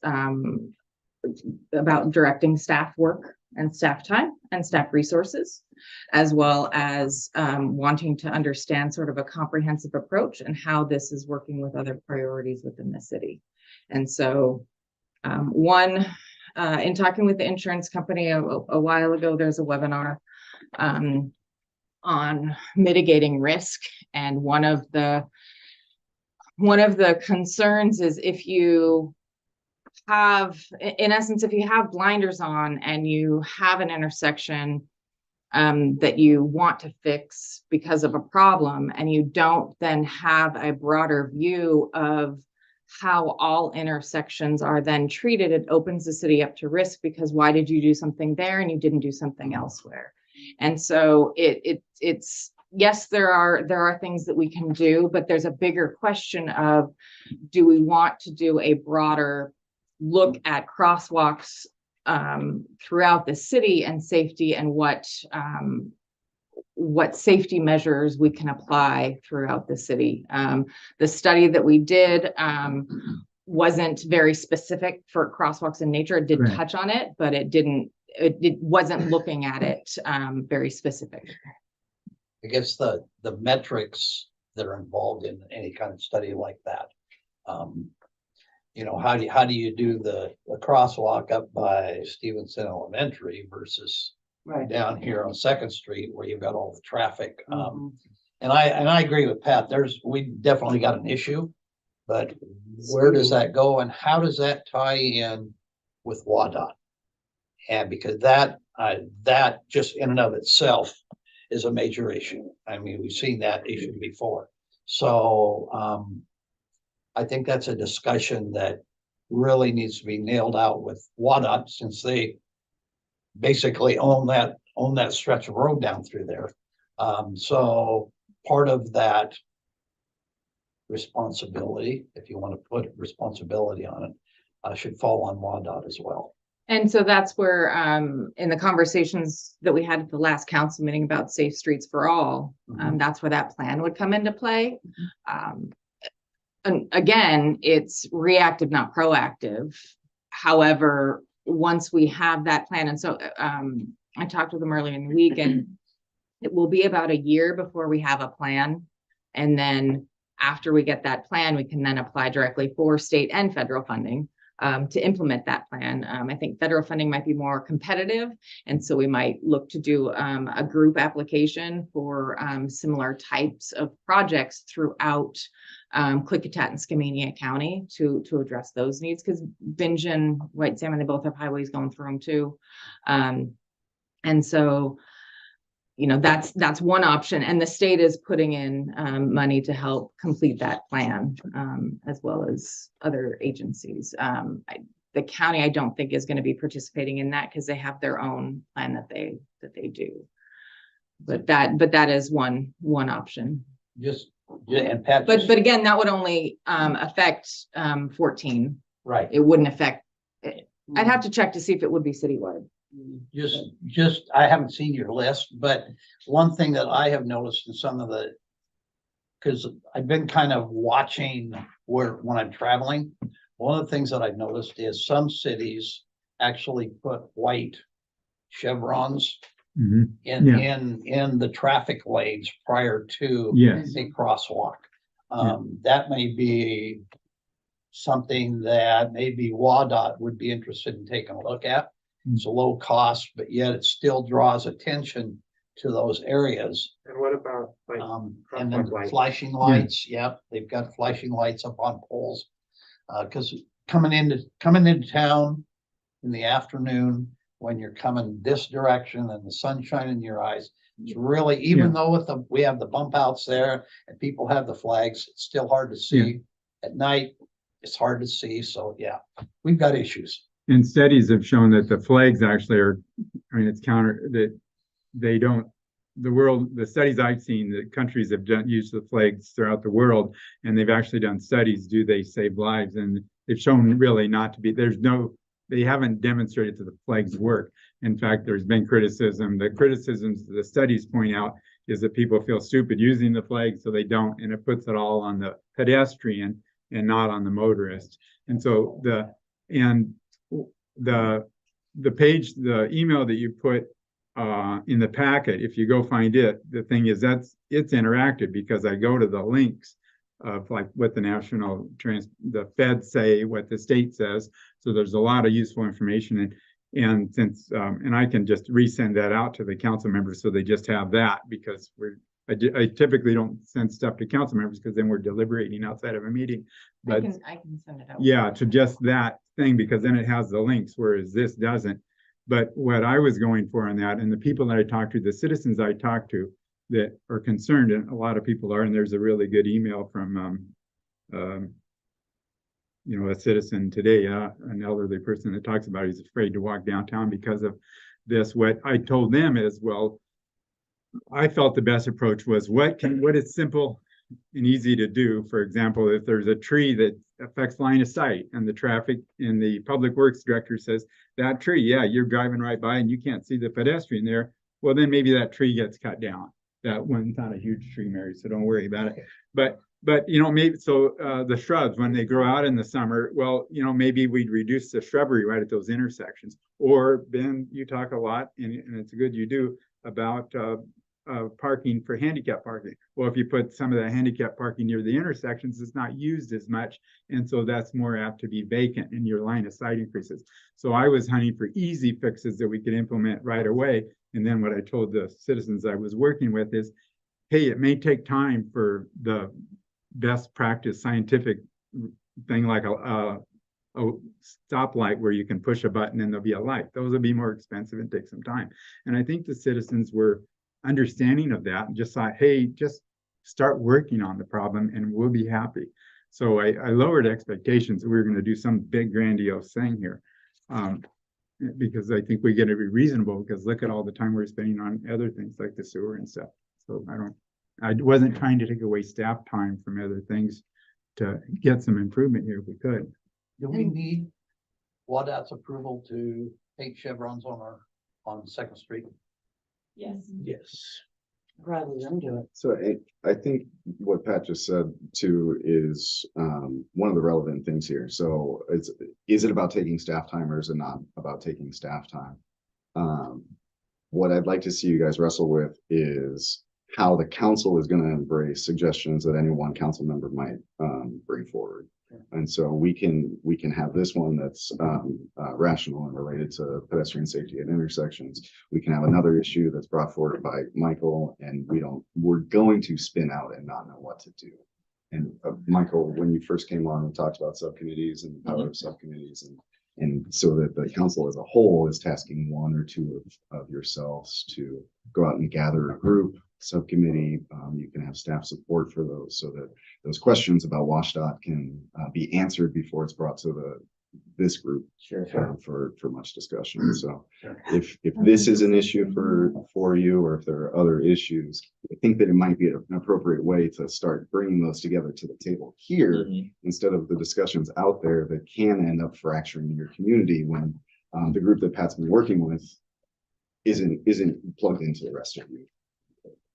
about directing staff work and staff time and staff resources, as well as wanting to understand sort of a comprehensive approach and how this is working with other priorities within the city. And so in talking with the insurance company a while ago, there's a webinar on mitigating risk. And one of the concerns is if you have, in essence, if you have blinders on and you have an intersection that you want to fix because of a problem, and you don't then have a broader view of how all intersections are then treated, it opens the city up to risk, because why did you do something there and you didn't do something elsewhere? And so it's yes, there are things that we can do, but there's a bigger question of, do we want to do a broader look at crosswalks throughout the city and safety, and what safety measures we can apply throughout the city. The study that we did wasn't very specific for crosswalks in nature. It did touch on it, but it wasn't looking at it very specific. I guess the metrics that are involved in any kind of study like that. You know, how do you do the crosswalk up by Stevenson Elementary versus down here on 2nd Street where you've got all the traffic? And I agree with Pat. We definitely got an issue, but where does that go and how does that tie in with WADOT? And because that just in and of itself is a major issue. I mean, we've seen that issue before. So I think that's a discussion that really needs to be nailed out with WADOT, since they basically own that stretch of road down through there. So part of that responsibility, if you want to put responsibility on it, should fall on WADOT as well. And so that's where, in the conversations that we had at the last council meeting about Safe Streets for All, that's where that plan would come into play. And again, it's reactive, not proactive. However, once we have that plan, and so I talked with them earlier in the week, and it will be about a year before we have a plan. And then after we get that plan, we can then apply directly for state and federal funding to implement that plan. I think federal funding might be more competitive. And so we might look to do a group application for similar types of projects throughout Klickitat and Skamania County to address those needs, because Bingen, White Salmon, they both have highways going through them too. And so, you know, that's one option, and the state is putting in money to help complete that plan, as well as other agencies. The county, I don't think, is going to be participating in that because they have their own plan that they do. But that is one option. Just, yeah, and Pat. But again, that would only affect 14. Right. It wouldn't affect. I'd have to check to see if it would be citywide. Just, I haven't seen your list, but one thing that I have noticed in some of the, because I've been kind of watching when I'm traveling, one of the things that I've noticed is some cities actually put white chevrons Mhm. in the traffic lanes prior to Yes. a crosswalk. That may be something that maybe WADOT would be interested in taking a look at. It's a low cost, but yet it still draws attention to those areas. And what about like And then crosswalk lights? flashing lights, yep, they've got flashing lights up on poles. Cause coming into town in the afternoon, when you're coming this direction and the sunshine in your eyes, it's really, even though we have the bump outs there and people have the flags, it's still hard to see. At night, it's hard to see, so yeah, we've got issues. And studies have shown that the flags actually are, I mean, it's counter, that they don't, the studies I've seen, the countries have used the flags throughout the world, and they've actually done studies, do they save lives? And they've shown really not to be, they haven't demonstrated that the flags work. In fact, there's been criticism. The criticisms the studies point out is that people feel stupid using the flag, so they don't, and it puts it all on the pedestrian and not on the motorist. And so the page, the email that you put in the packet, if you go find it, the thing is it's interactive, because I go to the links of like what the feds say, what the state says. So there's a lot of useful information, and since and I can just resend that out to the council members, so they just have that, because I typically don't send stuff to council members because then we're deliberating outside of a meeting. But I can send it out. yeah, to just that thing, because then it has the links, whereas this doesn't. But what I was going for on that, and the people that I talked to, the citizens I talked to that are concerned, and a lot of people are, and there's a really good email from a citizen today, an elderly person that talks about he's afraid to walk downtown because of this. What I told them is, well, I felt the best approach was what is simple and easy to do. For example, if there's a tree that affects line of sight and the traffic and the public works director says that tree, yeah, you're driving right by and you can't see the pedestrian there. Well, then maybe that tree gets cut down. That one's not a huge tree, Mary, so don't worry about it. But maybe the shrubs, when they grow out in the summer, well, maybe we'd reduce the shrubbery right at those intersections. Or Ben, you talk a lot, and it's good you do, about parking for handicap parking. Well, if you put some of the handicap parking near the intersections, it's not used as much, and so that's more apt to be vacant, and your line of sight increases. So I was hunting for easy fixes that we could implement right away. And then what I told the citizens I was working with is, hey, it may take time for the best practice scientific thing like a stoplight where you can push a button and there'll be a light. Those will be more expensive and take some time. And I think the citizens were understanding of that and just thought, hey, just start working on the problem and we'll be happy. So I lowered expectations that we were going to do some big grandiose thing here. Because I think we get to be reasonable, because look at all the time we're spending on other things like the sewer and stuff. So I wasn't trying to take away staff time from other things to get some improvement here if we could. Do we need WADOT's approval to paint chevrons on Second Street? Yes. Yes. Rather than do it. So I think what Pat just said too is one of the relevant things here. So is it about taking staff time, or is it not about taking staff time? What I'd like to see you guys wrestle with is how the council is going to embrace suggestions that any one council member might bring forward. And so we can have this one that's rational and related to pedestrian safety at intersections. We can have another issue that's brought forward by Michael, and we're going to spin out and not know what to do. And Michael, when you first came on, we talked about subcommittees and the power of subcommittees and so that the council as a whole is tasking one or two of yourselves to go out and gather a group subcommittee. You can have staff support for those so that those questions about WashDOT can be answered before it's brought to this group for much discussion. So if this is an issue for you, or if there are other issues, I think that it might be an appropriate way to start bringing those together to the table here instead of the discussions out there that can end up fracturing your community when the group that Pat's been working with isn't plugged into the rest of you.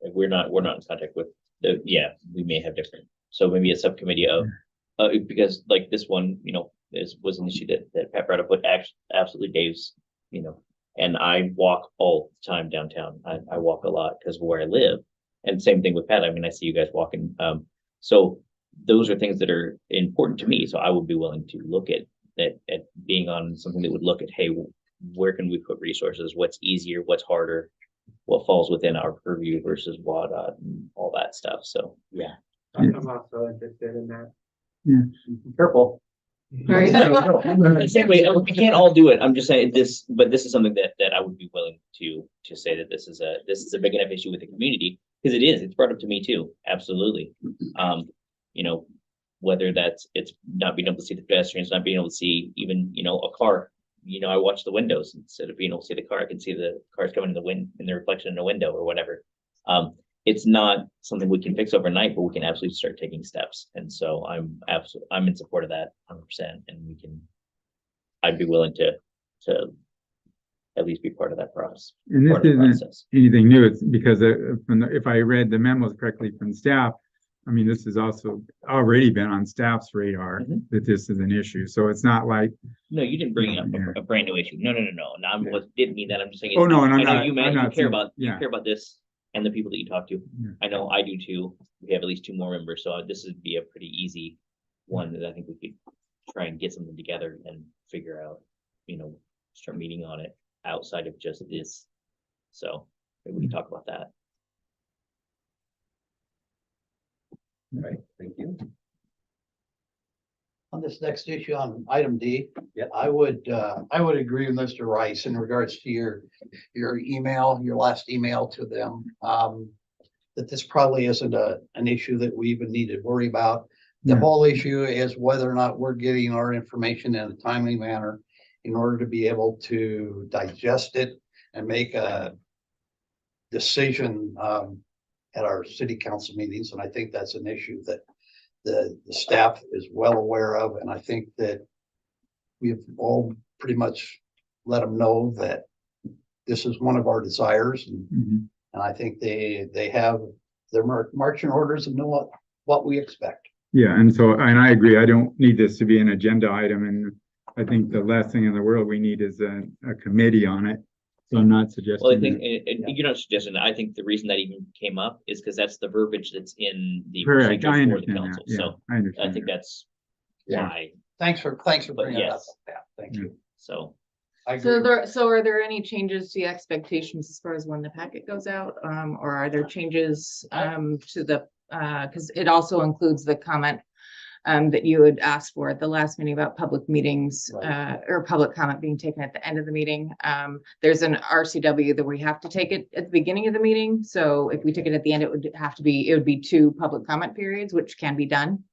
Like we're not in contact with we may have different, so maybe a subcommittee of, because like this one, was an issue that Pat brought up, but absolutely Dave's, and I walk all the time downtown. I walk a lot because of where I live, and same thing with Pat. I mean, I see you guys walking. So those are things that are important to me. So I would be willing to look at being on something that would look at, hey, where can we put resources? What's easier? What's harder? What falls within our purview versus WADOT and all that stuff. So yeah. I'm also interested in that. Careful. Right. Same way, we can't all do it. I'm just saying this, but this is something that I would be willing to say that this is a big enough issue with the community, because it's brought up to me too. Absolutely. Whether it's not being able to see the pedestrians, not being able to see even, a car. I watch the windows instead of being able to see the car. I can see the cars coming in the wind in the reflection in the window or whatever. It's not something we can fix overnight, but we can absolutely start taking steps. And so I'm in support of that 100%. And I'd be willing to at least be part of that process. And this isn't anything new. It's because if I read the memos correctly from staff, I mean, this has also already been on staff's radar that this is an issue. So it's not like. No, you didn't bring up a brand new issue. No. Didn't mean that. I'm just saying. Oh, no, and I know you care about this and the people that you talk to. Yeah. I know I do too. We have at least 2 more members, so this would be a pretty easy one that I think we could try and get something together and figure out, start meeting on it outside of just this. So maybe we can talk about that. All right, thank you. On this next issue on item D, Yep. I would agree with Mr. Rice in regards to your last email to them. That this probably isn't an issue that we even need to worry about. The whole issue is whether or not we're getting our information in a timely manner in order to be able to digest it and make a decision at our city council meetings. And I think that's an issue that the staff is well aware of. And I think that we've all pretty much let them know that this is one of our desires. And I think they have their marching orders and know what we expect. Yeah, and I agree. I don't need this to be an agenda item, and I think the last thing in the world we need is a committee on it. So I'm not suggesting. Well, I think you're not suggesting that. I think the reason that even came up is because that's the verbiage that's in the correct. I procedure for the understand council. that. Yeah, So I understand. I think that's Yeah. why. Thanks for bringing it up. yes. Yeah, thank you. So I agree. So are there any changes to the expectations as far as when the packet goes out? Or are there changes to the, because it also includes the comment that you had asked for at the last meeting about public meetings, or public comment being taken at the end of the meeting. There's an RCW that we have to take it at the beginning of the meeting. So if we took it at the end, it would be 2 public comment periods, which can be done.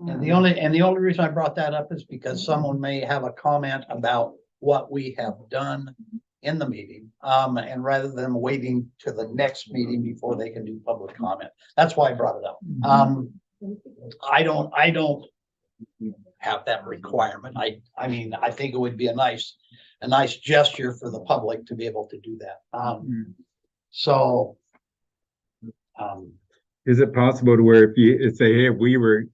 And the only reason I brought that up is because someone may have a comment about what we have done in the meeting. And rather than waiting to the next meeting before they can do public comment. That's why I brought it up. I don't have that requirement. I mean, I think it would be a nice gesture for the public to be able to do that. So. Is it possible to where if you say, hey, if we were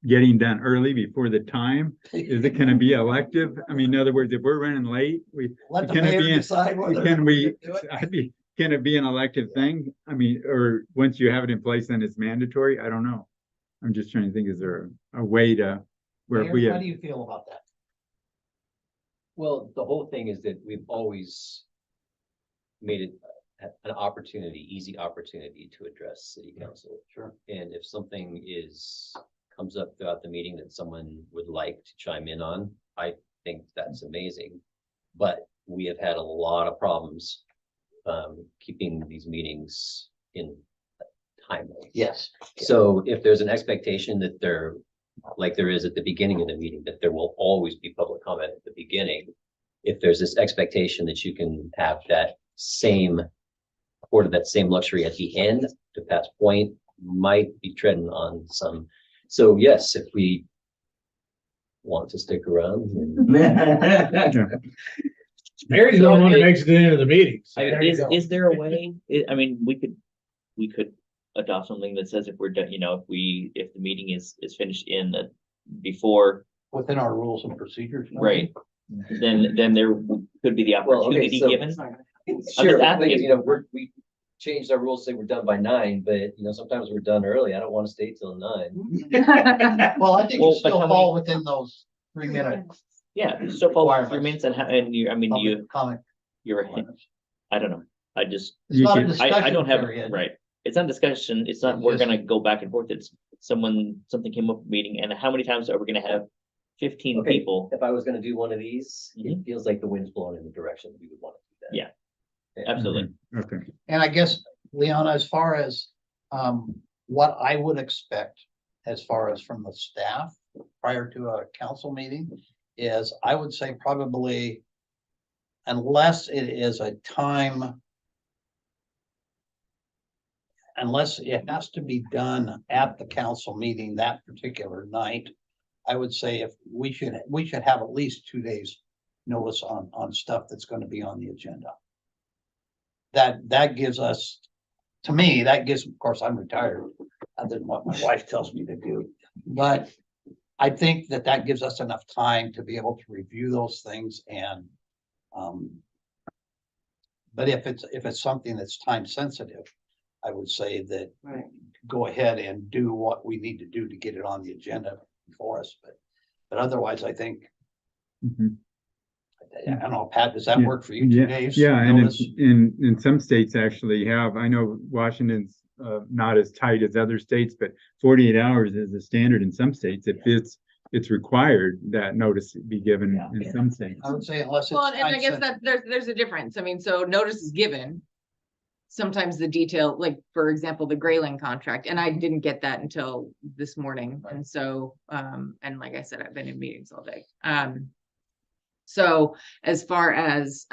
getting done early before the time, is it gonna be elective? I mean, in other words, if we're running late, Let the can it mayor be decide whether can we, do it. can it be an elective thing? I mean, or once you have it in place, then it's mandatory? I don't know. I'm just trying to think, is there a way to where if we Mayor, how have, do you feel about that? Well, the whole thing is that we've always made it an easy opportunity to address city council. Sure. And if something is comes up throughout the meeting that someone would like to chime in on, I think that's amazing. But we have had a lot of problems keeping these meetings in timely. Yes. So if there's an expectation that there, like there is at the beginning of the meeting, that there will always be public comment at the beginning. If there's this expectation that you can have that same, afforded that same luxury at the end, to Pat's point, might be treading on some. So yes, if we want to stick around. Mary's the only one that makes it into the meetings. Is there a way, I mean, we could adopt something that says if we're done, you know, if the meeting is finished in the, before, Within our rules and procedures. right? Then there could be the Well, okay, opportunity so- given. Sure, asking because, if- you know, we changed our rules, say we're done by 9, but you know, sometimes we're done early. I don't want to stay till 9. Well, I think Well, you but still how fall within those 3 minutes. Yeah, so follow 3 minutes and you, I mean, Comment. you're, I don't know, I just, It's not a You discussion I don't have, period. right. It's not discussion, it's not, It's we're just- gonna go back and forth, it's something came up meeting, and how many times are we gonna have 15 Okay. people? If I was gonna do one of these, it Mhm. feels like the wind's blowing in the direction we would want to do that. Yeah. Okay. Absolutely. Okay. And I guess, Leona, as far as what I would expect, as far as from the staff prior to a council meeting, is I would say probably, unless it is a time, unless it has to be done at the council meeting that particular night, I would say if we should have at least 2 days notice on stuff that's going to be on the agenda. That gives us, to me, that gives, of course, I'm retired, other than what my wife tells me to do. But I think that gives us enough time to be able to review those things and, but if it's something that's time sensitive, I would say that Right. go ahead and do what we need to do to get it on the agenda for us, but otherwise, I think, Mhm. I don't know, Pat, does that Yeah. work for you, 2 Yeah, days? yeah, and notice? in some states actually have, I know Washington's not as tight as other states, but 48 hours is the standard in some states. If it's required that notice be given in some states. I would say unless it's. Well, and I time guess sensitive. that there's a difference. I mean, so notice is given. Sometimes the detail, like, for example, the Grayling contract, and I didn't get that until this morning. And so, and like I said, I've been in meetings all day. So as far as,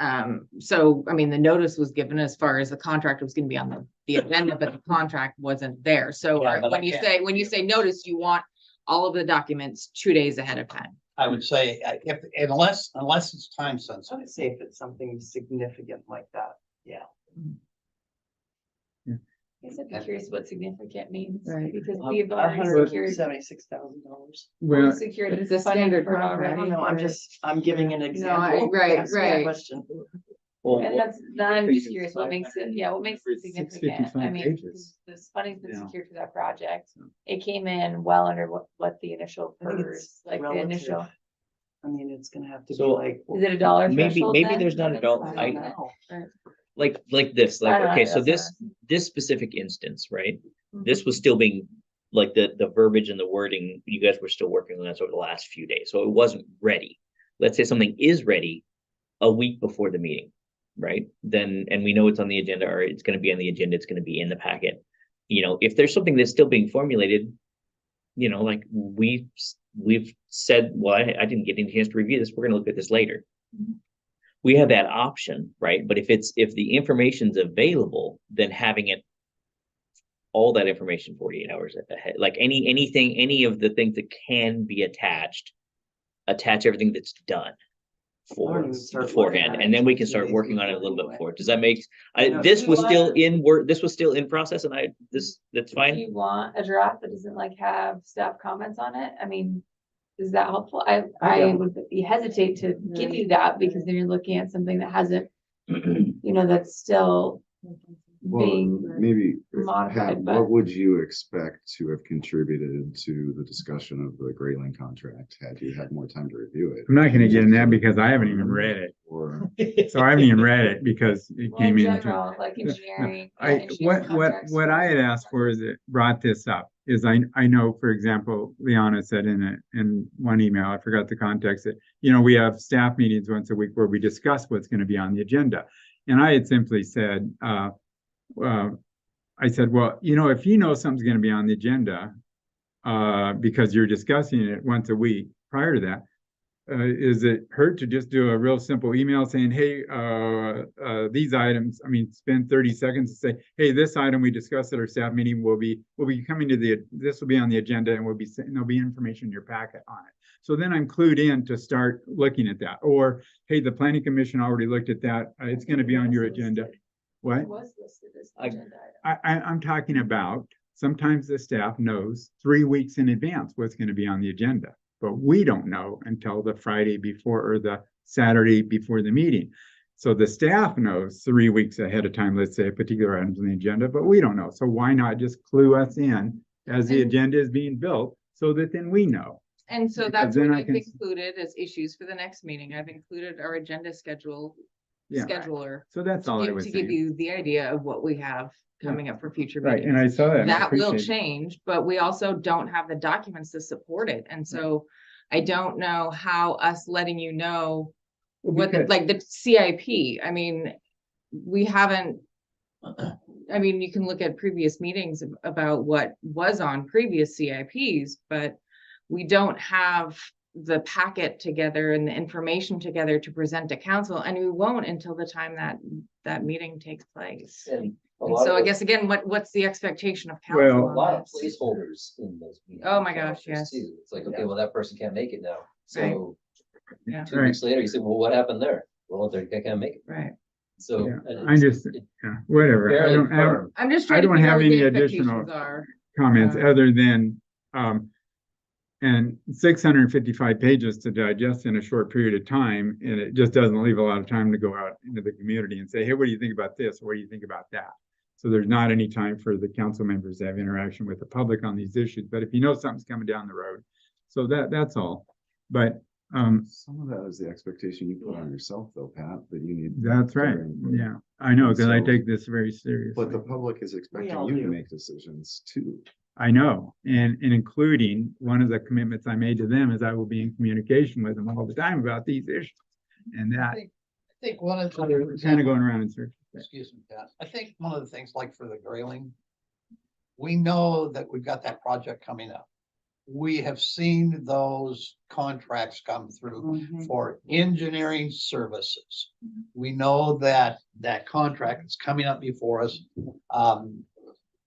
so, I mean, the notice was given as far as the contract was gonna be on the agenda, but the contract wasn't there. So Yeah, but when I you can't- say, notice, you want all of the documents 2 days ahead of time. I would say, unless it's time I sensitive. would say if it's something significant like that, yeah. I guess I'd be curious what significant means, Right. because we've Our already $176,000. secured, Well, secured But it's the a funding standard for it I already. don't know, I'm giving an example. right, Asking a right. Question. Well, And I'm just curious, what makes it, what makes it It's significant? I 655 mean, pages. this funding's been Yeah. secured for that project. It came in well under what the initial I think it's PERS, like the relative. initial, I mean, it's gonna have to be So- like. is it a dollar maybe threshold then? there's not a dollar, I don't know. like this, I like, don't know, okay, so that's this specific instance, right? Mhm. This was still being, like, the verbiage and the wording, you guys were still working on that over the last few days, so it wasn't ready. Let's say something is ready a week before the meeting, right? Then, and we know it's on the agenda, or it's gonna be on the agenda, it's gonna be in the packet. You know, if there's something that's still being formulated, you know, like we've said, well, I didn't get any chance to review this, we're gonna look at this later. We have that option, right? But if the information's available, then having it, all that information 48 hours ahead, like any of the things that can be attach everything that's done I don't for even start working beforehand, on and it then we till can 2 start days working on it a before little bit anyway. before. Does that make, know. this was Do you still want- in work, this was still in process, and that's Do fine? you want a draft that doesn't like have staff comments on it? I mean, is that helpful? I don't. would hesitate to give you that because then you're looking at something that hasn't, that's still Well, being maybe, modified, Pat, but- what would you expect to have contributed to the discussion of the Grayling contract had you had more time to review it? I'm not gonna get in that because I haven't even read it. Or, So I haven't even read it because it Well, in came in. general, like engineering. What I had asked for is it brought this up. is I know, for example, Liana said in one email, I forgot the context, that, we have staff meetings once a week where we discuss what's going to be on the agenda. And I had simply said, I said, well, if you know something's going to be on the agenda, because you're discussing it once a week prior to that, is it hurt to just do a real simple email saying, hey, these items, spend 30 seconds to say, hey, this item we discussed at our staff meeting will be coming to this will be on the agenda, and there'll be information in your packet on it. So then I'm clued in to start looking at that. Or, hey, the planning commission already looked at that. It's going to be on your agenda. What? It was listed as the agenda item. I'm talking about, sometimes the staff knows 3 weeks in advance what's going to be on the agenda, but we don't know until the Friday before or the Saturday before the meeting. So the staff knows 3 weeks ahead of time, let's say, a particular item's on the agenda, but we don't know. So why not just clue us in as the agenda is being built, so that then we know? And so Because that's then what I I've can- included as issues for the next meeting. I've included our agenda Yeah. scheduler. So that's all I was To give saying. you the idea of what we have coming up for future Right, meetings. and I saw that. and I That will appreciate it. change, but we also don't have the documents to support it. And so I don't know how us letting you know Well, what, because- like the CIP, we haven't, you can look at previous meetings about what was on previous CIPs, but we don't have the packet together and the information together to present to council, and we won't until the time that meeting takes place. And a And lot so of I the- guess again, what's the expectation of Well, council A on lot of this? placeholders in those meetings. Oh my gosh, yes. too. It's like, okay, well, that person can't make it now. Right. So Yeah. 2 weeks later, you say, well, what happened there? Well, they can't make it. Right. So. Yeah, it's- I just, it's yeah, whatever. I fairly don't have firm. I'm just I trying to don't figure out have what any the additional expectations are. comments Uh, other than, and 655 pages to digest in a short period of time, and it just doesn't leave a lot of time to go out into the community and say, hey, what do you think about this? What do you think about that? So there's not any time for the council members to have interaction with the public on these issues. But if you know something's coming down the road, so that's all. But Some of that is the expectation you put on yourself though, Pat, that you need. that's right. better input. Yeah, I know, because I So- take this very seriously. But the public is expecting all you to do. make decisions too. I know, and including one of the commitments I made to them is I will be in communication with them all the time about these issues. And I that, think one of we're the. kind of going around in circles. Excuse me, Pat. I think one of the things like for the grayling, we know that we've got that project coming up. We have seen those contracts come through Mhm. for engineering services. We know that that contract is coming up before us.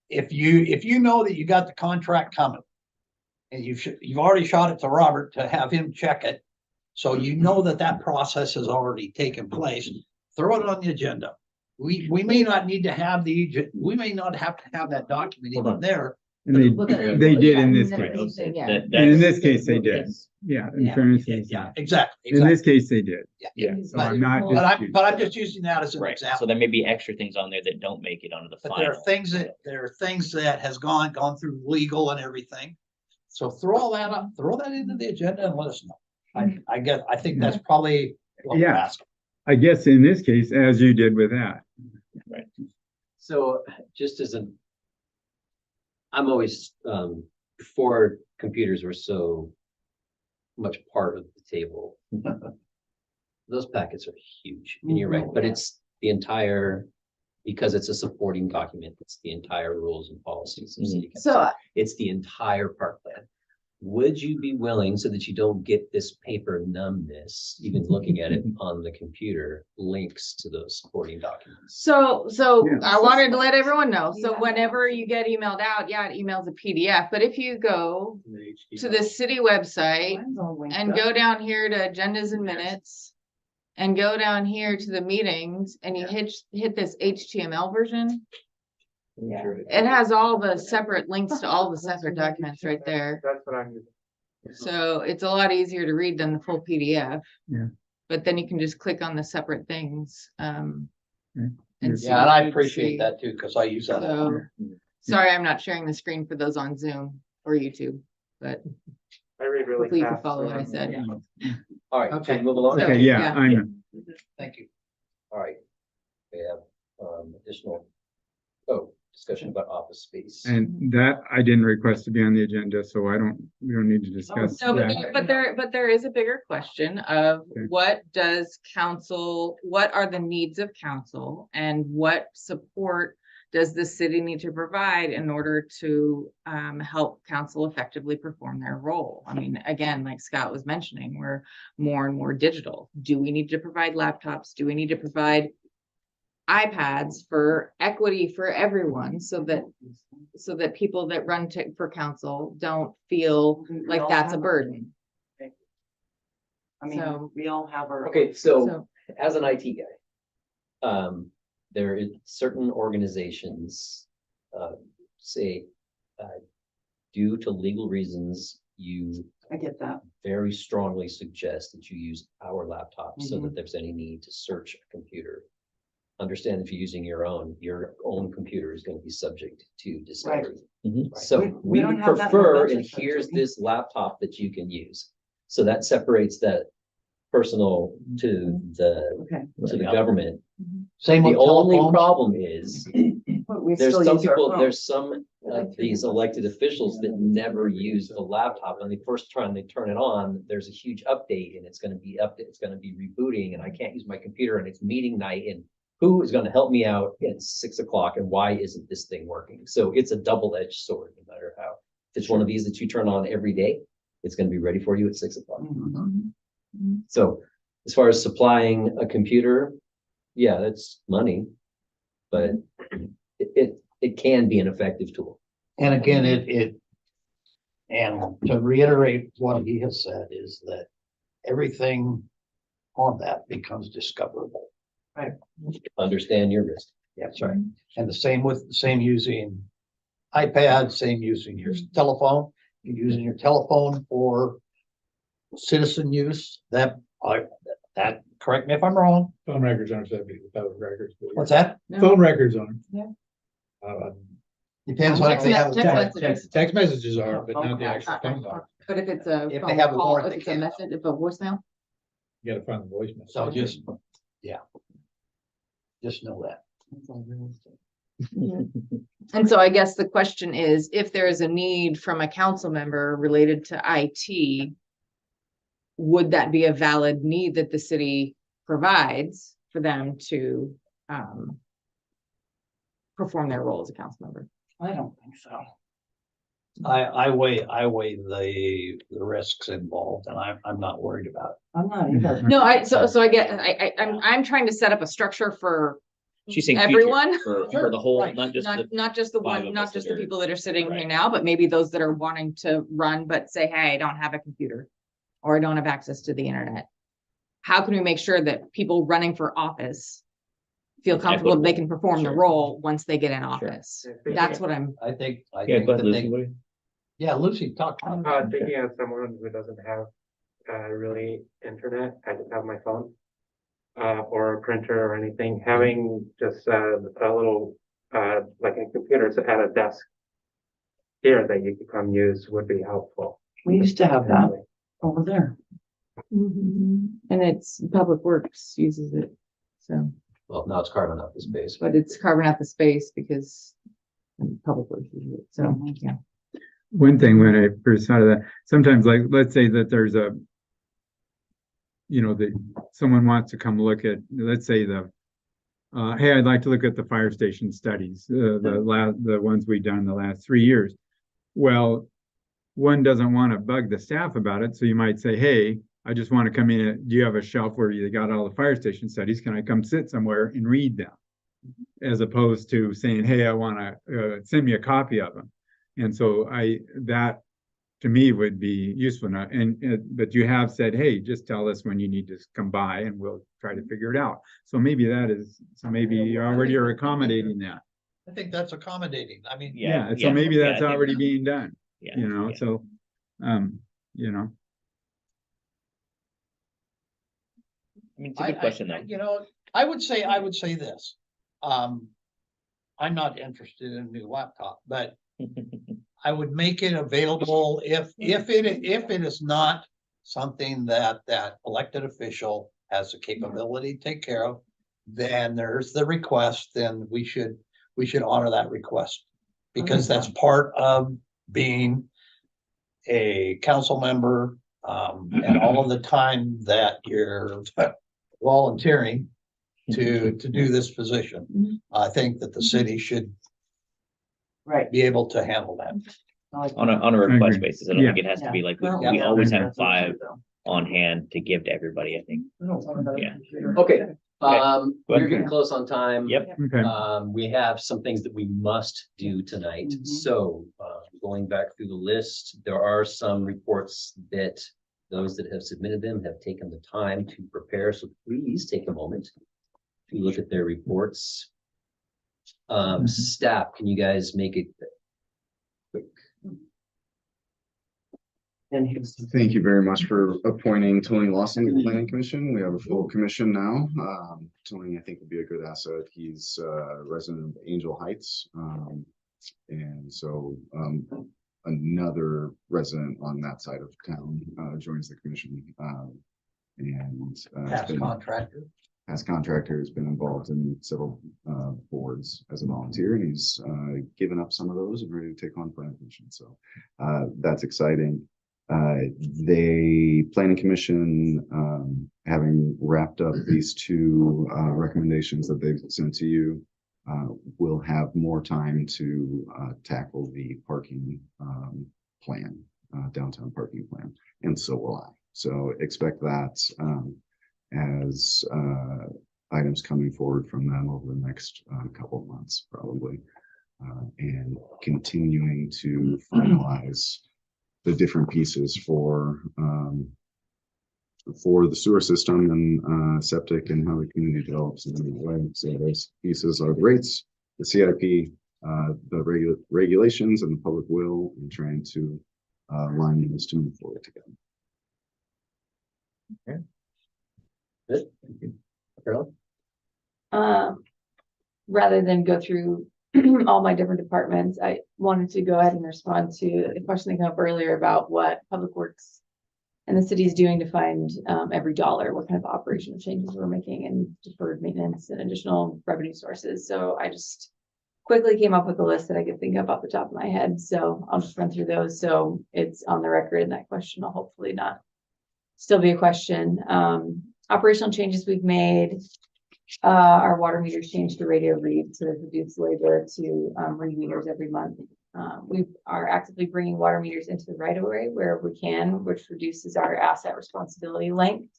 If you know that you got the contract coming and you've already shot it to Robert to have him check it, so you know that that process has already taken place, throw it on the agenda. We may not need to have we may not have to have that document even there. And they did in this case. Yeah. And in this case, they did. Yeah, in fairness. they did. Yeah, exactly. In this case, they did. Yeah. Yeah, so I'm not But just. I'm just using that as an Right, so example. there may be extra things on there that don't make it onto the But there final. are things that has gone through legal and everything. So throw all that up, throw that into the agenda and let us know. I think that's probably what we're Yeah. asking. I guess in this case, as you did with that. So just as I'm always, before computers were so much part of the table. Those packets are huge, and you're right, but it's the entire, because it's a supporting document, it's the entire rules and policies of city council. So It's the entire park plan. Would you be willing, so that you don't get this paper numbness, even looking at it on the computer, links to those supporting documents? So Yeah. I wanted to let everyone know. So whenever you get emailed out, yeah, it emails a PDF, but if you go to the city website Mine's all linked and up. go down here to agendas and minutes and go down here to the meetings and you hit this HTML version, it has all the separate links to all the separate documents right there. That's what I'm using. So it's a lot easier to read than the full PDF. Yeah. But then you can just click on the separate things. And see Yeah, and what I you appreciate see. that too, because I use that. So, sorry, I'm not sharing the screen for those on Zoom or YouTube, but I read really hopefully you can fast. follow so what I I'm- said. All right, Okay. okay, move along. Okay, yeah, I know. Thank you. All right. We have, additional, discussion about office space. And that I didn't request to be on the agenda, so we don't need to discuss No, that. but there is a bigger question of Okay. what are the needs of council and what support does the city need to provide in order to help council effectively perform their role? I mean, again, like Scott was mentioning, we're more and more digital. Do we need to provide laptops? Do we need to provide iPads for equity for everyone so that people that run for council don't feel like that's a burden? I mean, So- we all have our. Okay, so So, as an IT guy, there is certain organizations, say, due to legal reasons, you I get that. very strongly suggest that you use our laptop so Mm-hmm. that there's any need to search a computer. Understand if you're using your own computer is going to be subject to discovery. So We we don't would have that in the prefer, budget, and though, here's do we? this laptop that you can use. So that separates that personal to Okay. the government. Same The with only telephones. problem is, But we there's still some use our people, phone. there's some of these elected officials that never use the laptop. And the first time they turn it on, there's a huge update and it's gonna be rebooting and I can't use my computer and it's meeting night and who is gonna help me out at 6 o'clock and why isn't this thing working? So it's a double-edged sword, no matter how. If it's one of these that you turn on every day, it's gonna be ready for you at 6 o'clock. Mhm. So as far as supplying a computer, yeah, that's money. But it can be an effective tool. And again, and to reiterate what he has said is that everything on that becomes discoverable. Understand your risk. That's right. And same using iPad, same using your telephone, you're using your telephone for citizen use, correct me if I'm wrong. Phone records aren't subject to public records. but- What's that? Phone records aren't. Yeah. Depends on if they have. Text messages. Text messages are, but not the Okay. actual phone call. But if it's a If they phone have a call, warrant, if they it's a can't. message, if a voicemail, You gotta find the voicemail. So just know that. It's all real estate. and so I guess the question is, if there is a need from a council member related to IT, would that be a valid need that the city provides for them to perform their role as a council member? I don't think so. I weigh the risks involved and I'm not worried about it. I'm not either. No, so I get, I'm trying to set up a structure for She's saying future, everyone. for the whole, Right. not just the, Not just the five one, of not us just that the are- people that are sitting here Right. now, but maybe those that are wanting to run, but say, hey, I don't have a computer. Or I don't have access to the internet. How can we make sure that people running for office feel It's comfortable that they equitable. can perform the Sure. role once they get in office? Yeah. That's what I'm, I think yeah, go ahead, that Lucy. yeah, Lucy, talk. Thinking of someone who doesn't have, really internet, I just have my phone. Or a printer or anything, having just, a little, like a computer at a desk. Here that you could come use would be helpful. We used to have that over there. and it's Public Works uses it. So, Well, now it's carving out the space. but it's carving out the space because Public Works uses it. So, yeah. One thing when I first thought of that, sometimes like, let's say that there's that someone wants to come look at, let's say hey, I'd like to look at the fire station studies, the ones we've done the last 3 years. Well, one doesn't want to bug the staff about it. So you might say, hey, I just want to come in. Do you have a shelf where you got all the fire station studies? Can I come sit somewhere and read them? As opposed to saying, hey, I want to send me a copy of them. And so that to me would be useful now. But you have said, hey, just tell us when you need to come by and we'll try to figure it out. So maybe you already are accommodating that. I think that's accommodating. I mean. Yeah. So maybe that's already being done, Yeah. so, I mean, it's a good question though. I would say this. I'm not interested in a new laptop, but I would make it available if it is not something that elected official has the capability to take care of, then there's the request, then we should we should honor that request. Because that's part of being a council member, and all of the time that you're volunteering to do this position. I think that the city should Right. be able to handle that. On a request agree. basis. I don't think it has to Yeah. be like, Well, we yeah, always that's have five on hand to give to everybody, I think. Yeah. Okay, Go we're ahead. getting close on time. Yep. Okay. We have some things that we must do tonight. Mhm. So, going back through the list, there are some reports that those that have submitted them have taken the time to prepare. So please take a moment to look at their reports. Staff, can you guys make it quick? And here's. Thank you very much for appointing Tony Lawson to the planning commission. We have a full commission now. Tony, I think, would be a good asset. He's a resident of Angel Heights. And so another resident on that side of town joins the commission. Past contractor. As contractor, has been involved in several boards as a volunteer, and he's given up some of those and ready to take on planning commission. So that's exciting. The planning commission, having wrapped up these two recommendations that they've sent to you, will have more time to tackle the parking plan, downtown parking plan, and so will I. So expect that as items coming forward from them over the next couple of months, probably, and continuing to finalize the different pieces for the sewer system and septic and how the community develops in that way. So those pieces are the rates, the CIP, the regulations, and the public will, and trying to line those to move forward together. Okay. Good. Thank you. Carol? Rather than go through all my different departments, I wanted to go ahead and respond to the question that came up earlier about what Public Works and the city is doing to find every dollar, what kind of operational changes we're making and deferred maintenance and additional revenue sources. So I just quickly came up with a list that I could think of off the top of my head. So I'll just run through those. So it's on the record, and that question will hopefully not still be a question. Operational changes we've made. Our water meters changed to radio read to reduce labor to read meters every month. We are actively bringing water meters into the right of way where we can, which reduces our asset responsibility length.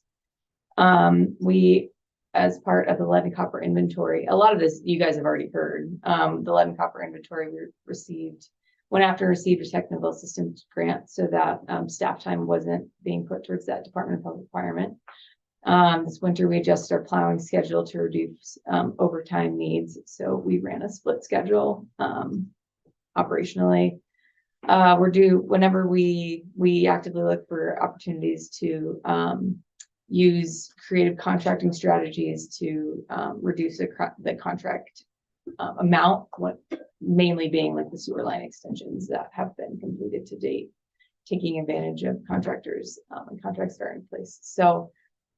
We, as part of the lead and copper inventory, a lot of this you guys have already heard. The lead and copper inventory we went after and received a technical assistance grant so that staff time wasn't being put towards that Department of Public Requirement. This winter, we adjusted our plowing schedule to reduce overtime needs. So we ran a split schedule operationally. Whenever we actively look for opportunities to use creative contracting strategies to reduce the contract amount, mainly being like the sewer line extensions that have been completed to date, taking advantage of contractors and contracts that are in place. So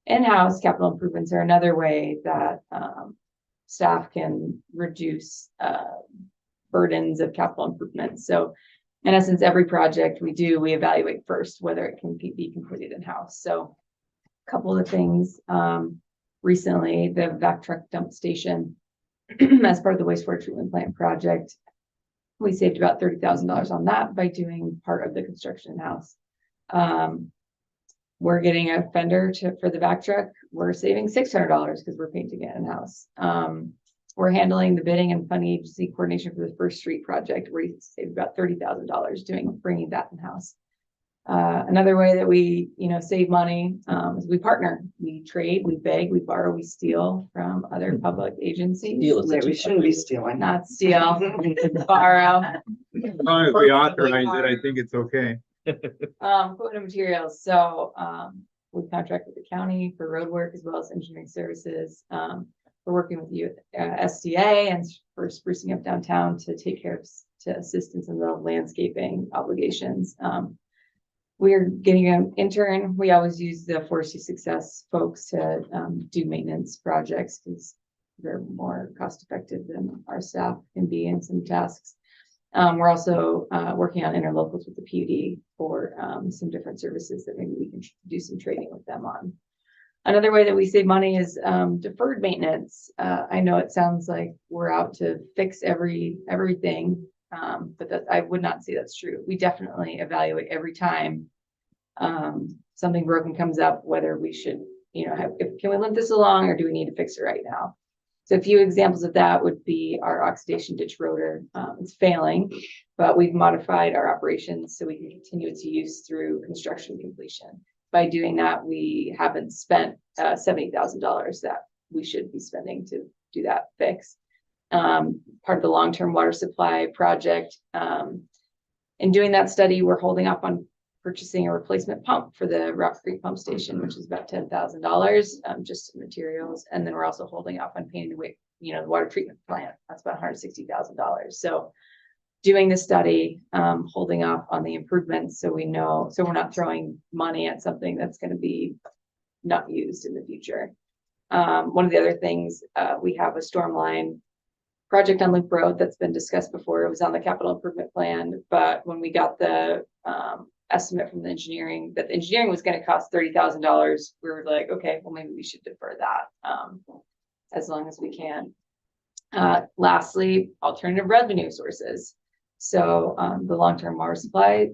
in-house capital improvements are another way that staff can reduce burdens of capital improvements. So in essence, every project we evaluate first whether it can be completed in-house. So a couple of things, recently, the vac truck dump station, as part of the wastewater treatment plant project, we saved about $30,000 on that by doing part of the construction in-house. We're getting a fender for the vac truck. We're saving $600 because we're painting it in-house. We're handling the bidding and funding agency coordination for the First Street project. We saved about $30,000 bringing that in-house. Another way that we, save money is we partner. We trade, we beg, we borrow, we steal from other public agencies. We shouldn't be stealing. Not steal, borrow. As long as we authorize it, I think it's okay. Equipment and materials. So we contract with the county for road work as well as engineering services. We're working with you SDA and for sprucing up downtown to take care of assistance in the landscaping obligations. We're getting an intern. We always use the Forestry Success folks to do maintenance projects because They're more cost effective than our staff can be in some tasks. We're also working on interlocals with the PUD for some different services that maybe we can do some trading with them on. Another way that we save money is deferred maintenance. I know it sounds like we're out to fix everything, but that I would not say that's true. We definitely evaluate every time something broken comes up, whether we should, can we limp this along or do we need to fix it right now? So a few examples of that would be our oxidation ditch rotor. It's failing, but we've modified our operations so we can continue its use through construction completion. By doing that, we haven't spent $70,000 that we should be spending to do that fix. Part of the long-term water supply project. In doing that study, we're holding up on purchasing a replacement pump for the Rock Creek pump station, which is about $10,000, just materials. And then we're also holding up on painting the water treatment plant. That's about $160,000. So doing the study, holding off on the improvements so we know, so we're not throwing money at something that's going to be not used in the future. One of the other things, we have a storm line project on Loop Road that's been discussed before. It was on the capital improvement plan, but when we got the estimate from the engineering that the engineering was going to cost $30,000, we were like, okay, well, maybe we should defer that as long as we can. Lastly, alternative revenue sources. So the long-term water supply,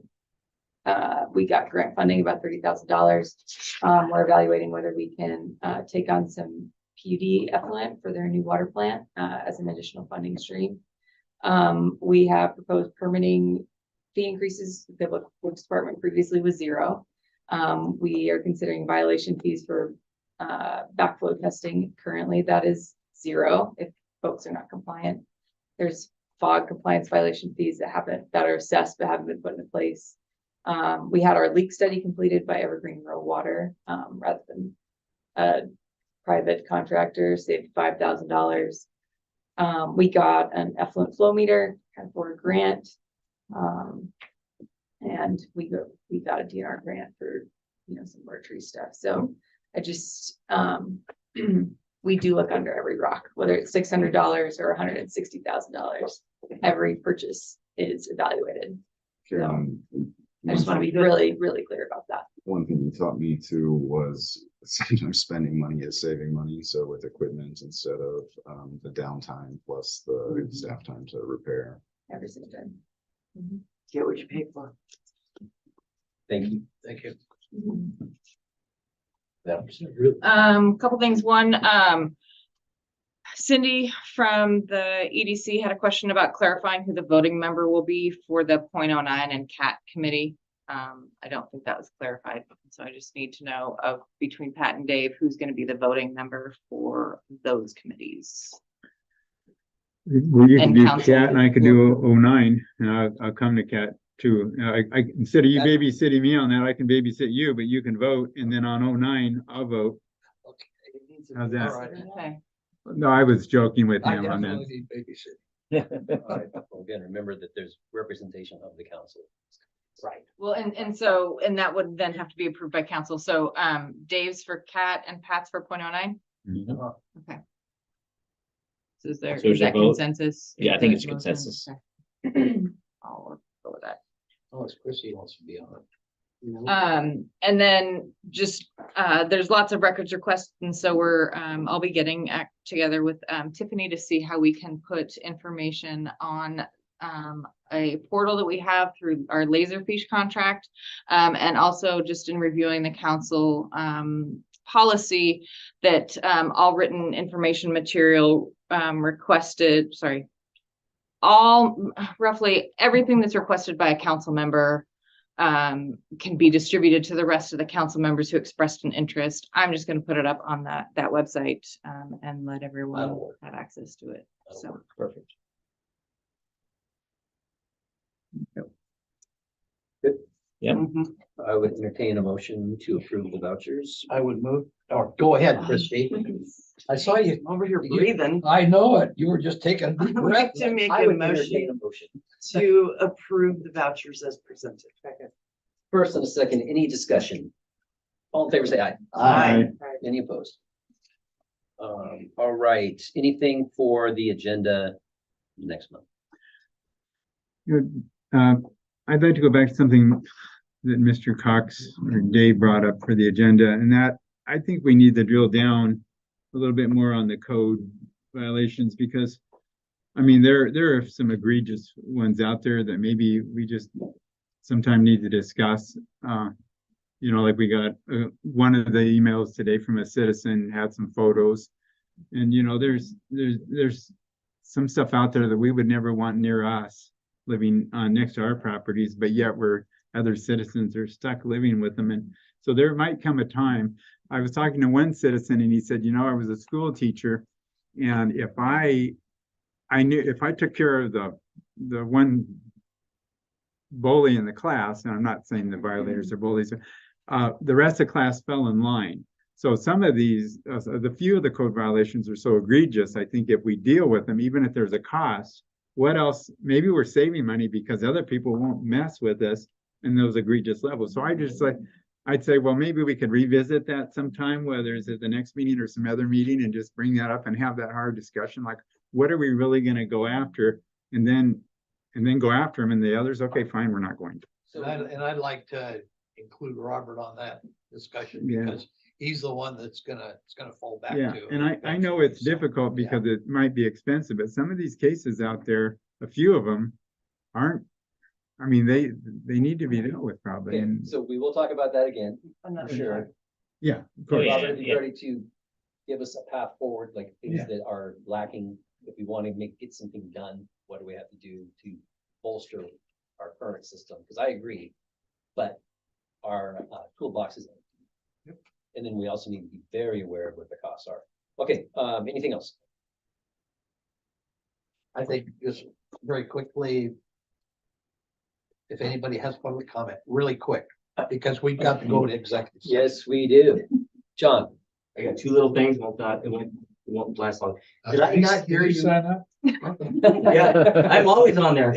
we got grant funding about $30,000. We're evaluating whether we can take on some PUD effluent for their new water plant as an additional funding stream. We have proposed permitting fee increases. The Public Works Department previously was 0. We are considering violation fees for backflow testing. Currently, that is 0 if folks are not compliant. There's fog compliance violation fees that are assessed but haven't been put into place. We had our leak study completed by Evergreen Rural Water rather than a private contractor, saved $5,000. We got an effluent flow meter for a grant. And we got a DNR grant for some of our tree stuff. So I just we do look under every rock, whether it's $600 or $160,000. Every purchase is evaluated. So I just want to be really, really clear about that. One thing you taught me too was sometimes spending money is saving money. So with equipment instead of the downtime plus the staff time to repair. Every single time. Get what you pay for. Thank you. Thank you. Couple things. One, Cindy from the EDC had a question about clarifying who the voting member will be for the 0.09 and CAT committee. I don't think that was clarified, so I just need to know between Pat and Dave, who's going to be the voting member for those committees. Well, you can And do council. CAT and I could do 09 and I'll come to CAT too. I instead of you babysitting me on that, I can babysit you, but you can vote and then on 09, I'll vote. How's that? All right. Okay. No, I was joking with I him on that. definitely need babysit. All right. Well, again, remember that there's representation of the council. Right. Well, and that would then have to be approved by council. So Dave's for CAT and Pat's for 0.09. Okay. So is So is your that vote? consensus? Yeah, I think it's Motion? consensus. Okay. I'll go with that. Unless Chrissy wants to be on it. And then just there's lots of records requests, and so I'll be getting together with Tiffany to see how we can put information on a portal that we have through our Laserfish contract, and also just in reviewing the council policy that all written information material roughly everything that's requested by a council member can be distributed to the rest of the council members who expressed an interest. I'm just going to put it up on that website and let everyone have access to it. So Perfect. Yeah. I would entertain a motion to approve the vouchers. I would move, or go ahead, Christie. I saw you. Over here breathing. I know it. You were just taking a deep I'd breath. like to make I a would entertain motion a motion. to approve the vouchers as presented. First and a second, any discussion? All in favor, say aye. Aye. Any opposed? All right, anything for the agenda next month? Good. I'd like to go back to something that Mr. Cox or Dave brought up for the agenda, and that I think we need to drill down a little bit more on the code violations, because I mean, there are some egregious ones out there that maybe we just sometime need to discuss. You know, like we got one of the emails today from a citizen had some photos, and you know, there's some stuff out there that we would never want near us living next to our properties, but yet other citizens are stuck living with them. And so there might come a time. I was talking to one citizen and he said, you know, I was a school teacher, and if I took care of the one bully in the class, and I'm not saying the violators are bullies, the rest of the class fell in line. So some of these, the few of the code violations are so egregious, I think if we deal with them, even if there's a cost, what else? Maybe we're saving money because other people won't mess with us in those egregious levels. So I'd say, well, maybe we could revisit that sometime, whether it's at the next meeting or some other meeting, and just bring that up and have that hard discussion. Like, what are we really going to go after? And then go after them, and the others, okay, fine, we're not going to. And I'd like to include Robert on that discussion, Yeah. because he's the one that's gonna fall back Yeah, to. and I know it's So, difficult yeah. because it might be expensive, but some of these cases out there, a few of them aren't, I mean, they need to be dealt with probably. Okay, And so we will talk about that again, Another for sure. time. yeah, of Oh, course. yeah. Robert, are you ready to give us a path forward, like things Yeah. that are lacking? If we want to get something done, what do we have to do to bolster our current system? Because I agree, but our toolbox is empty. And then we also need to be very aware of what the costs are. Okay, anything else? I think just very quickly, if anybody has public comment, really quick, because we've got to go to executive. session. Yes, we do. John, I got two little things, it won't last long. Did I not hear you? Sign up? Yeah, I'm always on there.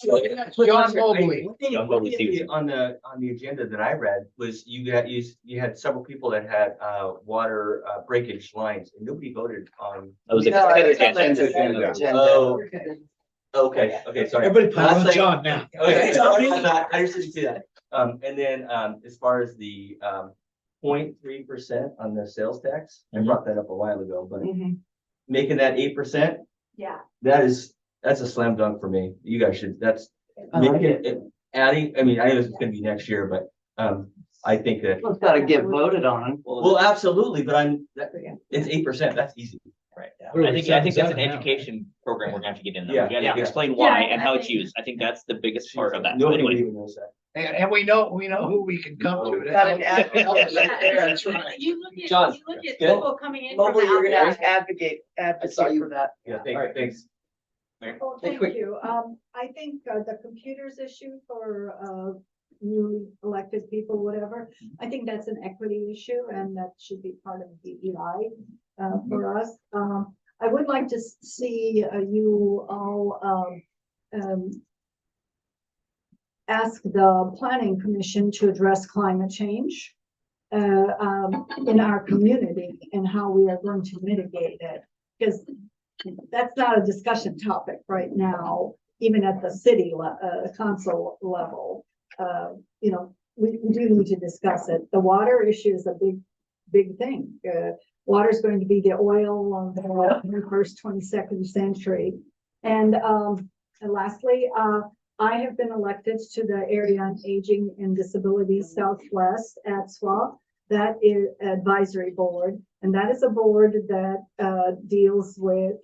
John Mobley. John Mobley, Stevenson. On the agenda that I read was you had several people that had water breakage lines and nobody voted on. That was a No, consent it's on agenda. the agenda. Oh, okay, sorry. Everybody put Last on thing- John now. Okay, I just didn't see that. And then, as far as the 0.3% on the sales tax, I brought that up a while ago, but Mhm. making that 8%, Yeah. that's a slam dunk for me. You guys should, I like making it, adding, I mean, I know this is gonna be next year, but, I think that, Well, it's gotta get voted on. well, absolutely, but it's 8%, that's easy. Right. What are I we, think that's an 7 now, right? education program we're going to have to get in there. Yeah, We gotta yeah. explain why Yeah, and I how it's think- used. I think that's the biggest part of that. So Nobody anyway, even knows that. And we know who we can come to. to Got an help us. advocate. That's right. You look at, John, you look at good. people coming in from Mobley, you're gonna have outside. to advocate saw you. for that. Yeah, thanks. Oh, Hey, thank quick. you. I think the computers issue for newly elected people, whatever, I think that's an equity issue and that should be part of DEI for us. I would like to see you all ask the planning commission to address climate change in our community and how we are going to mitigate it. Because that's not a discussion topic right now, even at the city council level. You know, we do need to discuss it. The water issue is a big thing. Water is going to be the oil of the 21st, 22nd century. And lastly, I have been elected to the Area on Aging and Disabilities Southwest at SWAP. That is advisory board, and that is a board that deals with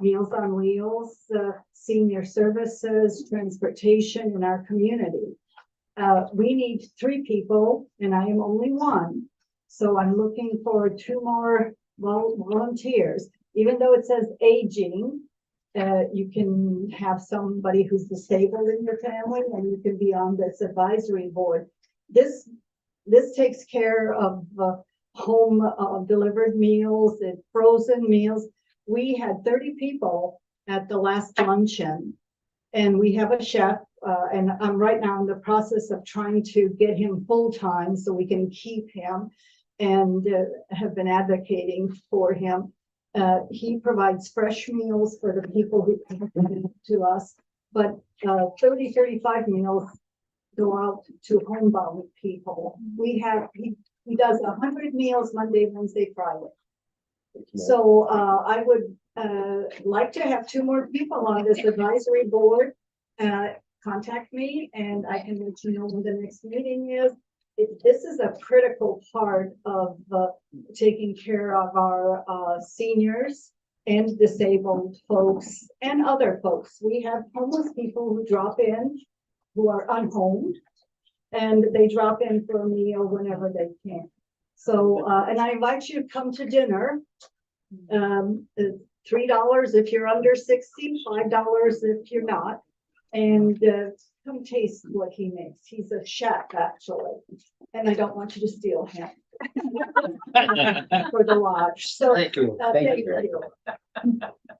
Meals on Wheels, senior services, transportation in our community. We need 3 people, and I am only one. So I'm looking for 2 more volunteers. Even though it says aging, you can have somebody who's disabled in your family, and you can be on this advisory board. This takes care of home delivered meals and frozen meals. We had 30 people at the last luncheon, and we have a chef, and I'm right now in the process of trying to get him full-time so we can keep him. and have been advocating for him. He provides fresh meals for the people who come to us, but 35 meals go out to homebound people. He does 100 meals Monday, Wednesday, Friday. So I would like to have 2 more people on this advisory board. Contact me and I can let you know when the next meeting is. This is a critical part of taking care of our seniors and disabled folks and other folks. We have homeless people who drop in who are unhomed, and they drop in for a meal whenever they can. So, and I invite you to come to dinner. $3 if you're under 60, $5 if you're not. And come taste what he makes. He's a chef, actually. And I don't want you to steal him for the lodge. So Thank you. thank you. you.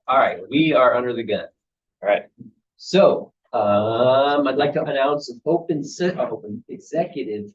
All right, we are under the gun. All right. So, I'd like to announce an open executive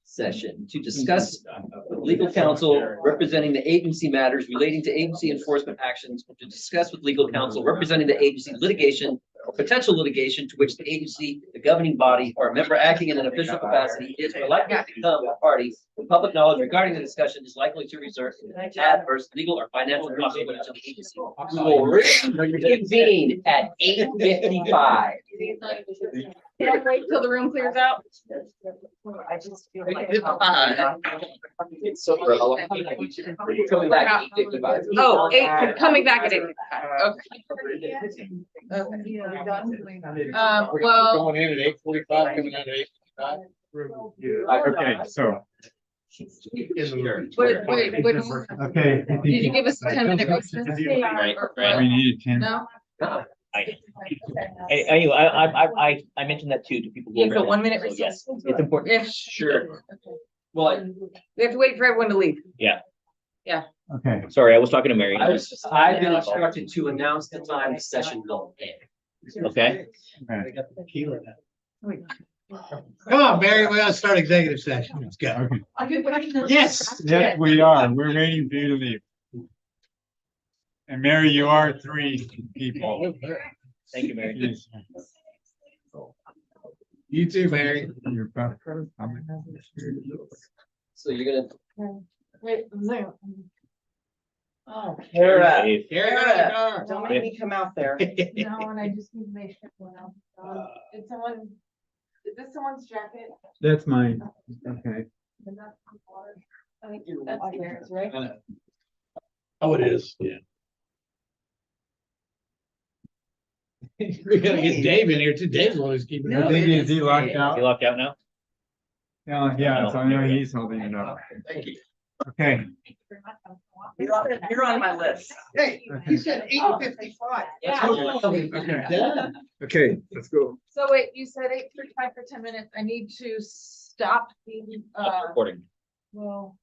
session to discuss with legal counsel representing the agency matters relating to agency enforcement actions, to discuss with legal counsel representing the agency litigation or potential litigation to which the agency, the governing body, or a member acting in an official capacity is or likely to become a party. The public knowledge regarding the discussion is likely to result in adverse legal or financial consequences to the agency. We will reconvene at 8:55. Can't wait till the room clears out. I just feel like. Coming back at 8:55. Oh, coming back at 8. Okay. Well, Going in at 8:45, coming out at 8:55. Okay, so, wait, okay. did you give us a 10-minute notice? Right, We need 10. No? I mentioned that too to people. Yeah, so 1 minute So, yes, recess. it's important. Yeah. Sure. Well, We have to wait for everyone to leave. Okay. sorry, I was talking to Mary. I've been instructed to announce the time the session will end. Okay. Come on, Mary, we gotta start executive session. Let's go. Okay. Yes. Yes, we are. We're waiting for you to leave. And Mary, you are 3 people. Thank you, Mary. Yes. You too, Mary. You're about- So you're gonna. Wait, Zoom. Oh, Kara. Carry on the car. don't make me come out there. No, and I just need to make sure everyone else. Did someone, is this someone's jacket? That's mine. Okay. And that's I think that's yours, right? Oh, it is, yeah. We gotta get Dave in here too. Dave's the one who's keeping. No, it. Is he locked You out? locked out now? Yeah, so I know he's holding it up. Thank you. Okay. You're on my list. Hey, he said 8:55. Yeah. Okay. Okay, let's go. So wait, you said 8:35 for 10 minutes. I need to stop the, Recording. well.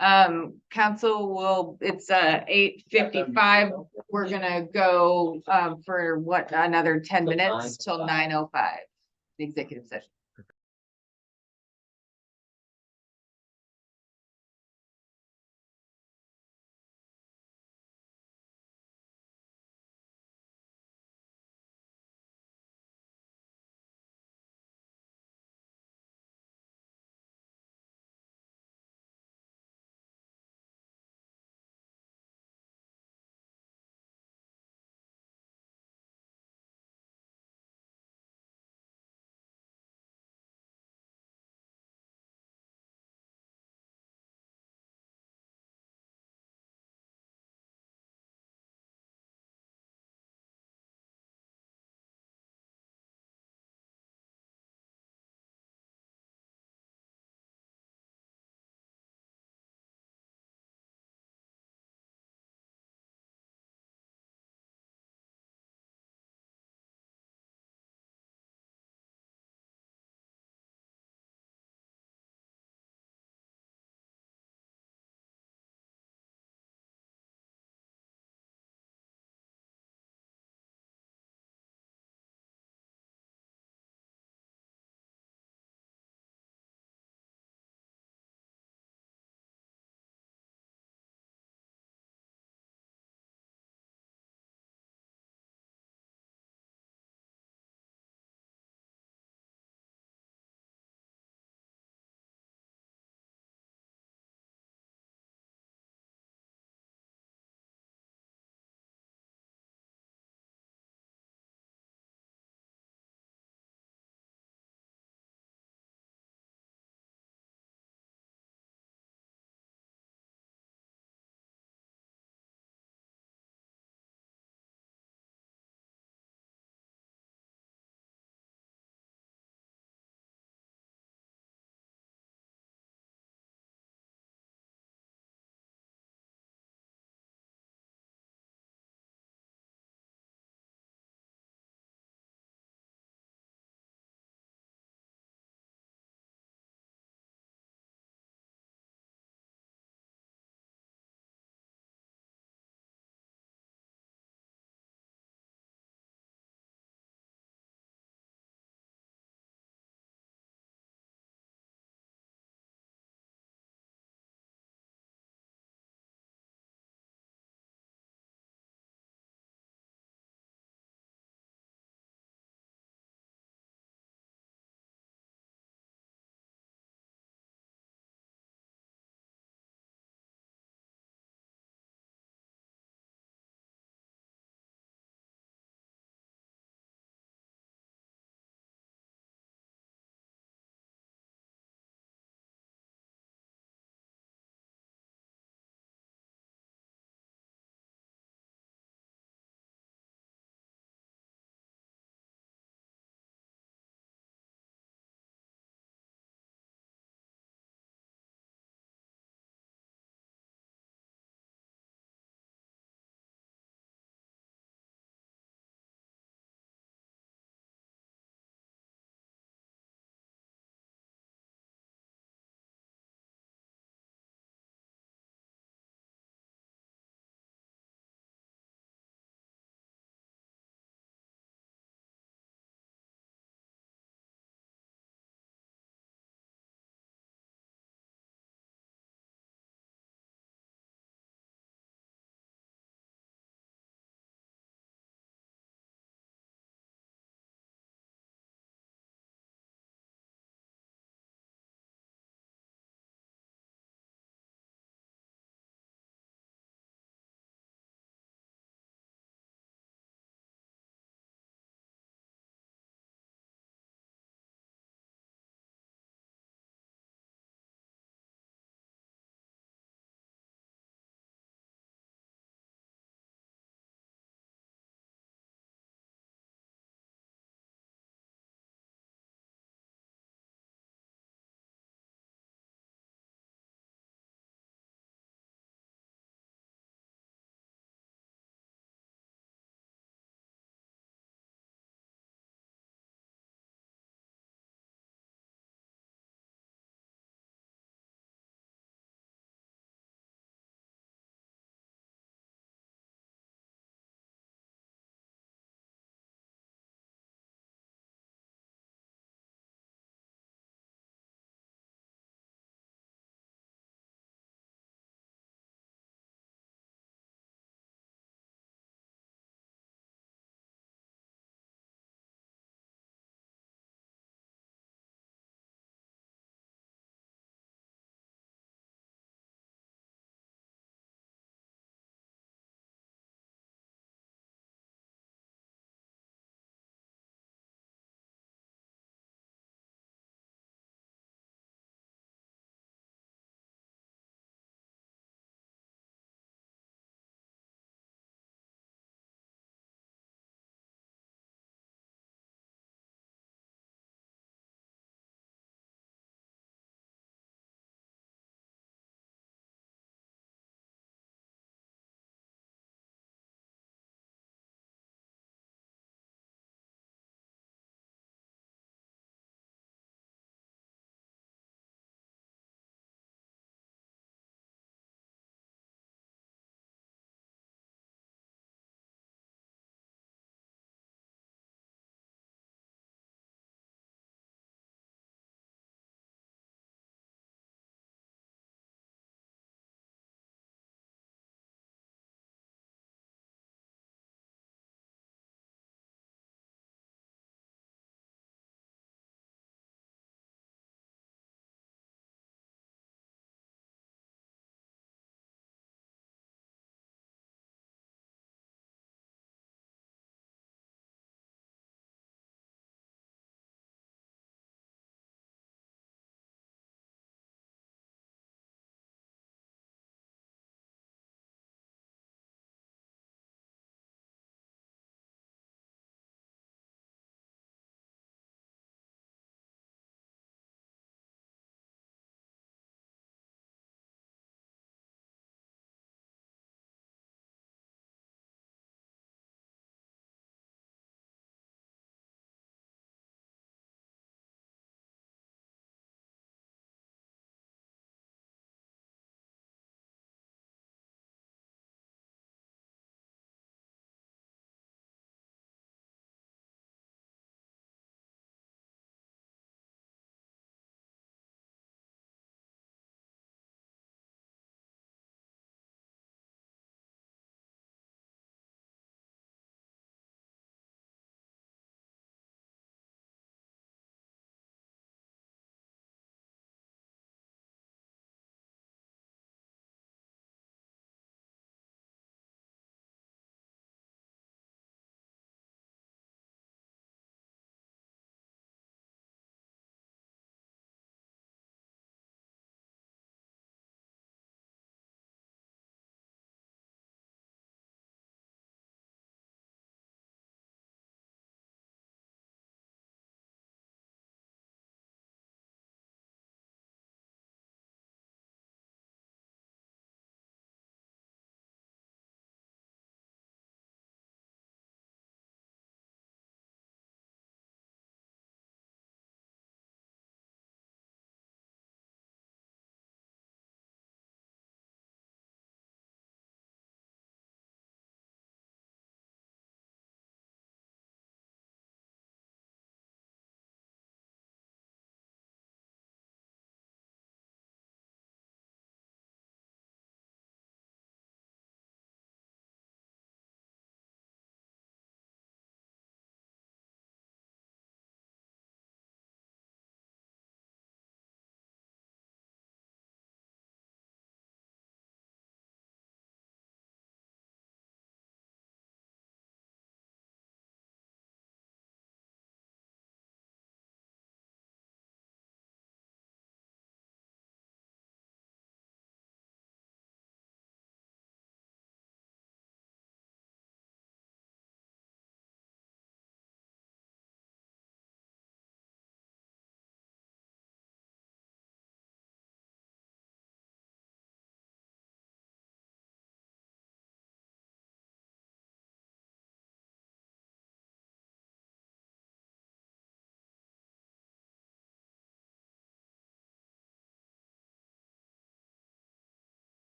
Council will, it's 8:55. We're gonna go for what, another 10 Till minutes 9:05. till 9:05, the executive session.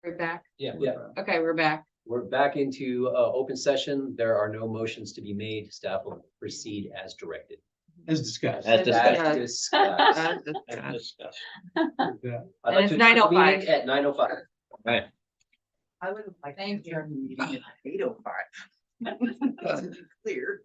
We're back. Yeah. Okay, we're back. We're back into open session. There are no motions to be made. Staff will proceed as directed. As discussed. As discussed. As discussed. As discussed. Yeah. I'd And like it's to 9:05. meeting at 9:05. Right. I would have liked to Thank you. adjourn the meeting at 8:05. Clear.